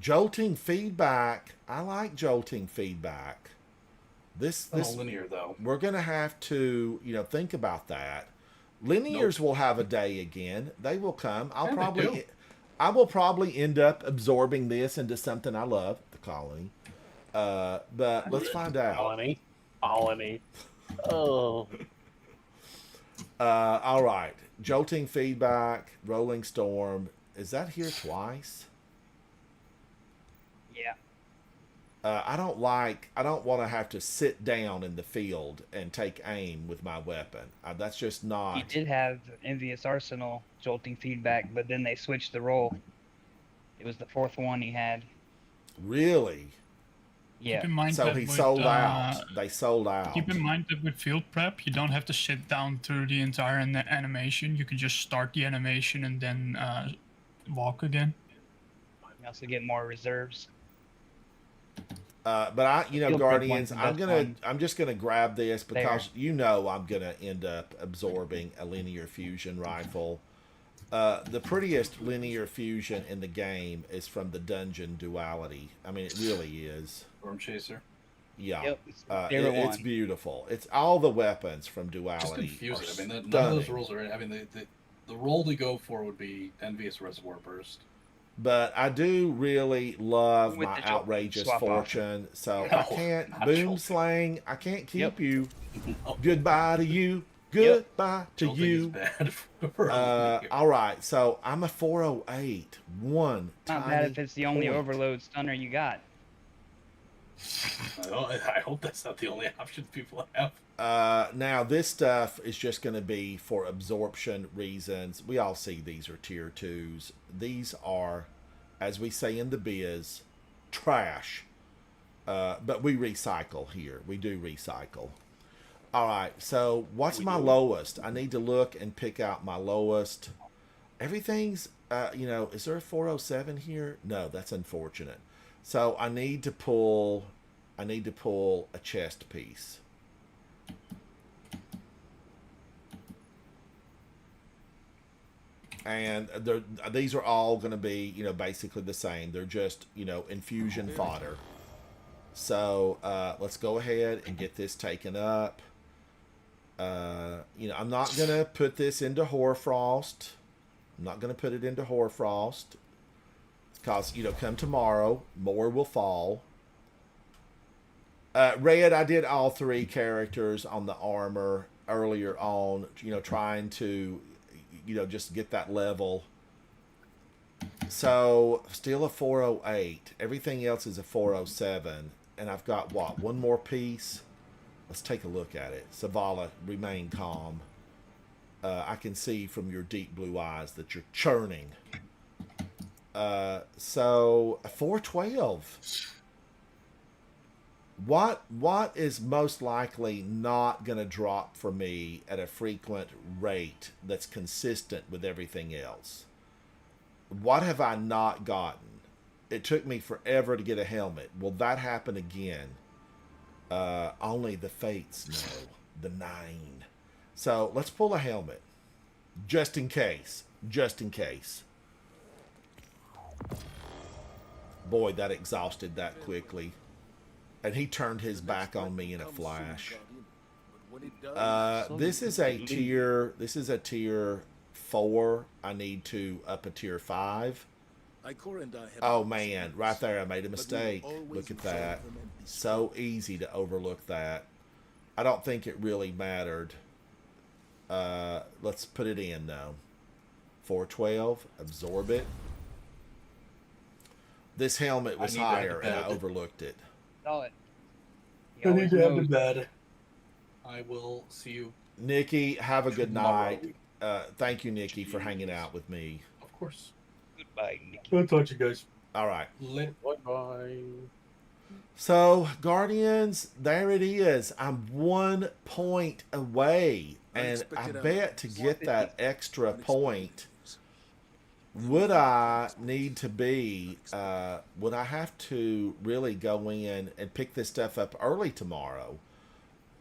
Jolting feedback. I like jolting feedback. This linear though. We're gonna have to, you know, think about that. Linears will have a day again. They will come. I will probably end up absorbing this into something I love, the colony. But let's find out. Colony. Oh. All right. Jolting feedback. Rolling Storm. Is that here twice? Yeah. I don't want to have to sit down in the field and take aim with my weapon. That's just not. He did have Envious Arsenal jolting feedback, but then they switched the role. It was the 4th one he had. Really? Yeah. Keep in mind So that he with, sold out. They sold out. Keep in mind that with field prep, you don't have to sit down through the entire animation. You can just start the animation and then walk again. You also get more reserves. But you know, Field prep Guardians, one's the best one. I'm just gonna grab this because you know I'm gonna end up absorbing a linear fusion rifle. The prettiest linear fusion in the game is from the Dungeon Duality. I mean, it really is. Storm Chaser. Yeah, Yep, it's my favorite it's one. beautiful. It's all the weapons from Just Duality. confusing. are I mean, none of those stunning. rules are. I mean, the role to go for would be Envious Reservoir Burst. But I do really love With my the jolting outrageous swap fortune. So No, I can't not boom jolting. slang. I can't keep Yep. you. No, Goodbye to you. Goodbye to jolting is you. bad for All right. So I'm a 408. One Not tiny bad if it's the only point. overload stunner you got. I hope that's not the only option people have. Now this stuff is just going to be for absorption reasons. We all see these are tier 2s. These are, as we say in the biz, trash. But we recycle here. We do recycle. All right, so what's my lowest? I need to look and pick out my lowest. Everything's, is there a 407 here? No, that's unfortunate. So I need to pull a chest piece. And these are all going to be, basically the same. They're just, infusion fodder. So let's go ahead and get this taken up. I'm not going to put this into Hoarfrost. I'm not going to put it into Hoarfrost. Because, come tomorrow, more will fall. Red, I did all 3 characters on the armor earlier on, trying to, just get that level. So, still a 408. Everything else is a 407. And I've got, what, one more piece? Let's take a look at it. Savala, remain calm. I can see from your deep blue eyes that you're churning. So, a 412. What is most likely not going to drop for me at a frequent rate that's consistent with everything else? What have I not gotten? It took me forever to get a helmet. Will that happen again? Only the fates know. The 9. So let's pull a helmet. Just in case. Just in case. Boy, that exhausted that quickly. And he turned his back on me in a flash. This is a tier 4. I need to up a tier 5. Oh man, right there I made a mistake. Look at that. So easy to overlook that. I don't think it really mattered. Let's put it in though. 412, absorb it. This helmet was higher and I overlooked it. Saw it. I need to have to bed. I will see you. Nikki, have a good night. Thank you, Nikki, for hanging out with me. Of course. Goodbye, Nikki. I'll talk to you guys. All right. Bye-bye. So, Guardians, there it is. I'm 1 point away. And I bet to get that extra point, would I need to be, would I have to really go in and pick this stuff up early tomorrow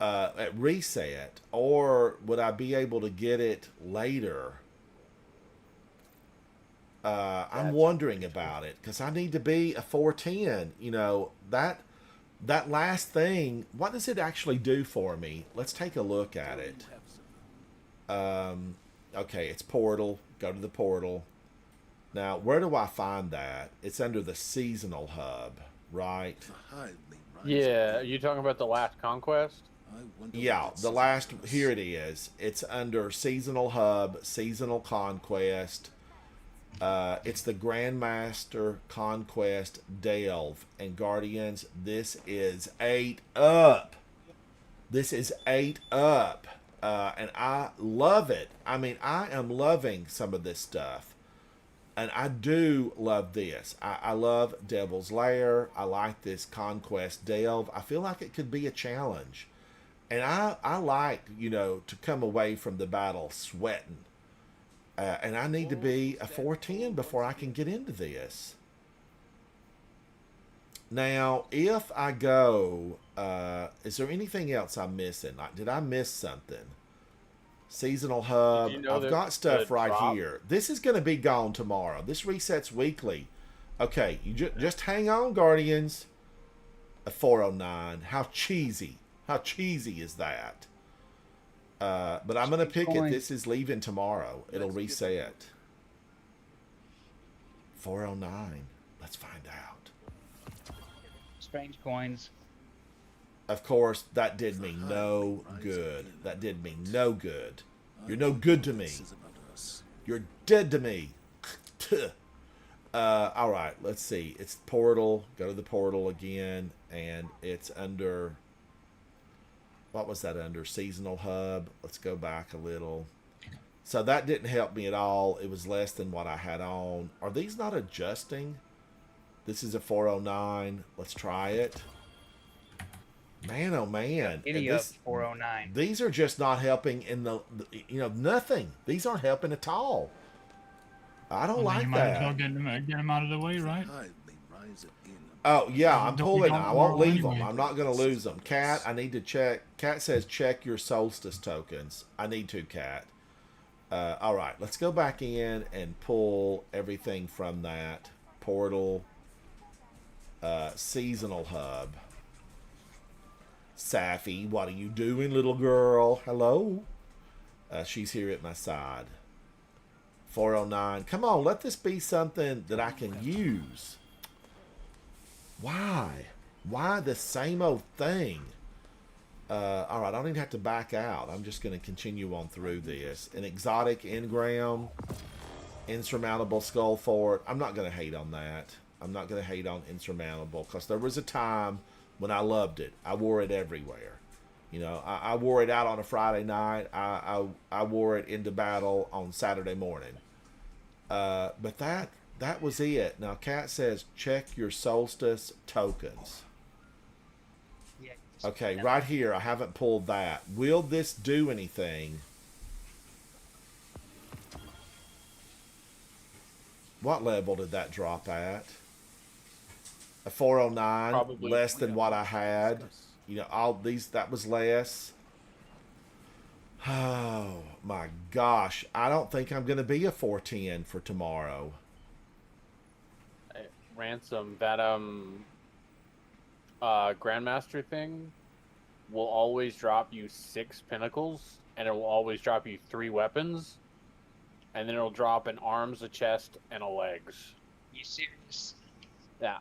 at reset? Or would I be able to get it later? I'm wondering about it because I need to be a 410. That last thing, what does it actually do for me? Let's take a look at it. Okay, it's portal. Go to the portal. Now, where do I find that? It's under the seasonal hub, right? Yeah, are you talking about the last conquest? Yeah, the last, here it is. It's under seasonal hub, seasonal conquest. It's the Grandmaster Conquest Delve. And Guardians, this is 8 up. This is 8 up. And I love it. I mean, I am loving some of this stuff. And I do love this. I love Devil's Lair. I like this Conquest Delve. I feel like it could be a challenge. And I like, to come away from the battle sweating. And I need to be a 410 before I can get into this. Now, if I go, is there anything else I'm missing? Like, did I miss something? Seasonal hub. I've got stuff right here. This is going to be gone tomorrow. This resets weekly. Okay, you just hang on, Guardians. A 409. How cheesy. How cheesy is that? But I'm going to pick it. This is leaving tomorrow. It'll reset. 409. Let's find out. Strange coins. Of course, that did me no good. That did me no good. You're no good to me. You're dead to me. All right, let's see. It's portal. Go to the portal again, and it's under... What was that under? Seasonal hub. Let's go back a little. So that didn't help me at all. It was less than what I had on. Are these not adjusting? This is a 409. Let's try it. Man, oh man. Giddy up 409. These are just not helping in nothing. These aren't helping at all. I don't Well, then like you might as well that. get them out of the way, right? Tide may rise again. Oh, yeah, I'm You pulling. don't I won't roll leave them. anyway. I'm not going to lose them. Cat, I need to check. Cat says check your solstice tokens. I need to, Cat. All right, let's go back in and pull everything from that portal. Seasonal hub. Safi, what are you doing, little girl? Hello? She's here at my side. 409. Come on, let this be something that I can use. Why? Why the same old thing? All right, I don't even have to back out. I'm just going to continue on through this. An exotic engram, insurmountable skull fort. I'm not going to hate on that. I'm not going to hate on insurmountable because there was a time when I loved it. I wore it everywhere. You know, I wore it out on a Friday night. I wore it into battle on Saturday morning. But that was it. Now, Kat says check your solstice tokens. Yeah. Okay, right here, I haven't pulled that. Will this do anything? What level did that drop at? A 409, Probably, less than yeah. what I had. You know, all these, that was less. Oh, my gosh. I don't think I'm going to be a 410 for tomorrow. Ransom, that Grandmaster thing will always drop you 6 pinnacles, and it will always drop you 3 weapons, and then it'll drop an arms, a chest, and a legs. You serious? Yeah,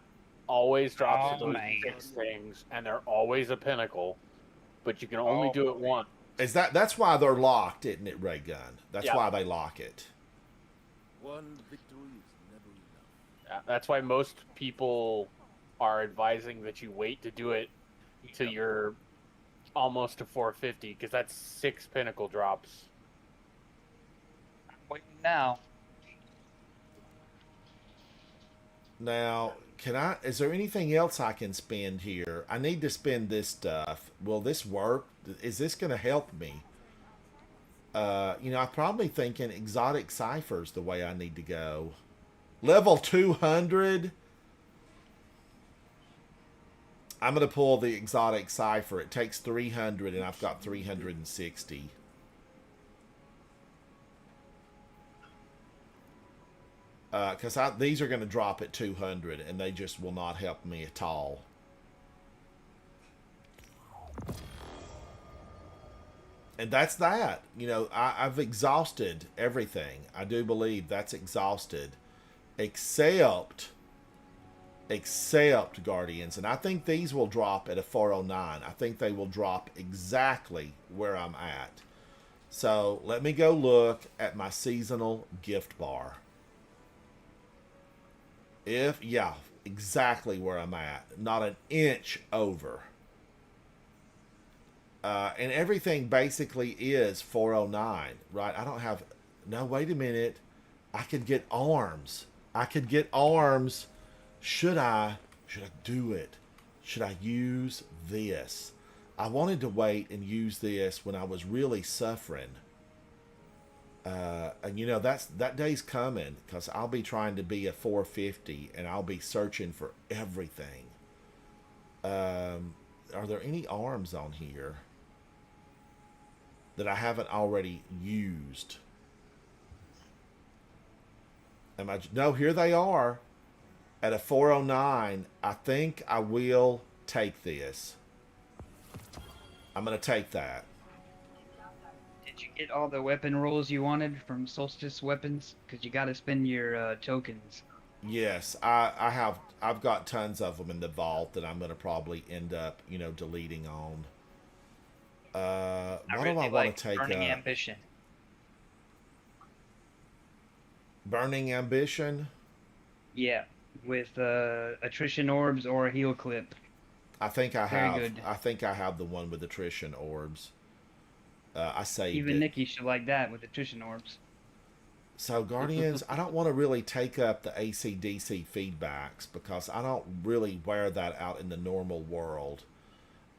always drops Oh, those man. 6 things, and they're always a pinnacle, but you can only do it once. Is that's why they're locked, isn't it, Ray Gun? That's Yeah. why they lock it. One victory is never enough. Yeah, that's why most people are advising that you wait to do it till you're almost to 450, because that's 6 pinnacle drops. Waiting now. Now, is there anything else I can spend here? I need to spend this stuff. Will this work? Is this going to help me? You know, I'm probably thinking exotic ciphers the way I need to go. Level 200. I'm going to pull the exotic cipher. It takes 300 and I've got 360. Because these are going to drop at 200 and they just will not help me at all. And that's that. You know, I've exhausted everything. I do believe that's exhausted. Except Guardians. And I think these will drop at a 409. I think they will drop exactly where I'm at. So let me go look at my seasonal gift bar. Yeah, exactly where I'm at. Not an inch over. And everything basically is 409, right? I don't have... No, wait a minute. I could get arms. Should I do it? Should I use this? I wanted to wait and use this when I was really suffering. And you know, that day's coming because I'll be trying to be a 450 and I'll be searching for everything. Are there any arms on here that I haven't already used? No, here they are. At a 409, I think I will take this. I'm going to take that. Did you get all the weapon rolls you wanted from Solstice weapons? Because you got to spend your tokens. Yes, I have. I've got tons of them in the vault that I'm going to probably end up, you know, deleting on. What do I want to take Burning up? Ambition. Burning Ambition? Yeah, with attrition orbs or a heal clip. I think I Very have. good. I think I have the one with attrition orbs. I saved Even it. Nikki should like that with attrition orbs. So Guardians, I don't want to really take up the AC/DC feedbacks because I don't really wear that out in the normal world.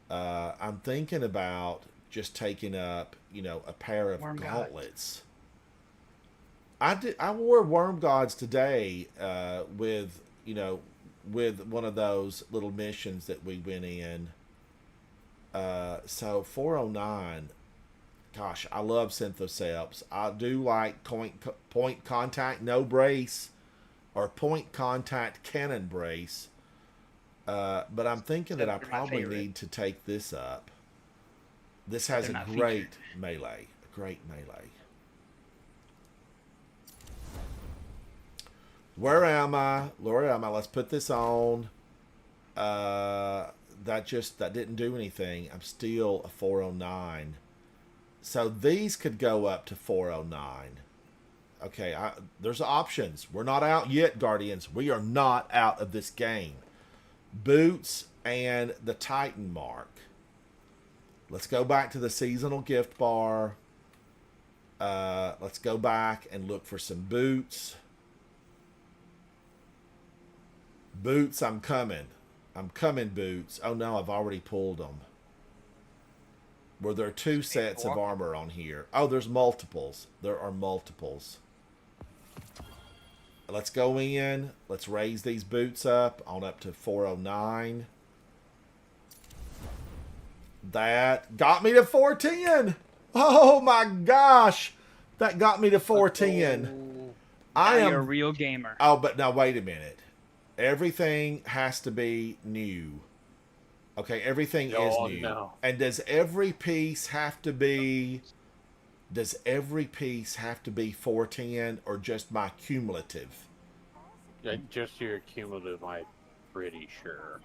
I'm thinking about just taking up, you know, a pair of Worm gods. gauntlets. I wore Worm Gods today with, you know, with one of those little missions that we went in. So 409, gosh, I love Synthoceps. I do like point contact no brace or point contact cannon brace. But I'm thinking that I Those are my probably favorite. need to take this up. This has They're a not great featured. melee. A great melee. Where am I? Where am I? Let's put this on. That didn't do anything. I'm still a 409. So these could go up to 409. Okay, there's options. We're not out yet, Guardians. We are not out of this game. Boots and the Titan mark. Let's go back to the seasonal gift bar. Let's go back and look for some boots. Boots, I'm coming. I'm coming, boots. Oh no, I've already pulled them. Were there 2 sets of armor on here? Oh, there's multiples. There are multiples. Let's go in. Let's raise these boots up on up to 409. That got me to 410. Oh my gosh. That got me to 410. I Now you're a am. real gamer. Oh, but now wait a minute. Everything has to be new. Okay, everything Oh, is new. no. And does every piece have to be 410 or just my cumulative? Yeah, just your cumulative, I'm pretty sure.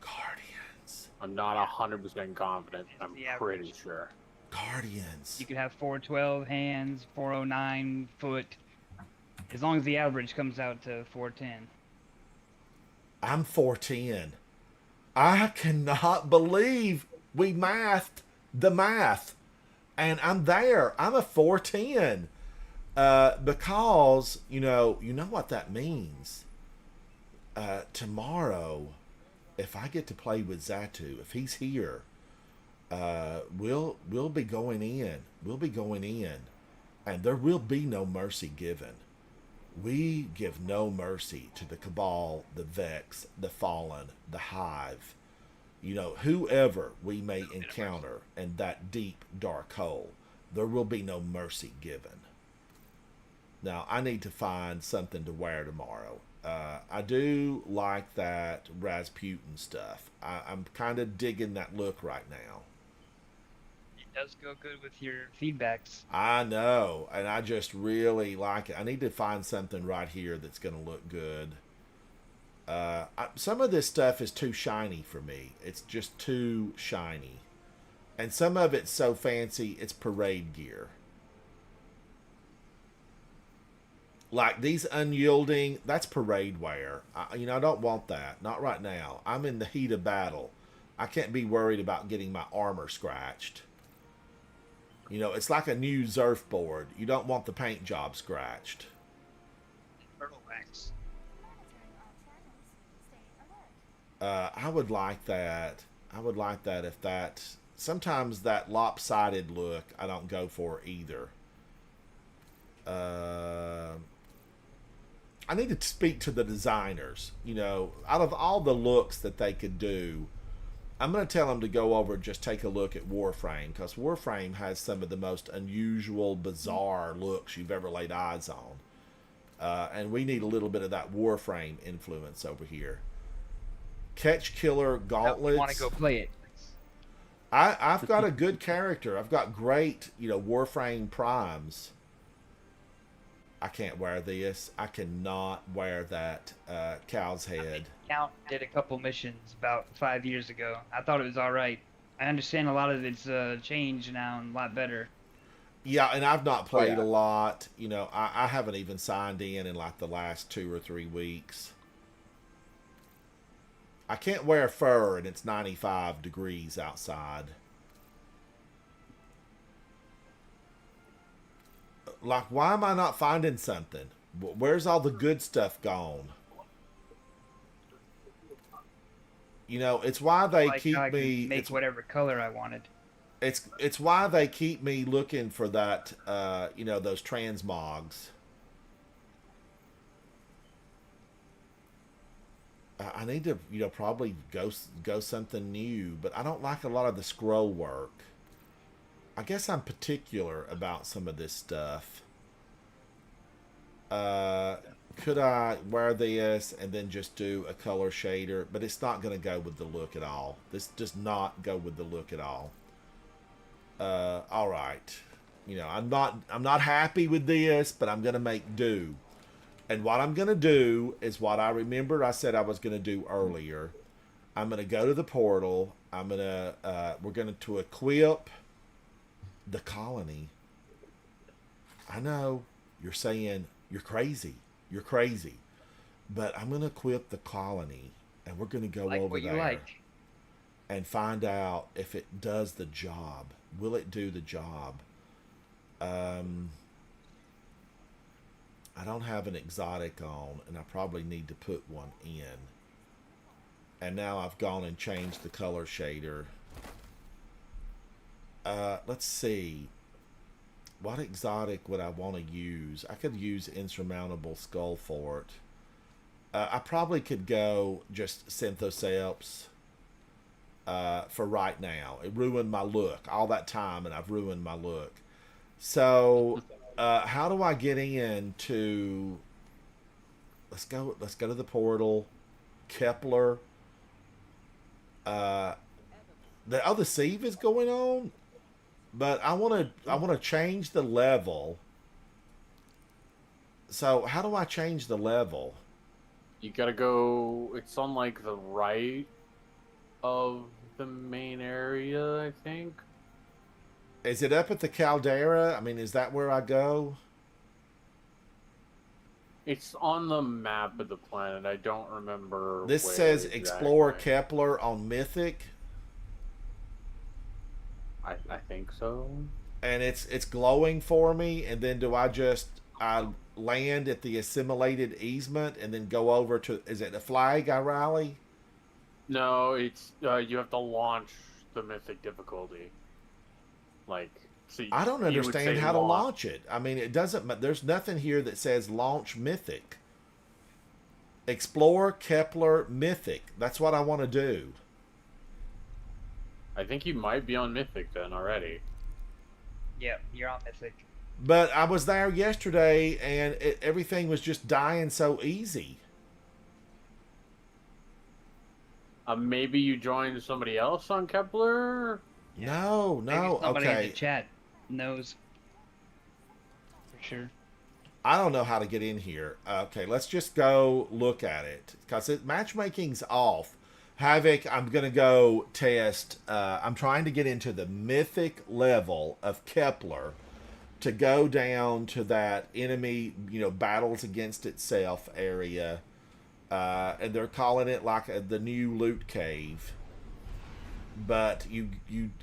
Guardians. I'm not 100% confident. I'm The pretty average. sure. Guardians. You could have 412 hands, 409 foot, as long as the average comes out to 410. I'm 410. I cannot believe we mathed the math. And I'm there. I'm a 410. Because, you know what that means. Tomorrow, if I get to play with Zatu, if he's here, we'll be going in. We'll be going in. And there will be no mercy given. We give no mercy to the Cabal, the Vex, the Fallen, the Hive. You know, whoever we may encounter in that deep, dark hole, there will be no mercy given. Now, I need to find something to wear tomorrow. I do like that Rasputin stuff. I'm kind of digging that look right now. It does go good with your feedbacks. I know, and I just really like it. I need to find something right here that's going to look good. Some of this stuff is too shiny for me. It's just too shiny. And some of it's so fancy, it's parade gear. Like these unyielding, that's parade wear. I don't want that. Not right now. I'm in the heat of battle. I can't be worried about getting my armor scratched. You know, it's like a new Zerf board. You don't want the paint job scratched. Turtle wax. I would like that. I would like that if that... Sometimes that lopsided look, I don't go for either. I need to speak to the designers. You know, out of all the looks that they could do, I'm going to tell them to go over and just take a look at Warframe, because Warframe has some of the most unusual, bizarre looks you've ever laid eyes on. And we need a little bit of that Warframe influence over here. Catch Killer Gauntlets. I want to go play it. I've got a good character. I've got great, Warframe primes. I can't wear this. I cannot wear that cow's head. Count did a couple missions about 5 years ago. I thought it was all right. I understand a lot of it's changed now and a lot better. Yeah, and I've not played yeah. a lot. I haven't even signed in like the last 2 or 3 weeks. I can't wear fur and it's 95 degrees outside. Like, why am I not finding something? Where's all the good stuff gone? You know, it's why they Like keep I could me. make whatever color I wanted. It's why they keep me looking for that. You know, those transmogs. I need to, you know, probably go something new, but I don't like a lot of the scroll work. I guess I'm particular about some of this stuff. Could I wear this and then just do a color shader? But it's not going to go with the look at all. This does not go with the look at all. All right. You know, I'm not happy with this, but I'm going to make do. And what I'm going to do is what I remember I said I was going to do earlier. I'm going to go to the portal. I'm going to, we're going to equip the colony. I know you're saying you're crazy. You're crazy. But I'm going to equip the colony and we're going to go Like over what you there like. and find out if it does the job. Will it do the job? I don't have an exotic on, and I probably need to put one in. And now I've gone and changed the color shader. Let's see. What exotic would I want to use? I could use Insurmountable Skullfort. I probably could go just Synthoceps for right now. It ruined my look. All that time, and I've ruined my look. So... how do I get into? Let's go to the portal. Kepler. The sieve is going on, but I want to change the level. So how do I change the level? You gotta go. It's on like the right of the main area, I think. Is it up at the caldera? I mean, is that where I go? It's on the map of the planet. I don't remember. This where says exactly. Explore Kepler on Mythic. I think so. And it's glowing for me, and then do I land at the assimilated easement and then go over to, is it a flag I rally? No, it's you have to launch the mythic difficulty. Like, so I don't you would understand say how to launch it. I mean, it doesn't. There's nothing here that says launch Mythic. Explore Kepler Mythic. That's what I want to do. I think you might be on Mythic then already. Yeah, you're on Mythic. But I was there yesterday, and everything was just dying so easy. Maybe you joined somebody else on Kepler. No, Maybe somebody in okay. the chat knows for sure. I don't know how to get in here. Okay, let's just go look at it. Because matchmaking's off. Havoc, I'm going to go test. I'm trying to get into the mythic level of Kepler to go down to that enemy, battles against itself area. And they're calling it like the new loot cave. But you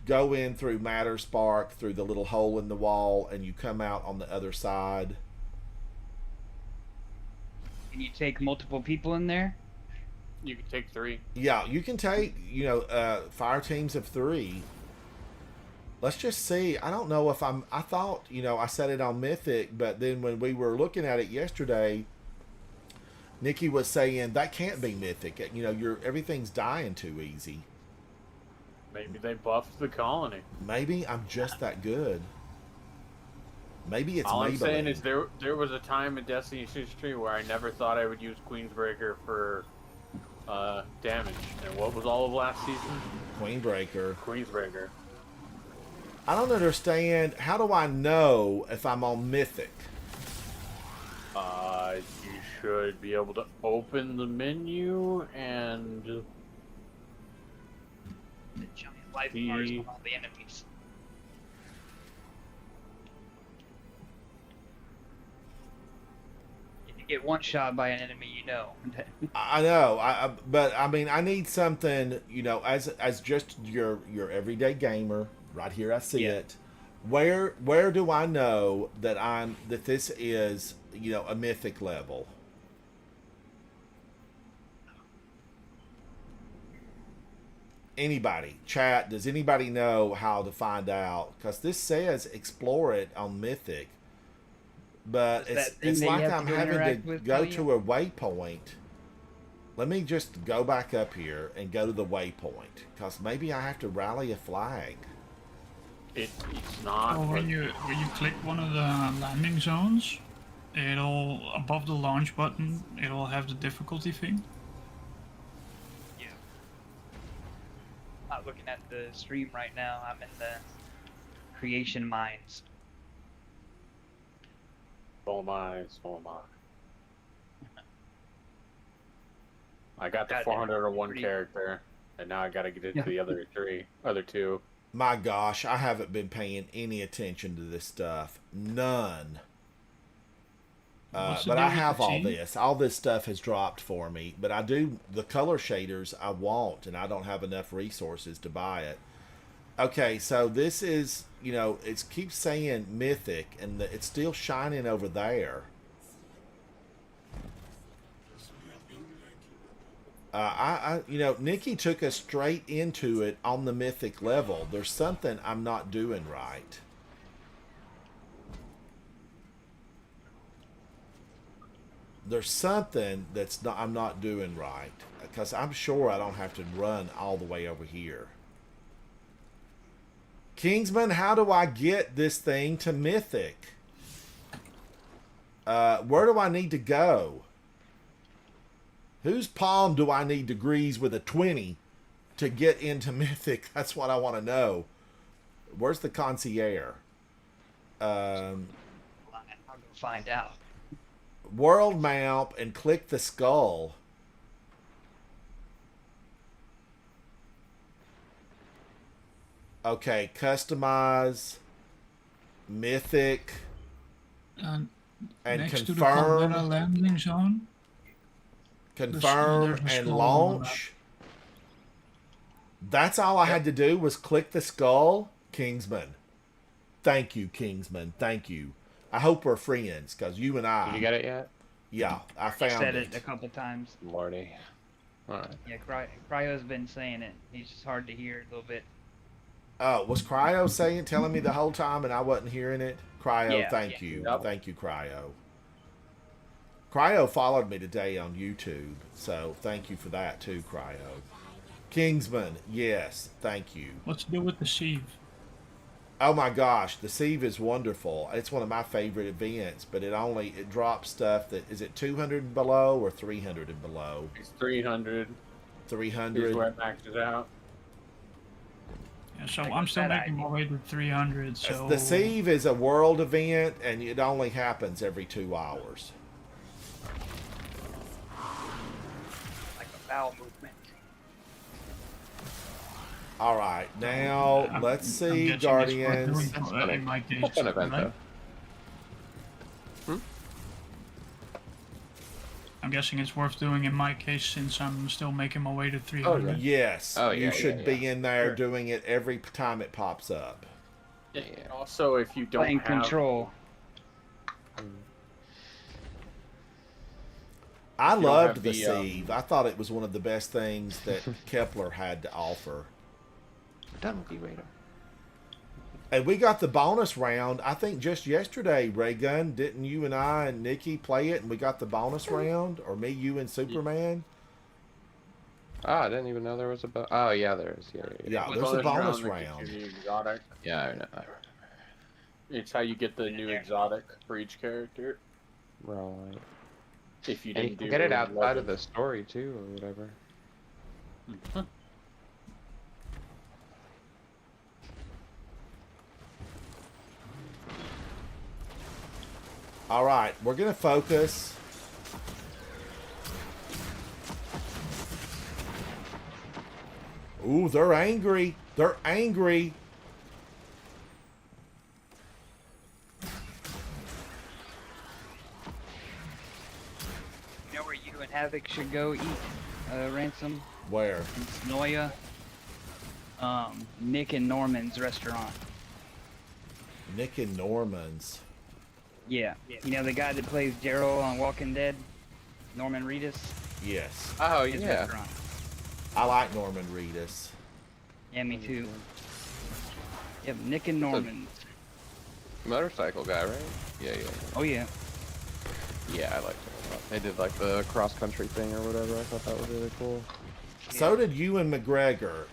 go in through Matter Spark, through the little hole in the wall, and you come out on the other side. Can you take multiple people in there? You can take 3. Yeah, you can take, fire teams of 3. Let's just see. I don't know if I thought, I set it on Mythic, but then when we were looking at it yesterday, Nikki was saying that can't be Mythic. Everything's dying too easy. Maybe they buffed the colony. Maybe I'm just that good. Maybe it's All I'm saying Maybelline. is there was a time in Destiny's history where I never thought I would use Queensbreaker for damage. And what was all of last season? Queenbreaker. Queensbreaker. I don't understand. How do I know if I'm on Mythic? You should be able to open the menu and The giant life bars on all the enemies. If you get one shot by an enemy, I know, but I mean, I need something, as just your everyday gamer. Right here, I see it. Where do I know that this is, a mythic level? Anybody, chat, does anybody know how to find out? Because this says explore it on Mythic. But Is that thing it's that you like have I'm to having interact to with go tell you? to a waypoint. Let me just go back up here and go to the waypoint. Because maybe I have to rally a flag. It's not. Well, when you click one of the landing zones, it'll above the launch button, it'll have the difficulty thing. I'm not looking at the stream right now. I'm in the creation mines. So am I. So am I. I got the God, 401 pretty- character, and now I gotta get into the other two. My gosh, I haven't been paying any attention to this stuff. None. What's the But deal I with the have all team? this. All this stuff has dropped for me. But I do, the color shaders I want, and I don't have enough resources to buy it. Okay, so this is, you know, it keeps saying Mythic, and it's still shining over there. You know, Nikki took us straight into it on the Mythic level. There's something I'm not doing right. There's something I'm not doing right, because I'm sure I don't have to run all the way over here. Kingsman, how do I get this thing to Mythic? Where do I need to go? Whose palm do I need to grease with a 20 to get into Mythic? That's what I want to know. Where's the concierge? I'll go find out. World map and click the skull. Okay, customize Mythic and Next to the confirm. Caldera landing zone. Confirm there's a and skull on launch. That's all I had to do was click the skull. Kingsman. Thank you, Kingsman. Thank you. I hope we're friends, because you and I. Did you get it yet? Yeah, I I found said it. it a couple times. Lordy. Alright. Yeah, Cryo's been saying it. He's just hard to hear a little bit. Was Cryo telling me the whole time and I wasn't hearing it? Cryo, Yeah, thank yeah. you. Yep. Thank you, Cryo. Cryo followed me today on YouTube, so thank you for that too, Cryo. Kingsman, yes, thank you. What's the deal with the sieve? Oh my gosh, the Sieve is wonderful. It's one of my favorite events, but it drops stuff that is it 200 and below or 300 and below? It's 300. 300. Here's where it maxes out. Yeah, so I I'm got still that making my idea. way to 300. So The Sieve is a world event, and it only happens every 2 hours. Like a bowel movement. All right, now I'm- let's I'm see, guessing it's worth Guardians. doing, in my case, That's an event, right? though. I'm guessing it's worth doing in my case since I'm still making my way to 300. Yes, Oh, you yeah, should yeah, be yeah. in there Sure. doing it every time it pops up. And also, if you don't Playing have control. I You don't loved have the the, Sieve. I thought it was one of the best things that Kepler had to offer. Done with you, Raider. And we got the bonus round, I think just yesterday, Raygun. Didn't you and I and Nikki play it and we got the bonus round? Or me, you, and Superman? Oh, I didn't even know there was a Oh, yeah, there is. Yeah, yeah, Yeah, the there's a bonus that gets round. you the exotic. yeah. I know. I remember. It's how you get the new exotic for each character. Right. If you And you didn't can do get it the outside of legend. the story, too, or whatever. All right, we're going to focus. Ooh, they're angry. They're angry. You know where you and Havoc should go eat ransom? Where? In Snoia. Nick and Norman's restaurant. Nick and Norman's. Yeah. You know the guy that plays Gerald on Walking Dead? Norman Reedus? Uh, Yes. Oh, His yeah. restaurant. I like Norman Reedus. Yeah, me too. Yep, Nick and Norman. Motorcycle guy, right? Yeah. Oh yeah. Yeah, I liked it a lot. They did like the cross country thing or whatever. I thought that was really cool. So did Ewan McGregor.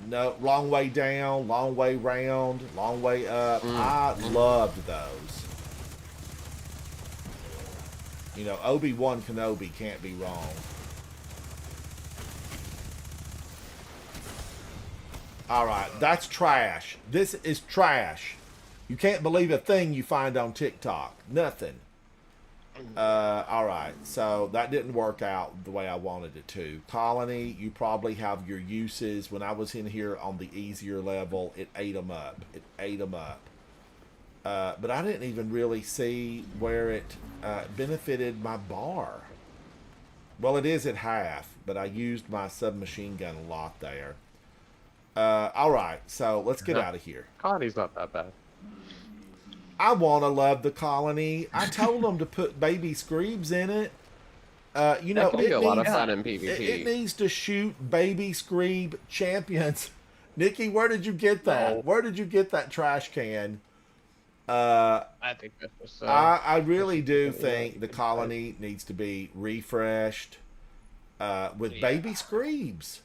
No, long way down, long way round, long way up. I loved those. You know, Obi-Wan Kenobi can't be wrong. All right, that's trash. This is trash. You can't believe a thing you find on TikTok. Nothing. All right, so that didn't work out the way I wanted it to. Colony, you probably have your uses. When I was in here on the easier level, it ate them up. It ate them up. But I didn't even really see where it benefited my bar. Well, it is at half, but I used my submachine gun a lot there. All right, so let's get out of here. Colony's not that bad. I want to love the colony. I told them to put baby Screebs in it. You know, That can be a lot of fun in PvP. It needs to shoot baby Screeb champions. Nikki, where did you get that? No. Where did you get that trash can? I think that was. I really do think the colony needs to be refreshed with baby Screebs.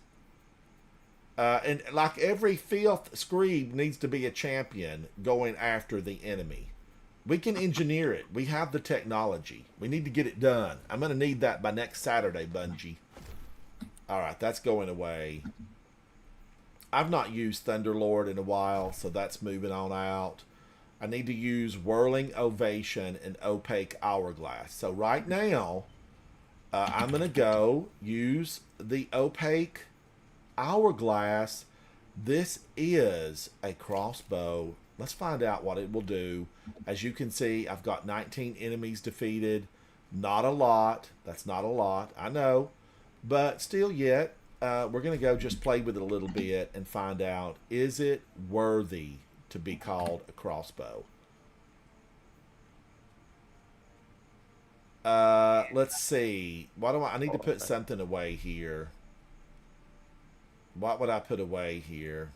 And like every fifth Screeb needs to be a champion going after the enemy. We can engineer it. We have the technology. We need to get it done. I'm going to need that by next Saturday, Bungie. All right, that's going away. I've not used Thunderlord in a while, so that's moving on out. I need to use Whirling Ovation and Opaque Hourglass. So right now, I'm going to go use the Opaque Hourglass. This is a crossbow. Let's find out what it will do. As you can see, I've got 19 enemies defeated. Not a lot. That's not a lot. I know. But still yet, we're going to go just play with it a little bit and find out, is it worthy to be called a crossbow? Let's see. What do I need to put something away here. What would I put away here?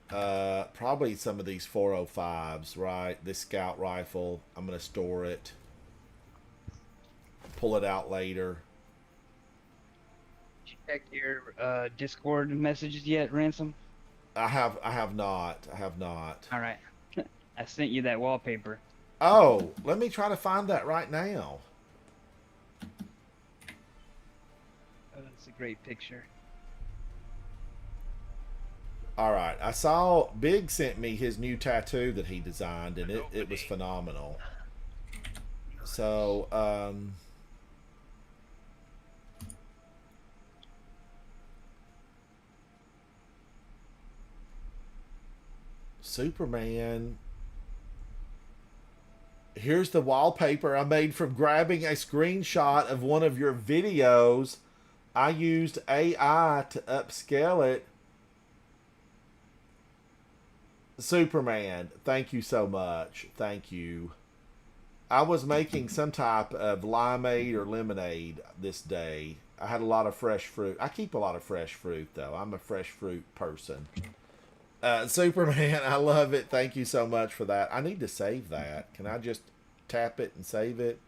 Probably some of these 405s, right? This scout rifle. I'm going to store it. Pull it out later. Did you check your Discord messages yet, Ransom? I have not. All right. I sent you that wallpaper. Oh, let me try to find that right now. Oh, that's a great picture. All right, I saw Big sent me his new tattoo that he designed, and it was phenomenal. So, Superman. Here's the wallpaper I made from grabbing a screenshot of one of your videos. I used AI to upscale it. Superman, thank you so much. Thank you. I was making some type of limeade or lemonade this day. I had a lot of fresh fruit. I keep a lot of fresh fruit, though. I'm a fresh fruit person. Superman, I love it. Thank you so much for that. I need to save that. Can I just tap it and save it?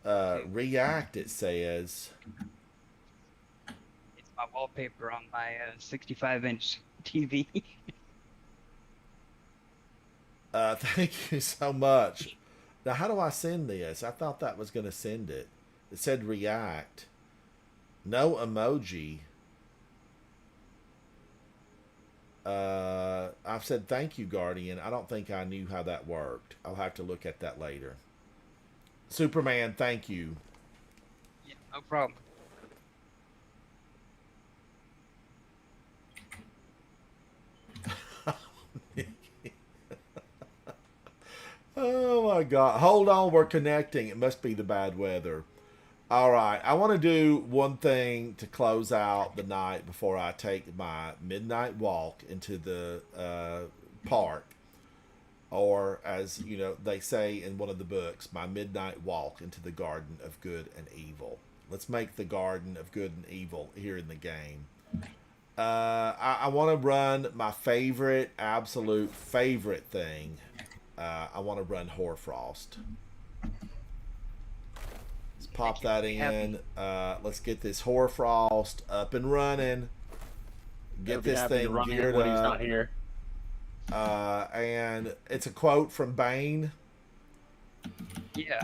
React, it says. It's my wallpaper on my 65-inch TV. Thank you so much. Now, how do I send this? I thought that was going to send it. It said react. No emoji. I've said thank you, Guardian. I don't think I knew how that worked. I'll have to look at that later. Superman, thank you. Yeah, no problem. Oh my God. Hold on, we're connecting. It must be the bad weather. All right. I want to do one thing to close out the night before I take my midnight walk into the park. Or, as you know, they say in one of the books, my midnight walk into the garden of good and evil. Let's make the Garden of Good and Evil here in the game. I want to run my favorite, absolute favorite thing. I want to run Hoarfrost. Let's pop that in. Let's get this Hoarfrost up and running. Get this thing geared when he's up. not here. And it's a quote from Bane. Yeah.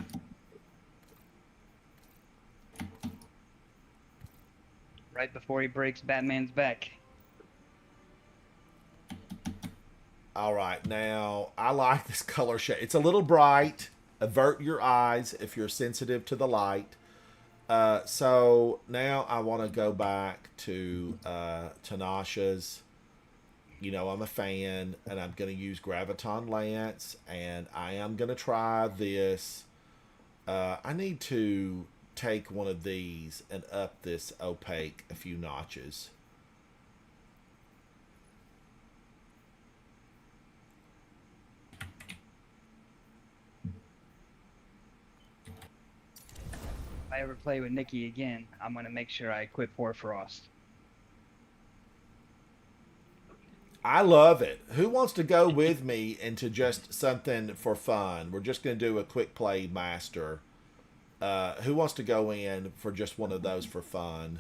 Right before he breaks Batman's back. All right, now I like this color shade. It's a little bright. Avert your eyes if you're sensitive to the light. So now I want to go back to Tanasha's. You know, I'm a fan, and I'm going to use Graviton Lance, and I am going to try this. I need to take one of these and up this opaque a few notches. If I ever play with Nikki again, I'm going to make sure I equip Hoarfrost. I love it. Who wants to go with me into just something for fun? We're just going to do a quick play master. Who wants to go in for just one of those for fun?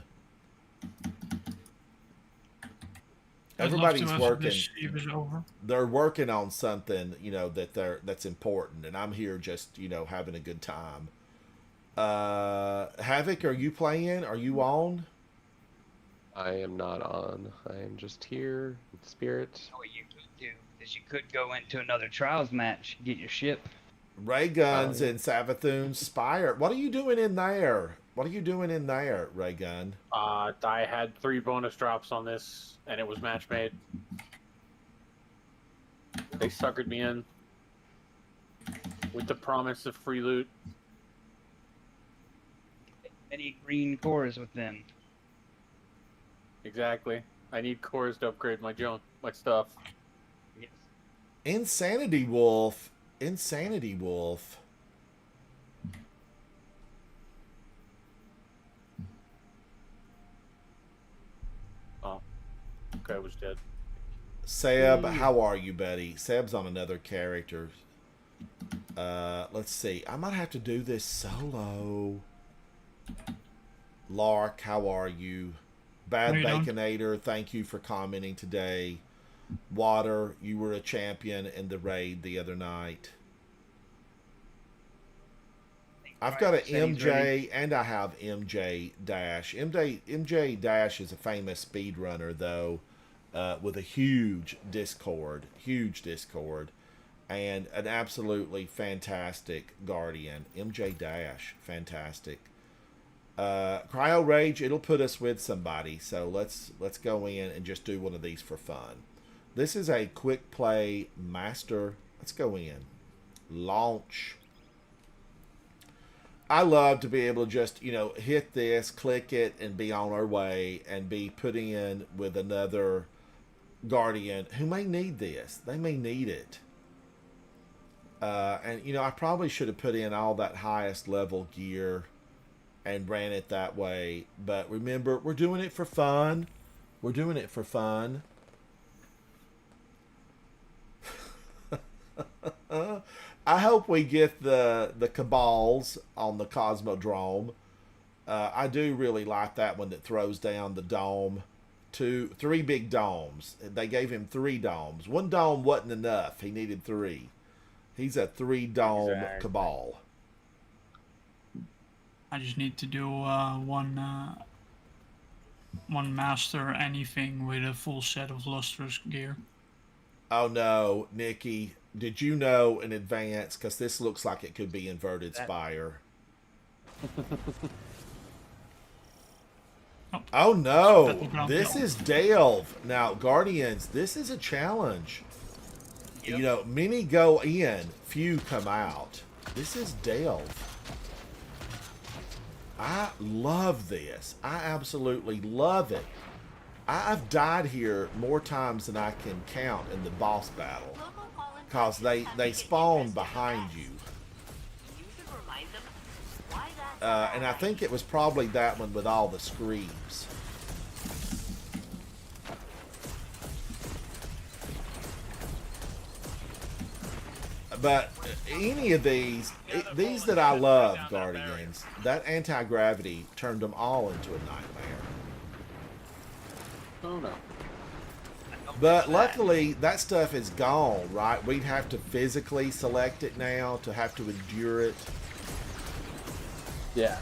Everybody's working. They're working on something, you know, that's important, and I'm here just, you know, having a good time. Havoc, are you playing? Are you on? I am not on. I am just here with spirit. So what you could do is you could go into another Trials match, get your ship. Ray Guns and Savathun's Spire. What are you doing in there? What are you doing in there, Ray Gun? I had 3 bonus drops on this, and it was match made. They suckered me in with the promise of free loot. Any green cores with them. Exactly. I need cores to upgrade my stuff. Yes. Insanity Wolf. Insanity Wolf. Oh. Okay, I was dead. Seb, how are you, buddy? Seb's on another character. Let's see. I might have to do this solo. Lark, how are you? Bad Baconator, thank you for commenting today. Water, you were a champion in the raid the other night. I've got an MJ and I have MJ Dash. MJ Dash is a famous speedrunner, though, with a huge Discord, and an absolutely fantastic Guardian. MJ Dash, fantastic. Cryo Rage, it'll put us with somebody, so let's go in and just do one of these for fun. This is a quick play master. Let's go in. Launch. I love to be able to just, you know, hit this, click it, and be on our way, and be put in with another Guardian who may need this. They may need it. And, you know, I probably should have put in all that highest level gear and ran it that way. But remember, we're doing it for fun. We're doing it for fun. I hope we get the Cabals on the Cosmodrome. I do really like that one that throws down the dome. 3 big domes. They gave him 3 domes. 1 dome wasn't enough. He needed 3. He's a 3-dome Cabal. I just need to do one master anything with a full set of lustrous gear. Oh no, Nikki. Did you know in advance? Because this looks like it could be Inverted Spire. Oh no, this is Delve. Now, Guardians, this is a challenge. Yep. You know, many go in, few come out. This is Delve. I love this. I absolutely love it. I've died here more times than I can count in the boss battle. Because they spawn behind you. You should remind them why that And I think it was probably that one with all the screams. But any of these that I love, Guardians, that anti-gravity turned them all into a nightmare. Oh no. But luckily, that stuff is gone, right? We'd have to physically select it now to have to endure it. Yeah.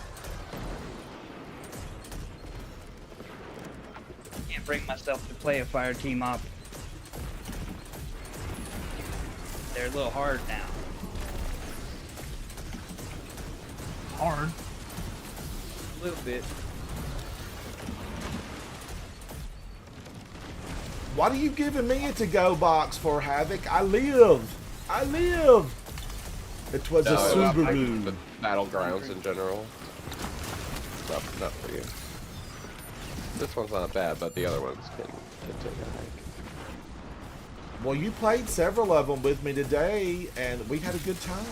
Can't bring myself to play a fire team op. They're a little hard now. Hard. A little bit. What are you giving me a to-go box for, Havoc? I live! I live! It was a Subaru. The battlegrounds in general. Not for you. This one's not bad, but the other ones can take a hike. Well, you played several of them with me today, and we had a good time.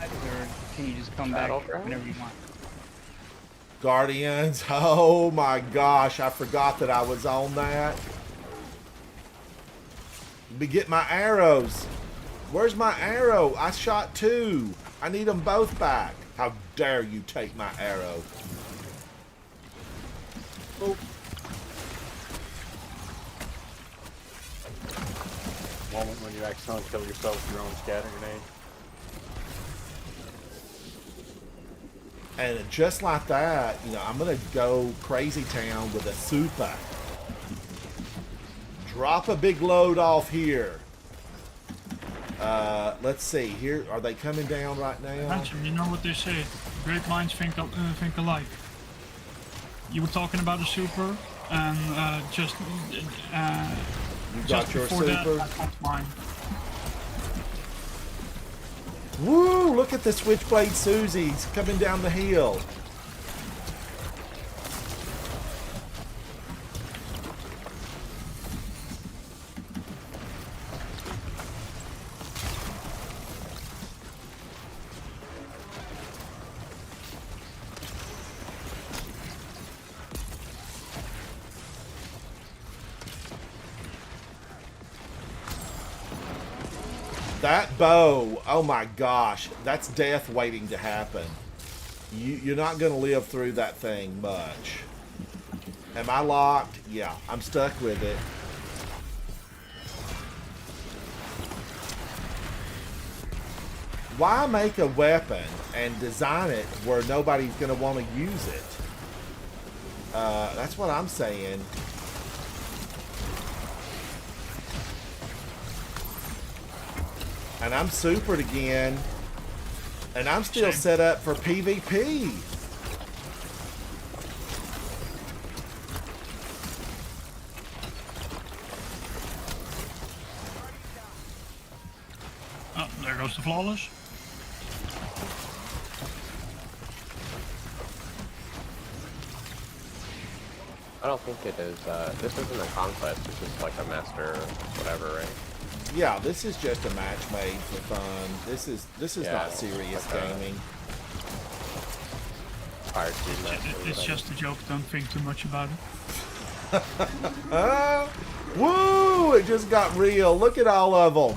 Or can you just come back whenever you want? Guardians, oh my gosh, I forgot that I was on that. Let me get my arrows. Where's my arrow? I shot 2. I need them both back. How dare you take my arrow? Oh. Moment when you accidentally kill yourself with your own scatter grenade. And just like that, you know, I'm going to go crazy town with a super. Drop a big load off here. Let's see. Here, are they coming down right now? Handsome, you know what they say. Great minds think alike. You were talking about a super, and just You just got your before super? that, I got mine. Woo! Look at the Switchblade Susies coming down the hill. That bow, oh my gosh, that's death waiting to happen. You're not going to live through that thing much. Am I locked? Yeah, I'm stuck with it. Why make a weapon and design it where nobody's going to want to use it? That's what I'm saying. And I'm supered again. And I'm still set up for PvP. Oh, there goes the flawless. I don't think it is. This isn't a conquest. It's just like a master, whatever, right? Yeah, this is just a match made for fun. This is Yeah, not serious like gaming. Fire team master. It's just a joke. Don't think too much about it. Woo! It just got real. Look at all of them.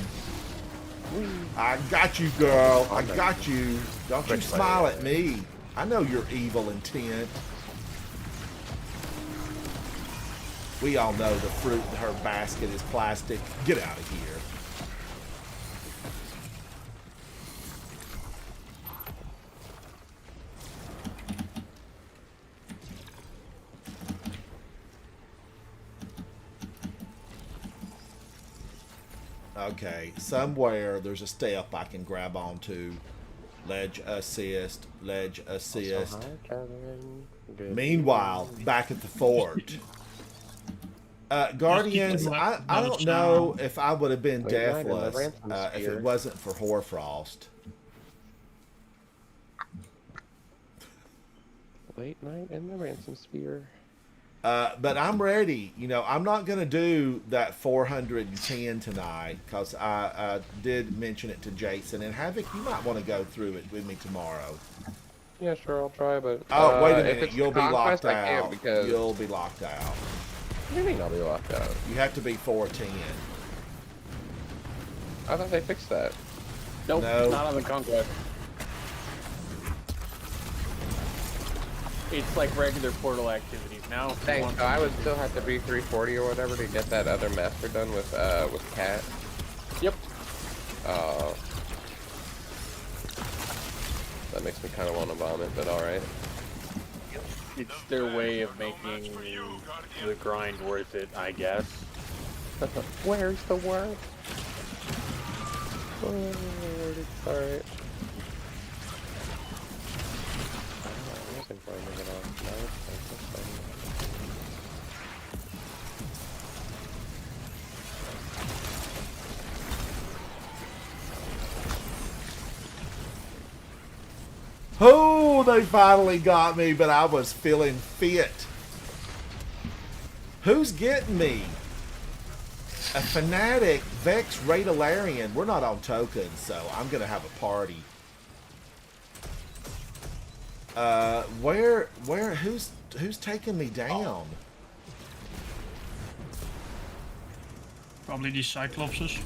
I got you, girl. I got you. Don't you smile at me. I know your evil intent. We all know the fruit in her basket is plastic. Get out of here. Okay, somewhere there's a step I can grab onto. Ledge assist, ledge assist. Meanwhile, back at the fort. Guardians, I don't know if I would have been deathless if it wasn't for Hoarfrost. Late night in the ransom sphere. But I'm ready. You know, I'm not going to do that 410 tonight because I did mention it to Jason. And Havoc, you might want to go through it with me tomorrow. Yeah, sure, I'll try, but... Oh, wait a if minute. it's You'll be Conquest, locked I can't out. because... You'll be locked out. What do you mean I'll be locked out? You have to be 410. I thought they fixed that. Nope, No. not on the Conquest. It's like regular Portal activities now. if you Thanks, want so I to- would still have to be 340 or whatever to get that other master done with Cat. Yep. That makes me kind of want to vomit, but alright. It's their way of making the grind worth it, I guess. Where's the word? It's alright. Oh, they finally got me, but I was feeling fit. Who's getting me? A Fnatic Vex Raidalarian. We're not on tokens, so I'm gonna have a party. Who's taking me down? Probably these Cyclopses.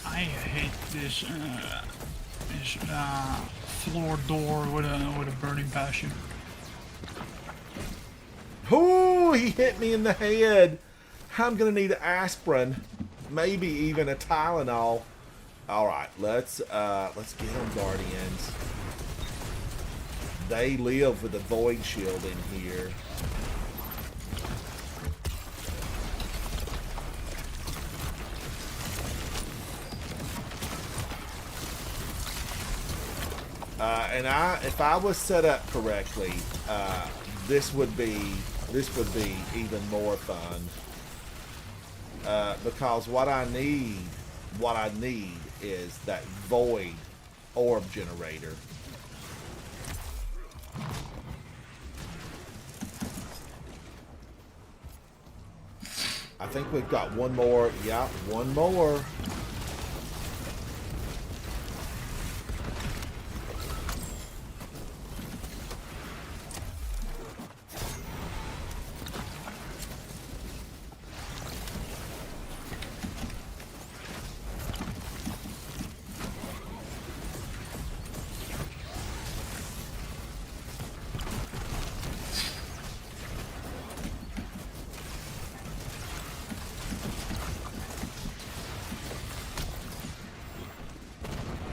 I hate this floor door with a burning passion. Ooh, he hit me in the head. I'm gonna need an aspirin, maybe even a Tylenol. All right, let's get them, Guardians. They live with a void shield in here. And if I was set up correctly, this would be even more fun. Because what I need is that void orb generator. I think we've got one more. Yeah, one more.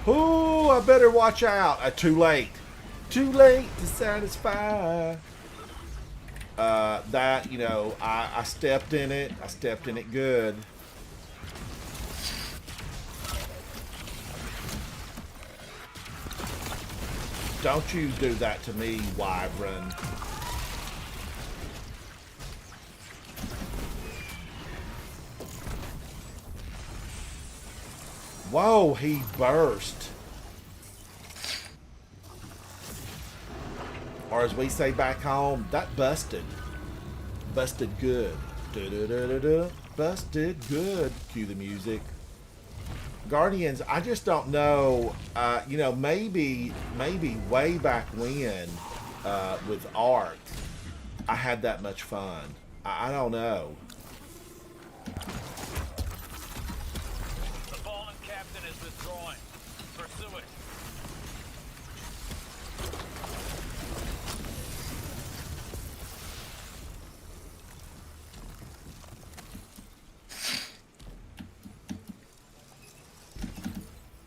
Ooh, I better watch out. Too late. Too late to satisfy. That, you know, I stepped in it. I stepped in it good. Don't you do that to me, Wyvern. Whoa, he burst. Or as we say back home, that busted. Busted good. Da-da-da-da-da. Busted good. Cue the music. Guardians, I just don't know. You know, maybe way back when with Ark, I had that much fun. I don't know.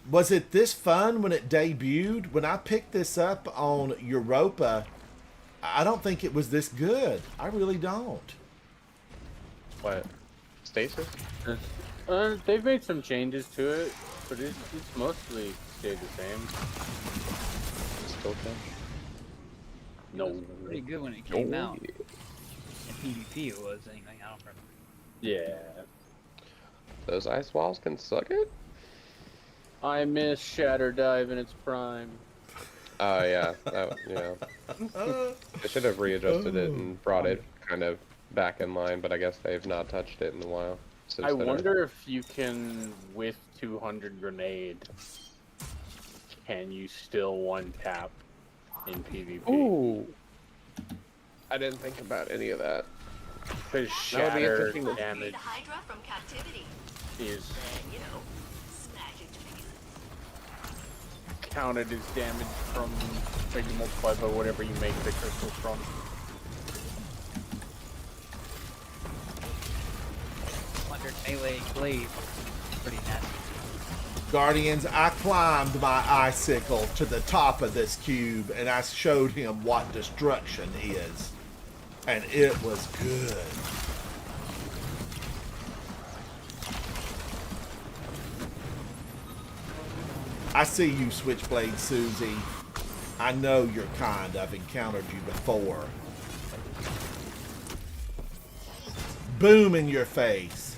Was it this fun when it debuted? When I picked this up on Europa, I don't think it was this good. I really don't. What? Stasis? They've made some changes to it, but it's mostly stayed the same. Still change? No. It was pretty good when it came out. PvP it was anyway. I don't remember. Yeah. Those ice walls can suck it? I miss Shatter Dive in its prime. Oh, yeah. They should have readjusted it and brought it kind of back in line, but I guess they've not touched it in a while. I wonder if you can, with 200 grenade, can you still one tap in PvP? Ooh. I didn't think about any of that. Because That would be Shatter interesting to- damage Hydra from captivity. is And, smash it to pieces. counted as damage from maybe multiplied by whatever you make the crystals from. Melee glaive. Pretty nasty. Guardians, I climbed my icicle to the top of this cube and I showed him what destruction is. And it was good. I see you, Switchblade Susie. I know your kind. I've encountered you before. Boom in your face.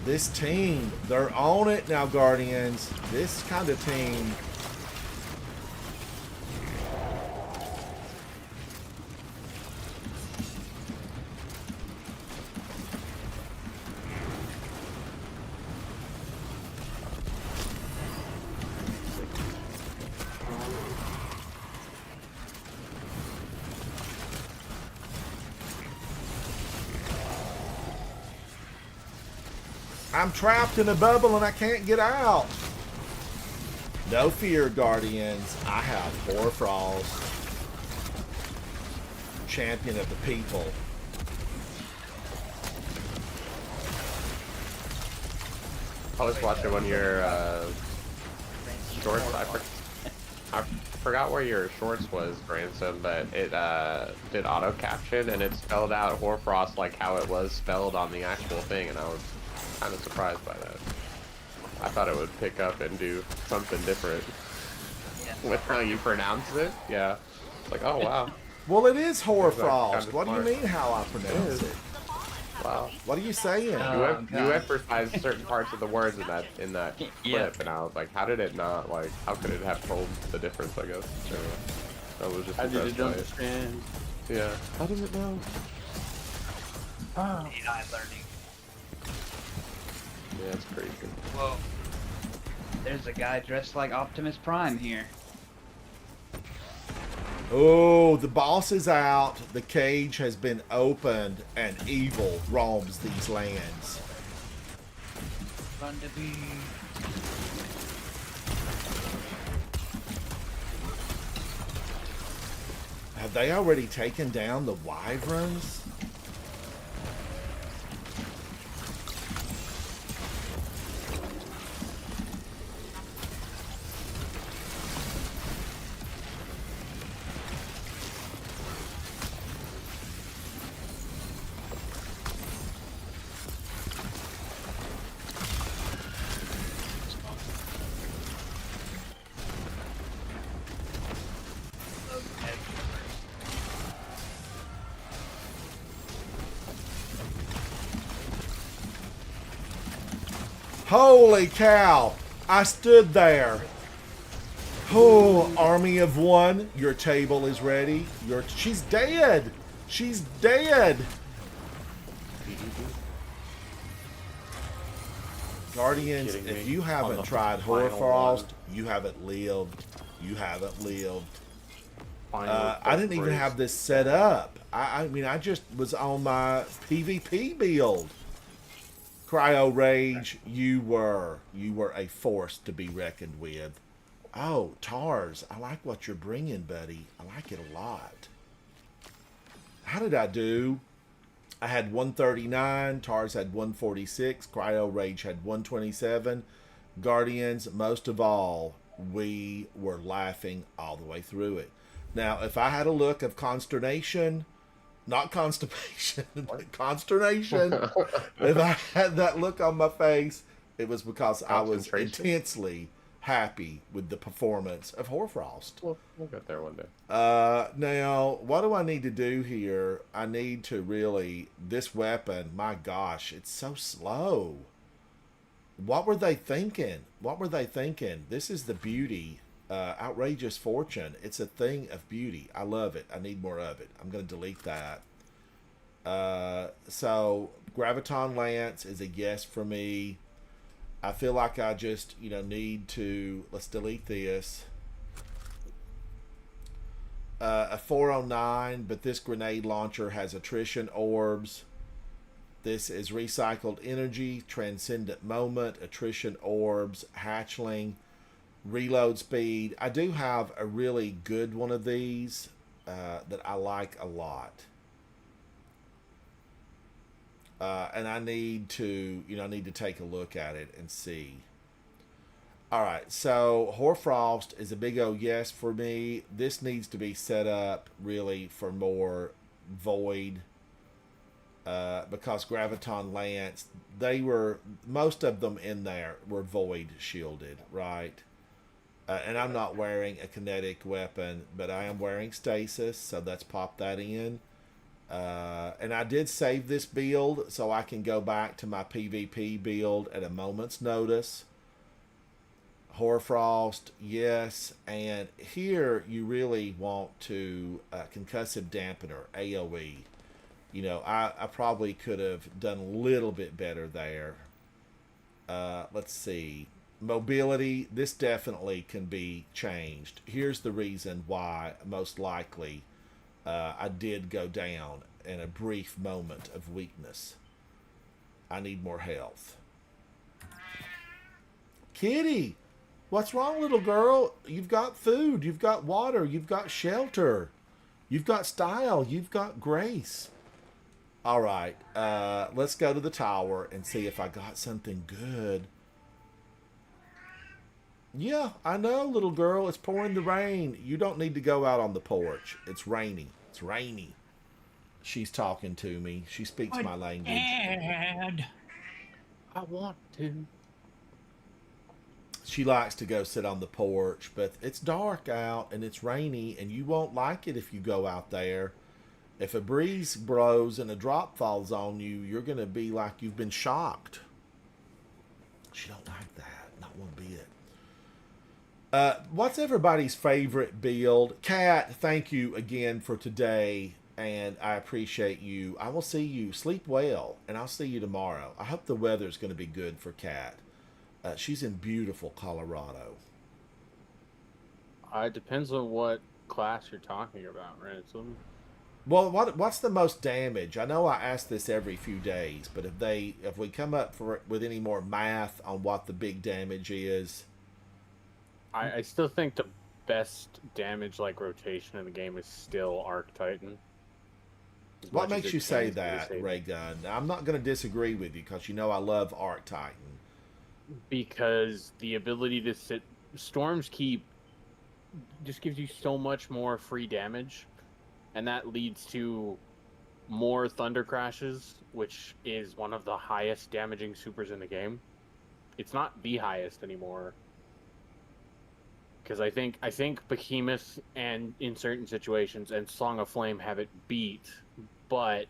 This team, they're on it now, Guardians. This kind of team. I'm trapped in a bubble and I can't get out. No fear, Guardians. I have Hoarfrost, champion of the people. I was watching one of your shorts. I forgot where your shorts was, Ransom, but it did auto caption and it spelled out Hoarfrost like how it was spelled on the actual thing, and I was kind of surprised by that. I thought it would pick up and do something different with how you pronounce it. Yeah, it's like, oh wow. Well, it is Hoarfrost. Kind of What do you smart. mean how I pronounce it? Wow. What are you saying? You emphasized certain parts of the words in that clip, and I was like, how did it not, like, how could it have told the difference, I guess? Anyway, I was just How did impressed it by it. understand? Yeah. How does it know? AI learning. Yeah, it's crazy. Whoa. There's a guy dressed like Optimus Prime here. Oh, the boss is out. The cage has been opened, and evil roams these lands. Fun to be. Have they already taken down the wyverns? Holy cow! I stood there. Oh, army of one, your table is ready. She's dead. She's dead. Guardians, Kidding if me? you On haven't the tried final Hoarfrost, one. you haven't lived. You haven't lived. Final I didn't even break. have this set up. I mean, I just was on my PvP build. Cryo Rage, you were a force to be reckoned with. Oh, Tars, I like what you're bringing, buddy. I like it a lot. How did I do? I had 139. Tars had 146. Cryo Rage had 127. Guardians, most of all, we were laughing all the way through it. Now, if I had a look of consternation, not constipation, but consternation, if I had that look on my face, it was because I was Concentration? intensely happy with the performance of Hoarfrost. We'll get there one day. Now, what do I need to do here? I need to really... This weapon, my gosh, it's so slow. What were they thinking? What were they thinking? This is the beauty. Outrageous Fortune. It's a thing of beauty. I love it. I need more of it. I'm going to delete that. So, Graviton Lance is a yes for me. I feel like I just, need to... Let's delete this. A 409, but this grenade launcher has attrition orbs. This is recycled energy, transcendent moment, attrition orbs, hatchling, reload speed. I do have a really good one of these that I like a lot. And I need to, take a look at it and see. All right, so Hoarfrost is a big old yes for me. This needs to be set up really for more Void, because Graviton Lance, most of them in there were Void shielded, right? And I'm not wearing a kinetic weapon, but I am wearing Stasis, so let's pop that in. And I did save this build so I can go back to my PvP build at a moment's notice. Hoarfrost, yes, and here you really want to concussive dampener, AoE. I probably could have done a little bit better there. Let's see. Mobility, this definitely can be changed. Here's the reason why, most likely, I did go down in a brief moment of weakness. I need more health. Kitty! What's wrong, little girl? You've got food, you've got water, you've got shelter, you've got style, you've got grace. All right, let's go to the tower and see if I got something good. Yeah, I know, little girl, it's pouring the rain. You don't need to go out on the porch. It's rainy. It's rainy. She's talking to me. She speaks my language. Dad. I want to. She likes to go sit on the porch, but it's dark out and it's rainy, and you won't like it if you go out there. If a breeze blows and a drop falls on you, you're going to be like you've been shocked. She don't like that. Not one bit. What's everybody's favorite build? Kat, thank you again for today, and I appreciate you. I will see you. Sleep well, and I'll see you tomorrow. I hope the weather's going to be good for Kat. She's in beautiful Colorado. It depends on what class you're talking about, Ransom. Well, what's the most damage? I know I ask this every few days, but if we come up with any more math on what the big damage is... I still think the best damage rotation in the game is still Arc Titan. What makes you say that, Raygun? I'm not going to disagree with you because I love Arc Titan. Because the ability to sit Storm's Keep just gives you so much more free damage, and that leads to more Thunder Crashes, which is one of the highest damaging supers in the game. It's not the highest anymore, because I think Behemoth and in certain situations and Song of Flame have it beat, but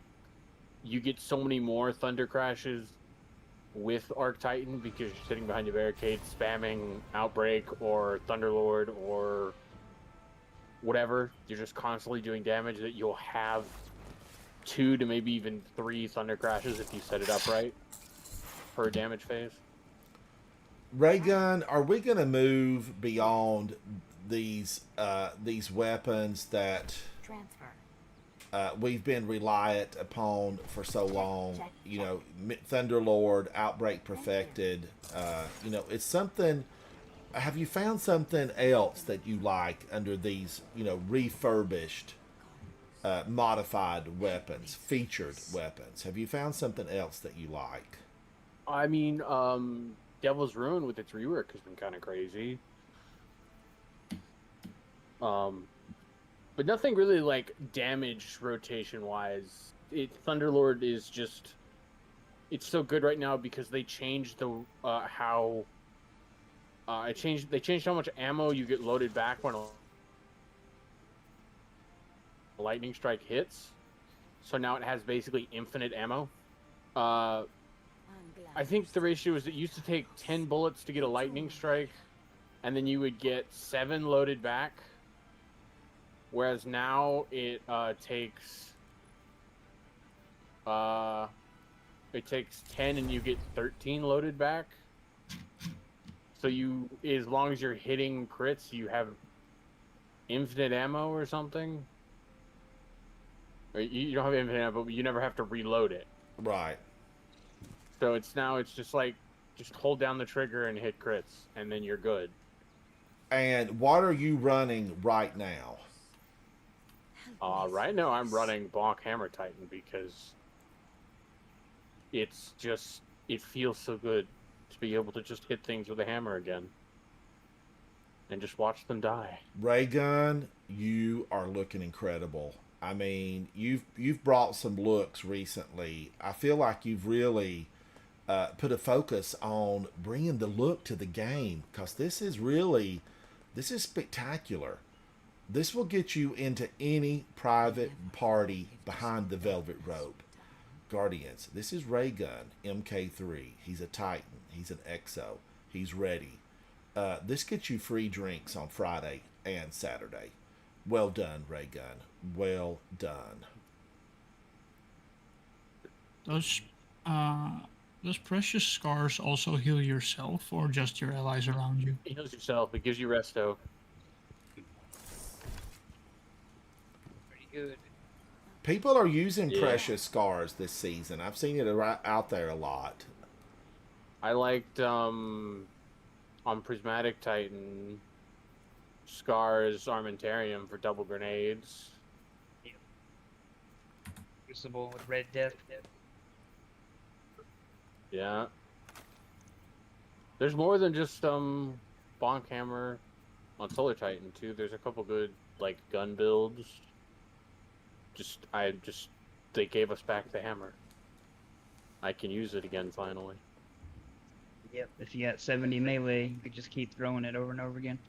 you get so many more Thunder Crashes with Arc Titan because you're sitting behind your barricade spamming Outbreak or Thunderlord or whatever. You're just constantly doing damage that you'll have 2 to maybe even 3 Thunder Crashes if you set it up right per damage phase. Raygun, are we going to move beyond these weapons that we've been reliant upon for so long? Thunderlord, Outbreak Perfected. It's something. Have you found something else that you like under these, refurbished, modified weapons, featured weapons? Have you found something else that you like? I mean, Devil's Ruin with its rework has been kind of crazy. But nothing really damage rotation wise. Thunderlord is just, it's so good right now because they changed the how They changed how much ammo you get loaded back when a lightning strike hits. So now it has basically infinite ammo. I think the ratio is it used to take 10 bullets to get a lightning strike, and then you would get 7 loaded back. Whereas now it takes 10 and you get 13 loaded back. So as long as you're hitting crits, you have infinite ammo or something. Or you don't have infinite ammo, but you never have to reload it. Right. So it's just like, just hold down the trigger and hit crits, and then you're good. And what are you running right now? Right now I'm running Bonk Hammer Titan because it feels so good to be able to just hit things with a hammer again and just watch them die. Raygun, you are looking incredible. I mean, you've brought some looks recently. I feel like you've really put a focus on bringing the look to the game, because this is spectacular. This will get you into any private party behind the velvet rope. Guardians, this is Raygun, MK3. He's a Titan. He's an Exo. He's ready. This gets you free drinks on Friday and Saturday. Well done, Raygun. Well done. Does precious scars also heal yourself or just your allies around you? It heals yourself. It gives you resto. Pretty good. People are using precious scars this season. I've seen it out there a lot. I liked on Prismatic Titan, Scars Armentarium for double grenades. Crucible with Red Death. Yeah. There's more than just Bonk Hammer on Solar Titan too. There's a couple good like gun builds. They gave us back the hammer. I can use it again finally. Yep. If you got 70 melee, you could just keep throwing it over and over again.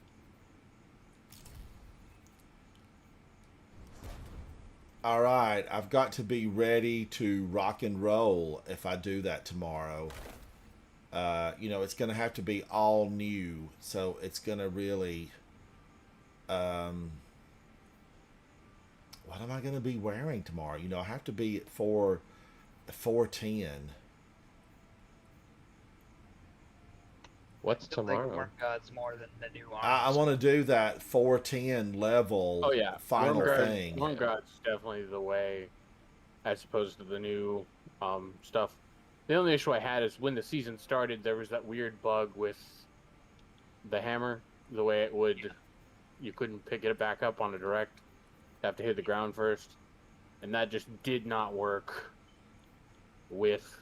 All right, I've got to be ready to rock and roll if I do that tomorrow. It's going to have to be all new, so it's going to really... what am I going to be wearing tomorrow? I have to be at 410. What's Still tomorrow? like Worm Gods more than the new arms. I want to do that 410 level final thing. Worm God's definitely the way, as opposed to the new stuff. The only issue I had is when the season started, there was that weird bug with the hammer, the way it would, you couldn't pick it back up on a direct. You have to hit the ground first, and that just did not work with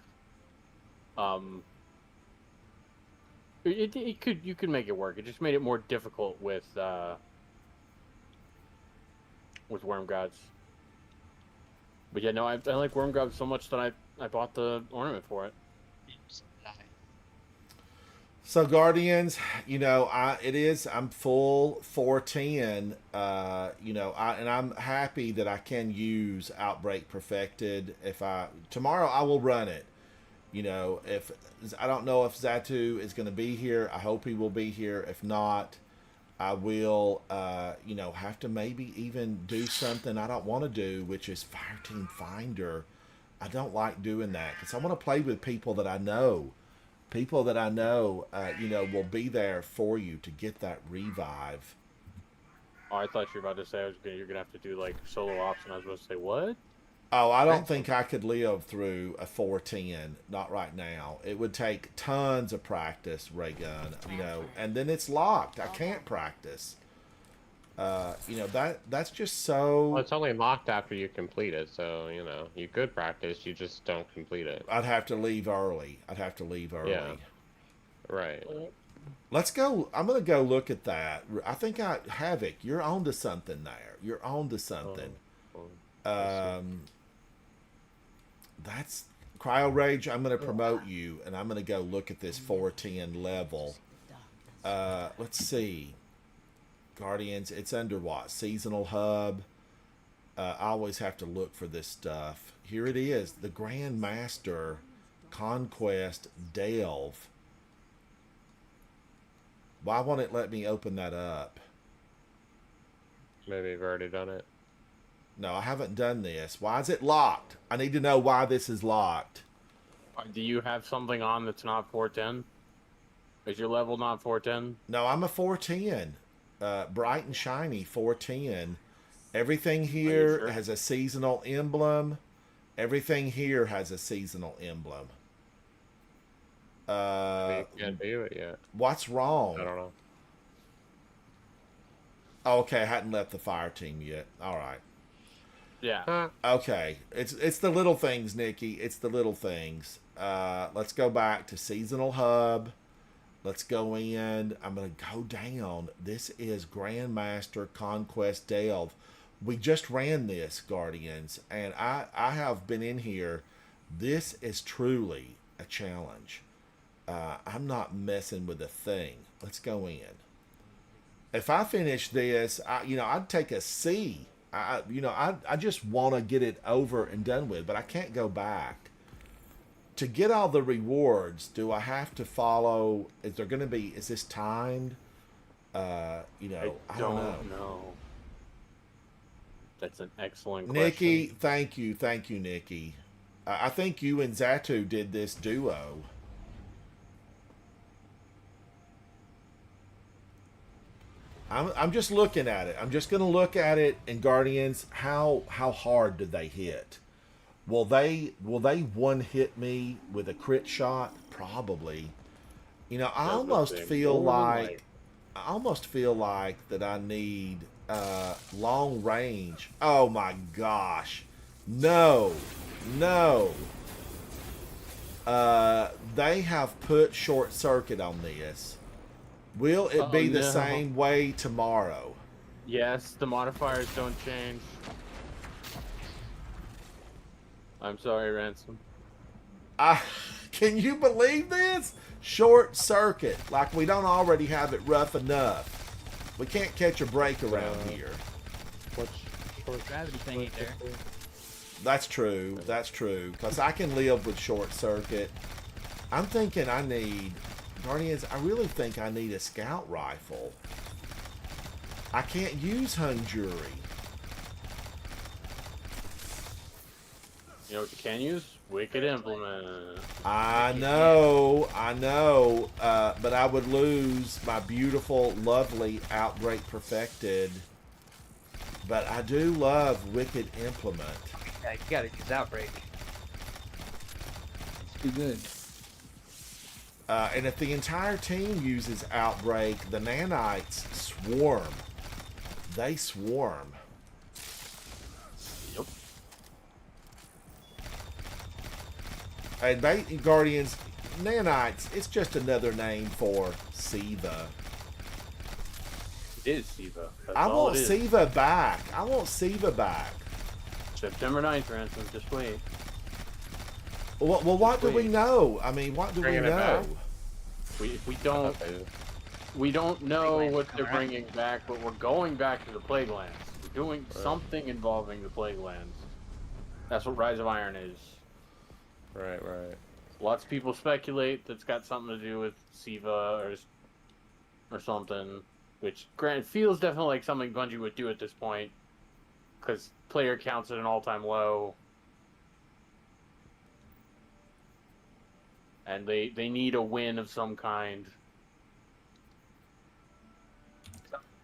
you could make it work. It just made it more difficult with Worm Gods. But yeah, no, I like Worm Gods so much that I bought the ornament for it. So Guardians, I'm full 410. And I'm happy that I can use Outbreak Perfected. Tomorrow I will run it. If I don't know if Zatu is going to be here, I hope he will be here. If not, I will, have to maybe even do something I don't want to do, which is Fireteam Finder. I don't like doing that because I want to play with people that I know. People that I know, will be there for you to get that revive. Oh, I thought you were about to say you're going to have to do like solo ops, and I was about to say, what? Oh, I don't think I could live through a 410. Not right now. It would take tons of practice, Raygun, and then it's locked. I can't practice. That's just so... Well, it's only locked after you complete it, so, you could practice, you just don't complete it. I'd have to leave early. Yeah. Right. Let's go. I'm going to go look at that. I think Havoc, you're on to something there. You're on to something. That's Cryo Rage. I'm going to promote you, and I'm going to go look at this 410 level. Let's see. Guardians, it's under what? Seasonal hub. I always have to look for this stuff. Here it is. The Grandmaster Conquest Delve. Why won't it let me open that up? Maybe you've already done it. No, I haven't done this. Why is it locked? I need to know why this is locked. Do you have something on that's not 410? Is your level not 410? No, I'm a 410. Bright and shiny 410. Everything here sure? has a seasonal emblem. Everything here has a seasonal emblem. You can't do it yet. What's wrong? I don't know. Oh, okay, I hadn't left the fire team yet. All right. Yeah. Okay, it's the little things, Nikki. It's the little things. Let's go back to seasonal hub. Let's go in. I'm gonna go down. This is Grandmaster Conquest Delve. We just ran this, Guardians, and I have been in here. This is truly a challenge. I'm not messing with a thing. Let's go in. If I finish this, I'd take a C. I just want to get it over and done with, but I can't go back. To get all the rewards, do I have to follow? Is this timed? I don't know. That's an excellent Nikki, question. thank you, Nikki. I think you and Zatu did this duo. I'm just looking at it. I'm just going to look at it. And Guardians, how hard did they hit? Will they one hit me with a crit shot? Probably. I almost feel like that I need long range. Oh my gosh. No. They have put short circuit on this. Will it be the same way tomorrow? Yes, the modifiers don't change. I'm sorry, Ransom. Can you believe this? Short circuit. Like we don't already have it rough enough. We can't catch a break around here. What's Gravity thingy there. That's true. Because I can live with short circuit. I'm thinking I need... Guardians, I really think I need a scout rifle. I can't use hung jury. You know what you can use? Wicked Implement. I know. But I would lose my beautiful, lovely Outbreak Perfected. But I do love Wicked Implement. Yeah, you gotta use Outbreak. It's too good. And if the entire team uses Outbreak, the nanites swarm. They swarm. Yep. And Guardians, nanites, it's just another name for Siva. It is Siva. I want Siva back. September 9th, Ransom. Just wait. Well, what do we know? I mean, what do we know? We don't know what they're bringing back, but we're going back to the Plague Lands. We're doing something involving the Plague Lands. That's what Rise of Iron is. Right. Lots of people speculate that's got something to do with Siva or something, which granted feels definitely like something Bungie would do at this point, because player counts at an all-time low. And they need a win of some kind.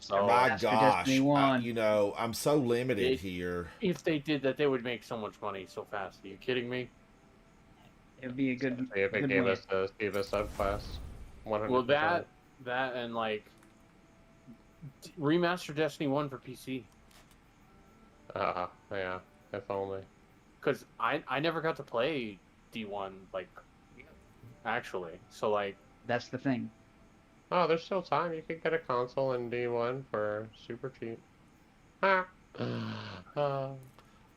So, my gosh, I'm so limited here. If they did that, they would make so much money so fast. Are you kidding me? It would be a good. If it gave us the Siva subclass, 100%. Well, that and like remaster Destiny 1 for PC. Yeah, if only. Because I never got to play D1 actually. So like that's the thing. Oh, there's still time. You could get a console in D1 for super cheap. I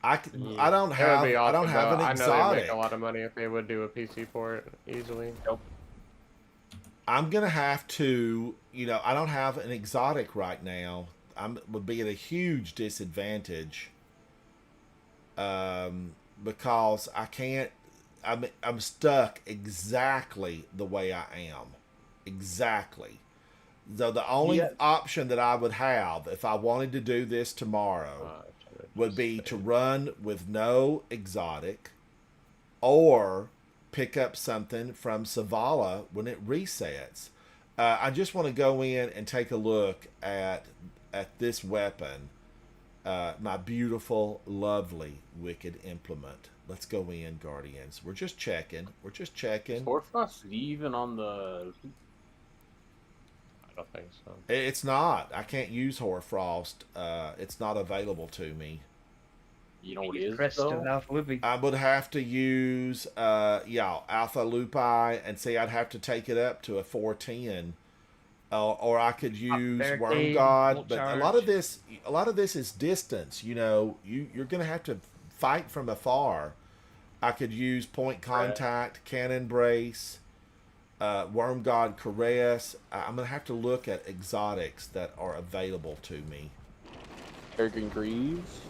don't have an exotic. I know they'd make a lot of money if they would do a PC port easily. Nope. I'm gonna have to, I don't have an exotic right now. Would be at a huge disadvantage. Because I can't. I'm stuck exactly the way I am. Exactly. So the only option that I would have if I wanted to do this tomorrow would be to run with no exotic, or pick up something from Savala when it resets. I just want to go in and take a look at this weapon, my beautiful, lovely Wicked Implement. Let's go in, Guardians. We're just checking. Hoarfrost even on the... I don't think so. It's not. I can't use Hoarfrost. It's not available to me. You know what it is, Crest of though? Alpha Lupi. I would have to use, Alpha Lupi, and see, I'd have to take it up to a 410. Or I could use Worm God, but a lot of this is distance. You're gonna have to fight from afar. I could use Point Contact, Cannon Brace, Worm God Caress. I'm gonna have to look at exotics that are available to me. Peregrine Greaves.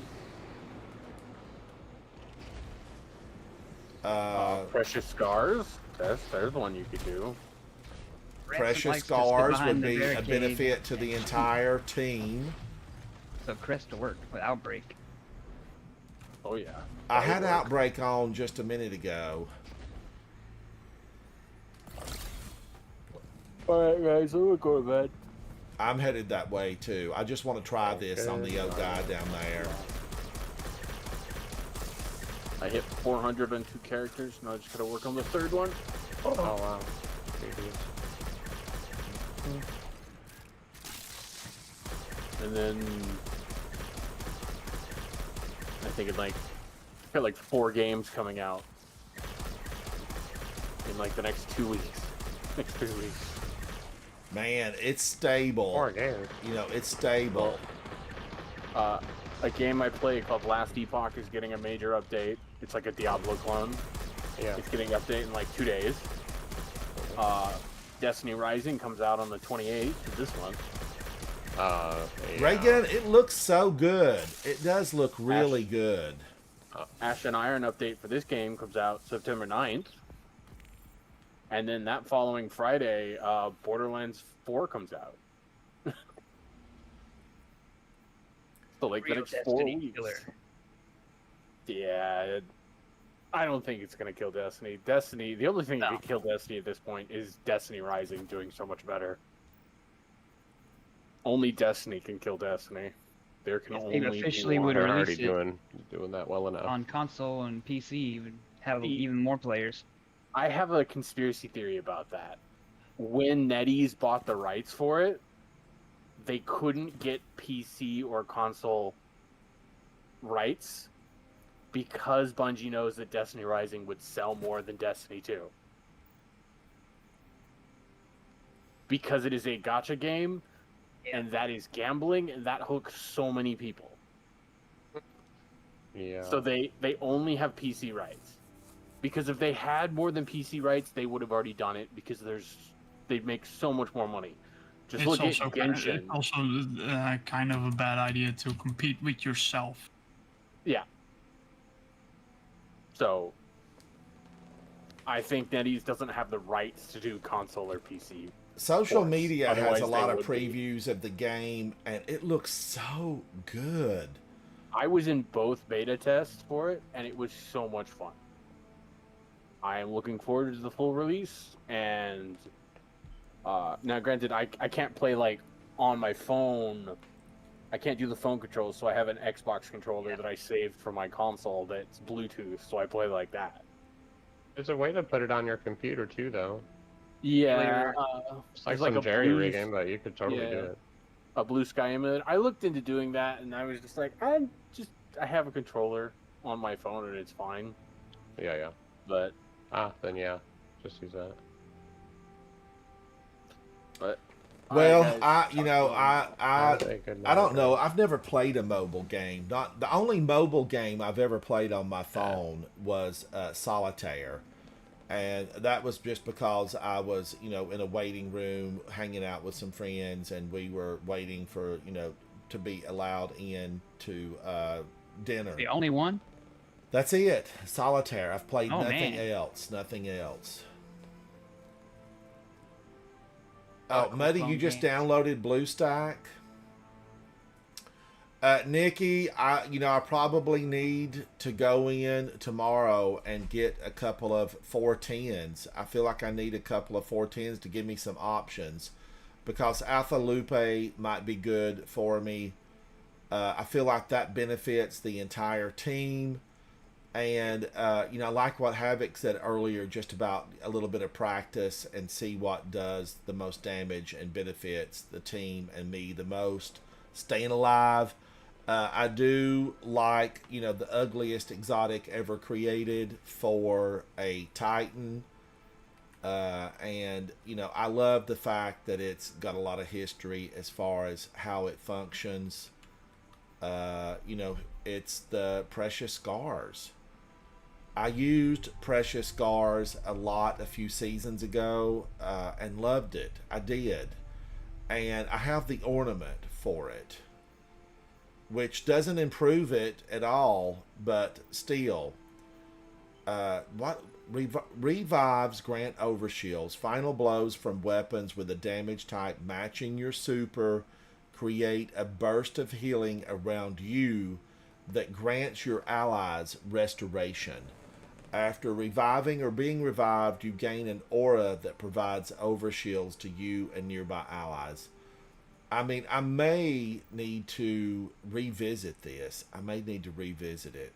Precious Scars. There's one you could do. Precious Scars would be a benefit to the entire team. So Crest to work with Outbreak. Oh yeah. I had Outbreak on just a minute ago. Alright guys, I'm gonna go to bed. I'm headed that way too. I just want to try this on the old guy down there. I hit 400 on 2 characters, now I just gotta work on the 3rd one. Oh wow. And then I think it got like 4 games coming out in like the next 2 weeks, next 3 weeks. Man, it's stable. 4 games. It's stable. A game I play called Last Epoch is getting a major update. It's like a Diablo clone. Yeah. It's getting an update in like 2 days. Destiny Rising comes out on the 28th of this month. Yeah. Reagan, it looks so good. It does look really good. Ash and Iron update for this game comes out September 9th. And then that following Friday, Borderlands 4 comes out. So like the Real next 4 Destiny weeks. killer. Yeah, I don't think it's gonna kill Destiny. The only thing that could kill Destiny at this point is Destiny Rising doing so much better. Only Destiny can kill Destiny. There can If they only officially be one. would They're release already it doing that well enough. on console and PC, you would have even more players. I have a conspiracy theory about that. When NetEase bought the rights for it, they couldn't get PC or console rights because Bungie knows that Destiny Rising would sell more than Destiny 2. Because it is a gacha game, and that is gambling, and that hooks so many people. Yeah. So they only have PC rights. Because if they had more than PC rights, they would have already done it, because they'd make so much more money. Just It's look at also, Genshin. it's also kind of a bad idea to compete with yourself. Yeah. So, I think NetEase doesn't have the rights to do console or PC. Social ports. media has Otherwise a lot they of would be. previews of the game, and it looks so good. I was in both beta tests for it, and it was so much fun. I am looking forward to the full release, and now granted, I can't play like on my phone. I can't do the phone controls, so I have an Xbox controller that I saved from my console that's Bluetooth, so I play like that. There's a way to put it on your computer too, though. Yeah, It's like there's some jerry Blue- rigging, but you could totally do it. a Blue Sky emulator. I looked into doing that, and I was just like, I have a controller on my phone, and it's fine. Yeah. But Then yeah, just use that. but Well, guys, I don't know. I've never played a mobile game. Not the only mobile game I've ever played on my phone was Solitaire. And that was just because I was, in a waiting room hanging out with some friends, and we were waiting for, to be allowed in to dinner. The only one? That's it. Solitaire. I've played Oh, nothing man. else. Nothing else. Oh, Muddy, you just downloaded BlueStack? Nikki, I probably need to go in tomorrow and get a couple of 410s. I feel like I need a couple of 410s to give me some options, because Alpha Lupe might be good for me. I feel like that benefits the entire team. And, like what Havoc said earlier, just about a little bit of practice and see what does the most damage and benefits the team and me the most. Staying alive. I do like, the ugliest exotic ever created for a Titan. And, I love the fact that it's got a lot of history as far as how it functions. It's the Precious Scars. I used Precious Scars a lot a few seasons ago and loved it. I did. And I have the ornament for it, which doesn't improve it at all, but still. Revives grant overshields. Final blows from weapons with a damage type matching your super create a burst of healing around you that grants your allies restoration. After reviving or being revived, you gain an aura that provides overshields to you and nearby allies. I mean, I may need to revisit this. I may need to revisit it.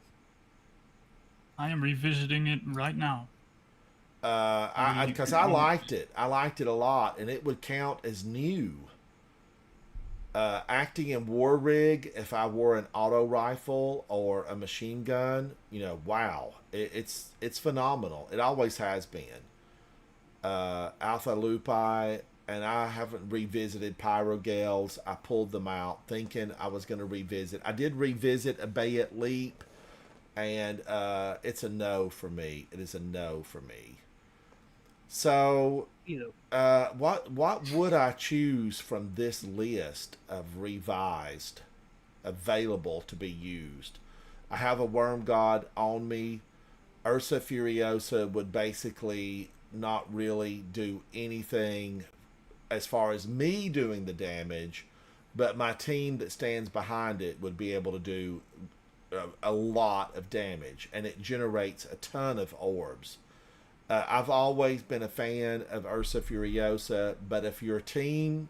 I am revisiting it right now. Because I liked it. I liked it a lot, and it would count as new. Acting in war rig, if I wore an auto rifle or a machine gun, wow, it's phenomenal. It always has been. Alpha Lupi, and I haven't revisited Pyrogales. I pulled them out thinking I was going to revisit. I did revisit Abeyant Leap, and it's a no for me. It is a no for me. So, what would I choose from this list of revised available to be used? I have a Worm God on me. Ursa Furiosa would basically not really do anything as far as me doing the damage, but my team that stands behind it would be able to do a lot of damage, and it generates a ton of orbs. I've always been a fan of Ursa Furiosa, but if your team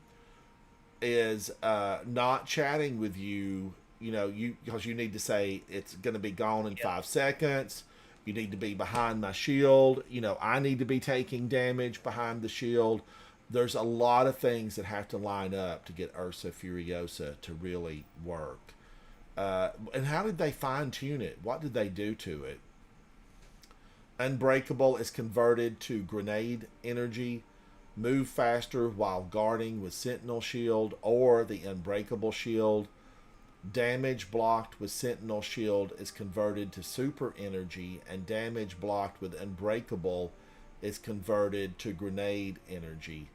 is not chatting with you, because you need to say it's going to be gone in 5 seconds, you need to be behind my shield, I need to be taking damage behind the shield. There's a lot of things that have to line up to get Ursa Furiosa to really work. And how did they fine tune it? What did they do to it? Unbreakable is converted to grenade energy. Move faster while guarding with Sentinel Shield or the Unbreakable Shield. Damage blocked with Sentinel Shield is converted to super energy, and damage blocked with Unbreakable is converted to grenade energy.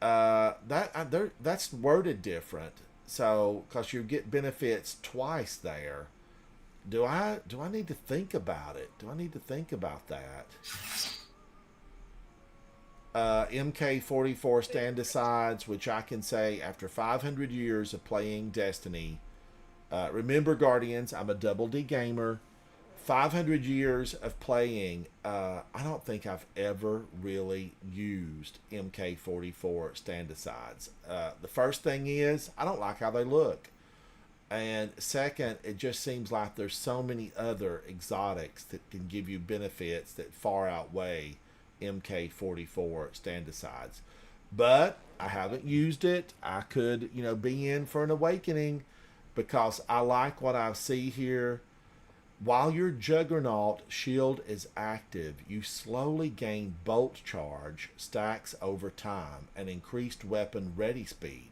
That's worded different. So, because you get benefits twice there. Do I need to think about it? Do I need to think about that? MK44 Stand-Asides, which I can say after 500 years of playing Destiny. Remember, Guardians, I'm a double D gamer. 500 years of playing, I don't think I've ever really used MK44 Stand-Asides. The first thing is, I don't like how they look. And second, it just seems like there's so many other exotics that can give you benefits that far outweigh MK44 Stand-Asides. But I haven't used it. I could, be in for an awakening because I like what I see here. While your Juggernaut shield is active, you slowly gain bolt charge, stacks over time, and increased weapon ready speed.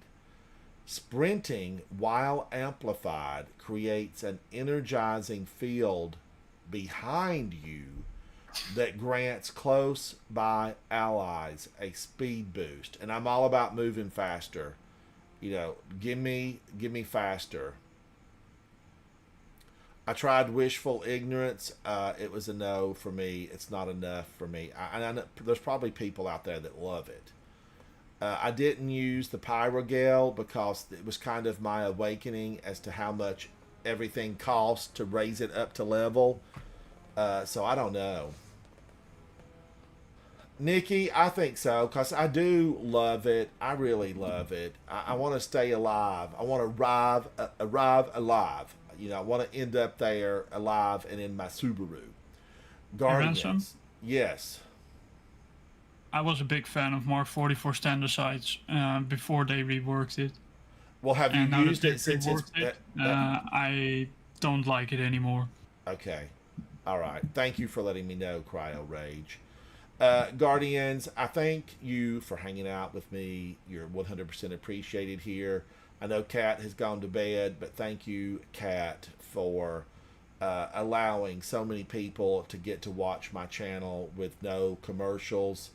Sprinting, while amplified, creates an energizing field behind you, that grants close by allies a speed boost, and I'm all about moving faster. You know, give me faster. I tried wishful ignorance. It was a no for me. It's not enough for me. I know there's probably people out there that love it. I didn't use the Pyrogale because it was kind of my awakening as to how much everything costs to raise it up to level. So I don't know. Nikki, I think so, because I do love it. I really love it. I want to stay alive. I want to arrive alive. You know, I want to end up there alive and in my Subaru. Guardians. Ransom? Yes. I was a big fan of Mark 44 Standardsides before they reworked it. Well, have you And now that used they've it since it's... reworked it, I don't like it anymore. Okay. All right. Thank you for letting me know, Cryo Rage. Guardians, I thank you for hanging out with me. You're 100% appreciated here. I know Kat has gone to bed, but thank you, Kat, for allowing so many people to get to watch my channel with no commercials.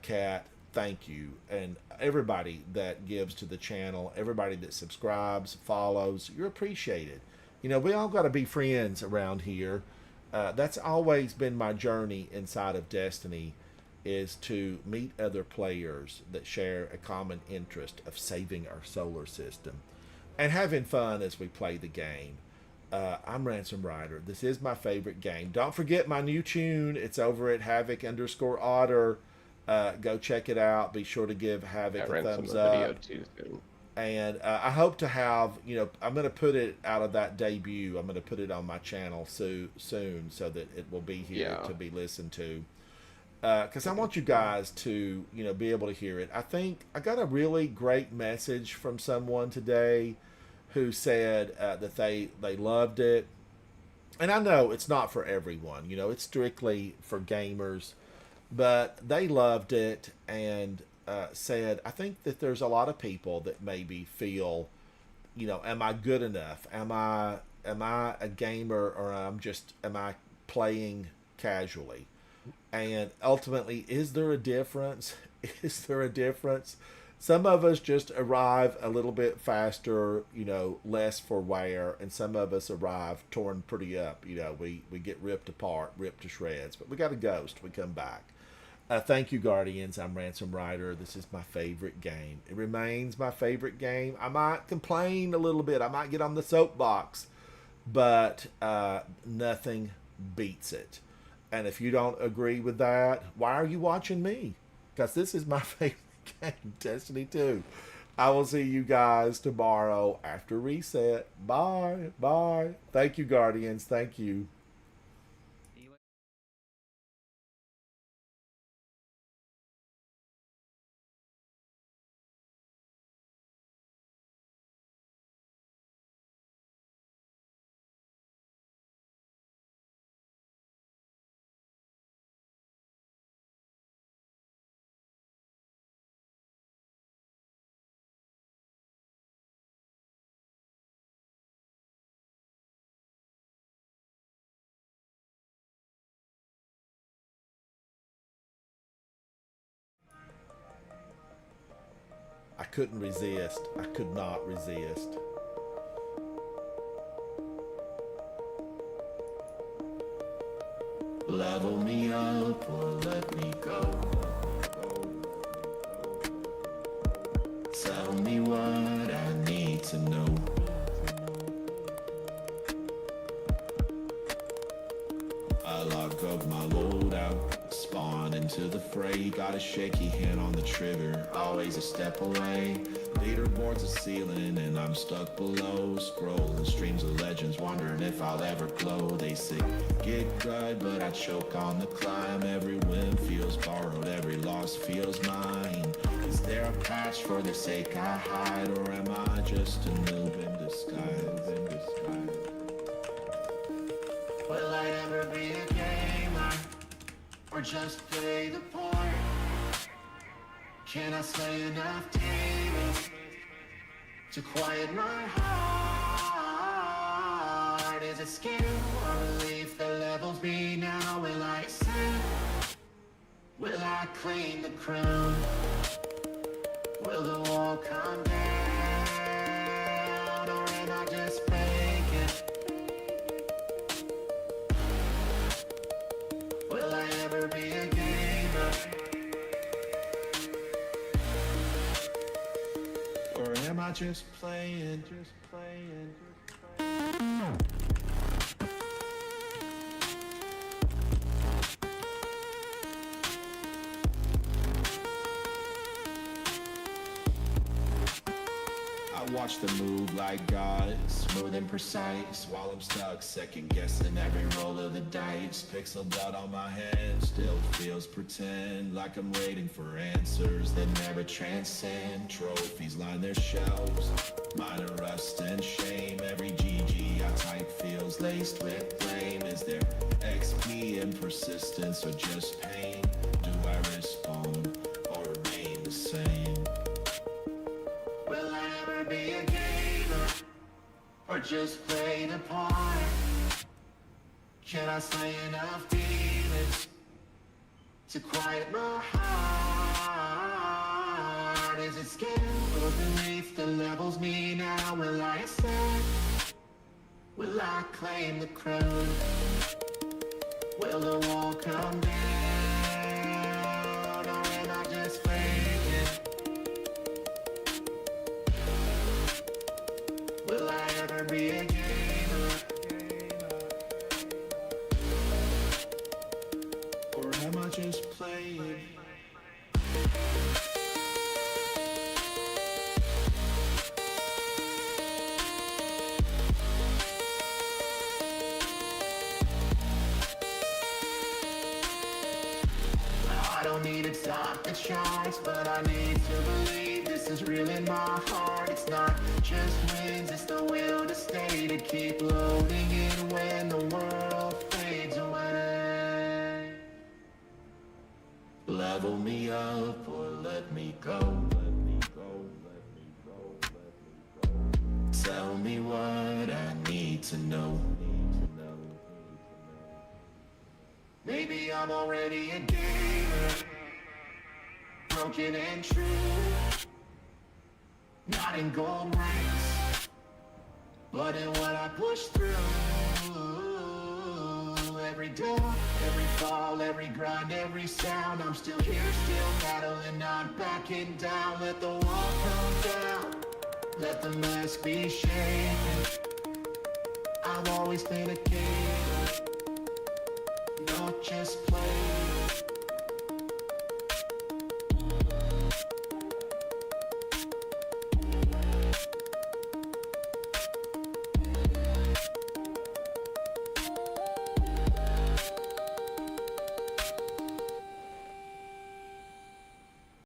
Kat, thank you. And everybody that gives to the channel, everybody that subscribes, follows, you're appreciated. You know, we all got to be friends around here. That's always been my journey inside of Destiny, is to meet other players that share a common interest of saving our solar system and having fun as we play the game. I'm Ransom Rider. This is my favorite game. Don't forget my new tune. It's over at Havoc_Otter. Go check it out. Be sure to give Havoc a thumbs up. And I hope to have, you know, I'm going to put it out of that debut. I'm going to put it on my channel soon so that it will be here to be listened to. Because I want you guys to, you know, be able to hear it. I think I got a really great message from someone today who said that they loved it. And I know it's not for everyone. You know, it's strictly for gamers. But they loved it and said, I think that there's a lot of people that maybe feel, you know, am I good enough? Am I a gamer, or am I playing casually? And ultimately, is there a difference? Is there a difference? Some of us just arrive a little bit faster, you know, less for wear, and some of us arrive torn pretty up. You know, we get ripped apart, ripped to shreds, but we got a ghost. We come back. Thank you, Guardians. I'm Ransom Rider. This is my favorite game. It remains my favorite game. I might complain a little bit. I might get on the soapbox, but nothing beats it. And if you don't agree with that, why are you watching me? Because this is my favorite game, Destiny 2. I will see you guys tomorrow after reset. Bye. Bye. Thank you, Guardians. Thank you. I couldn't resist. I could not resist. Level me up or let me go. Tell me what I need to know. I lock up my loadout, spawn into the fray. Got a shaky hand on the trigger, always a step away. Leaderboard's a ceiling and I'm stuck below. Scrolling streams of legends, wondering if I'll ever glow. They say get good, but I choke on the climb. Every win feels borrowed, every loss feels mine. Is there a patch for the sake I hide, or am I just a noob in disguise? Will I ever be a gamer, or just play the part? Can I slay enough demons to quiet my heart? Is it skill or belief that levels levels me now? Will I ascend? Will I claim the crown? Will the wall come down? Or am I just faking? Will I ever be a gamer? Or am I just playing? I watch them move like God, smooth and precise, while I'm stuck second guessing every roll of the dice. Pixel dot on my hand, still feels pretend, like I'm waiting for answers that never transcend. Trophies line their shelves, mine are rust and shame. Every GG I type feels laced with blame. Is there XP and persistence or just pain? Do I respond or remain the same? Will I ever be a gamer, or just play the part? Can I slay enough demons to quiet my heart? Is it skill or belief that levels me now? Will I ascend? Will I claim the crown? Will the wall come down, or am I just faking? Will I ever be a gamer? Or am I just playing? I don't need to top the charts, but I need to believe this is real in my heart. It's not just wins, it's the will to stay, to keep loading in when the world fades away. Level me up or let me go. Tell me what I need to know. Maybe I'm already a gamer, broken and true. Not in gold ranks, but in what I push through. Every door, every fall, every grind, every sound, I'm still here, still battling, not backing down. Let the wall come down, let the mask be shaken. I've always been a gamer, not just play.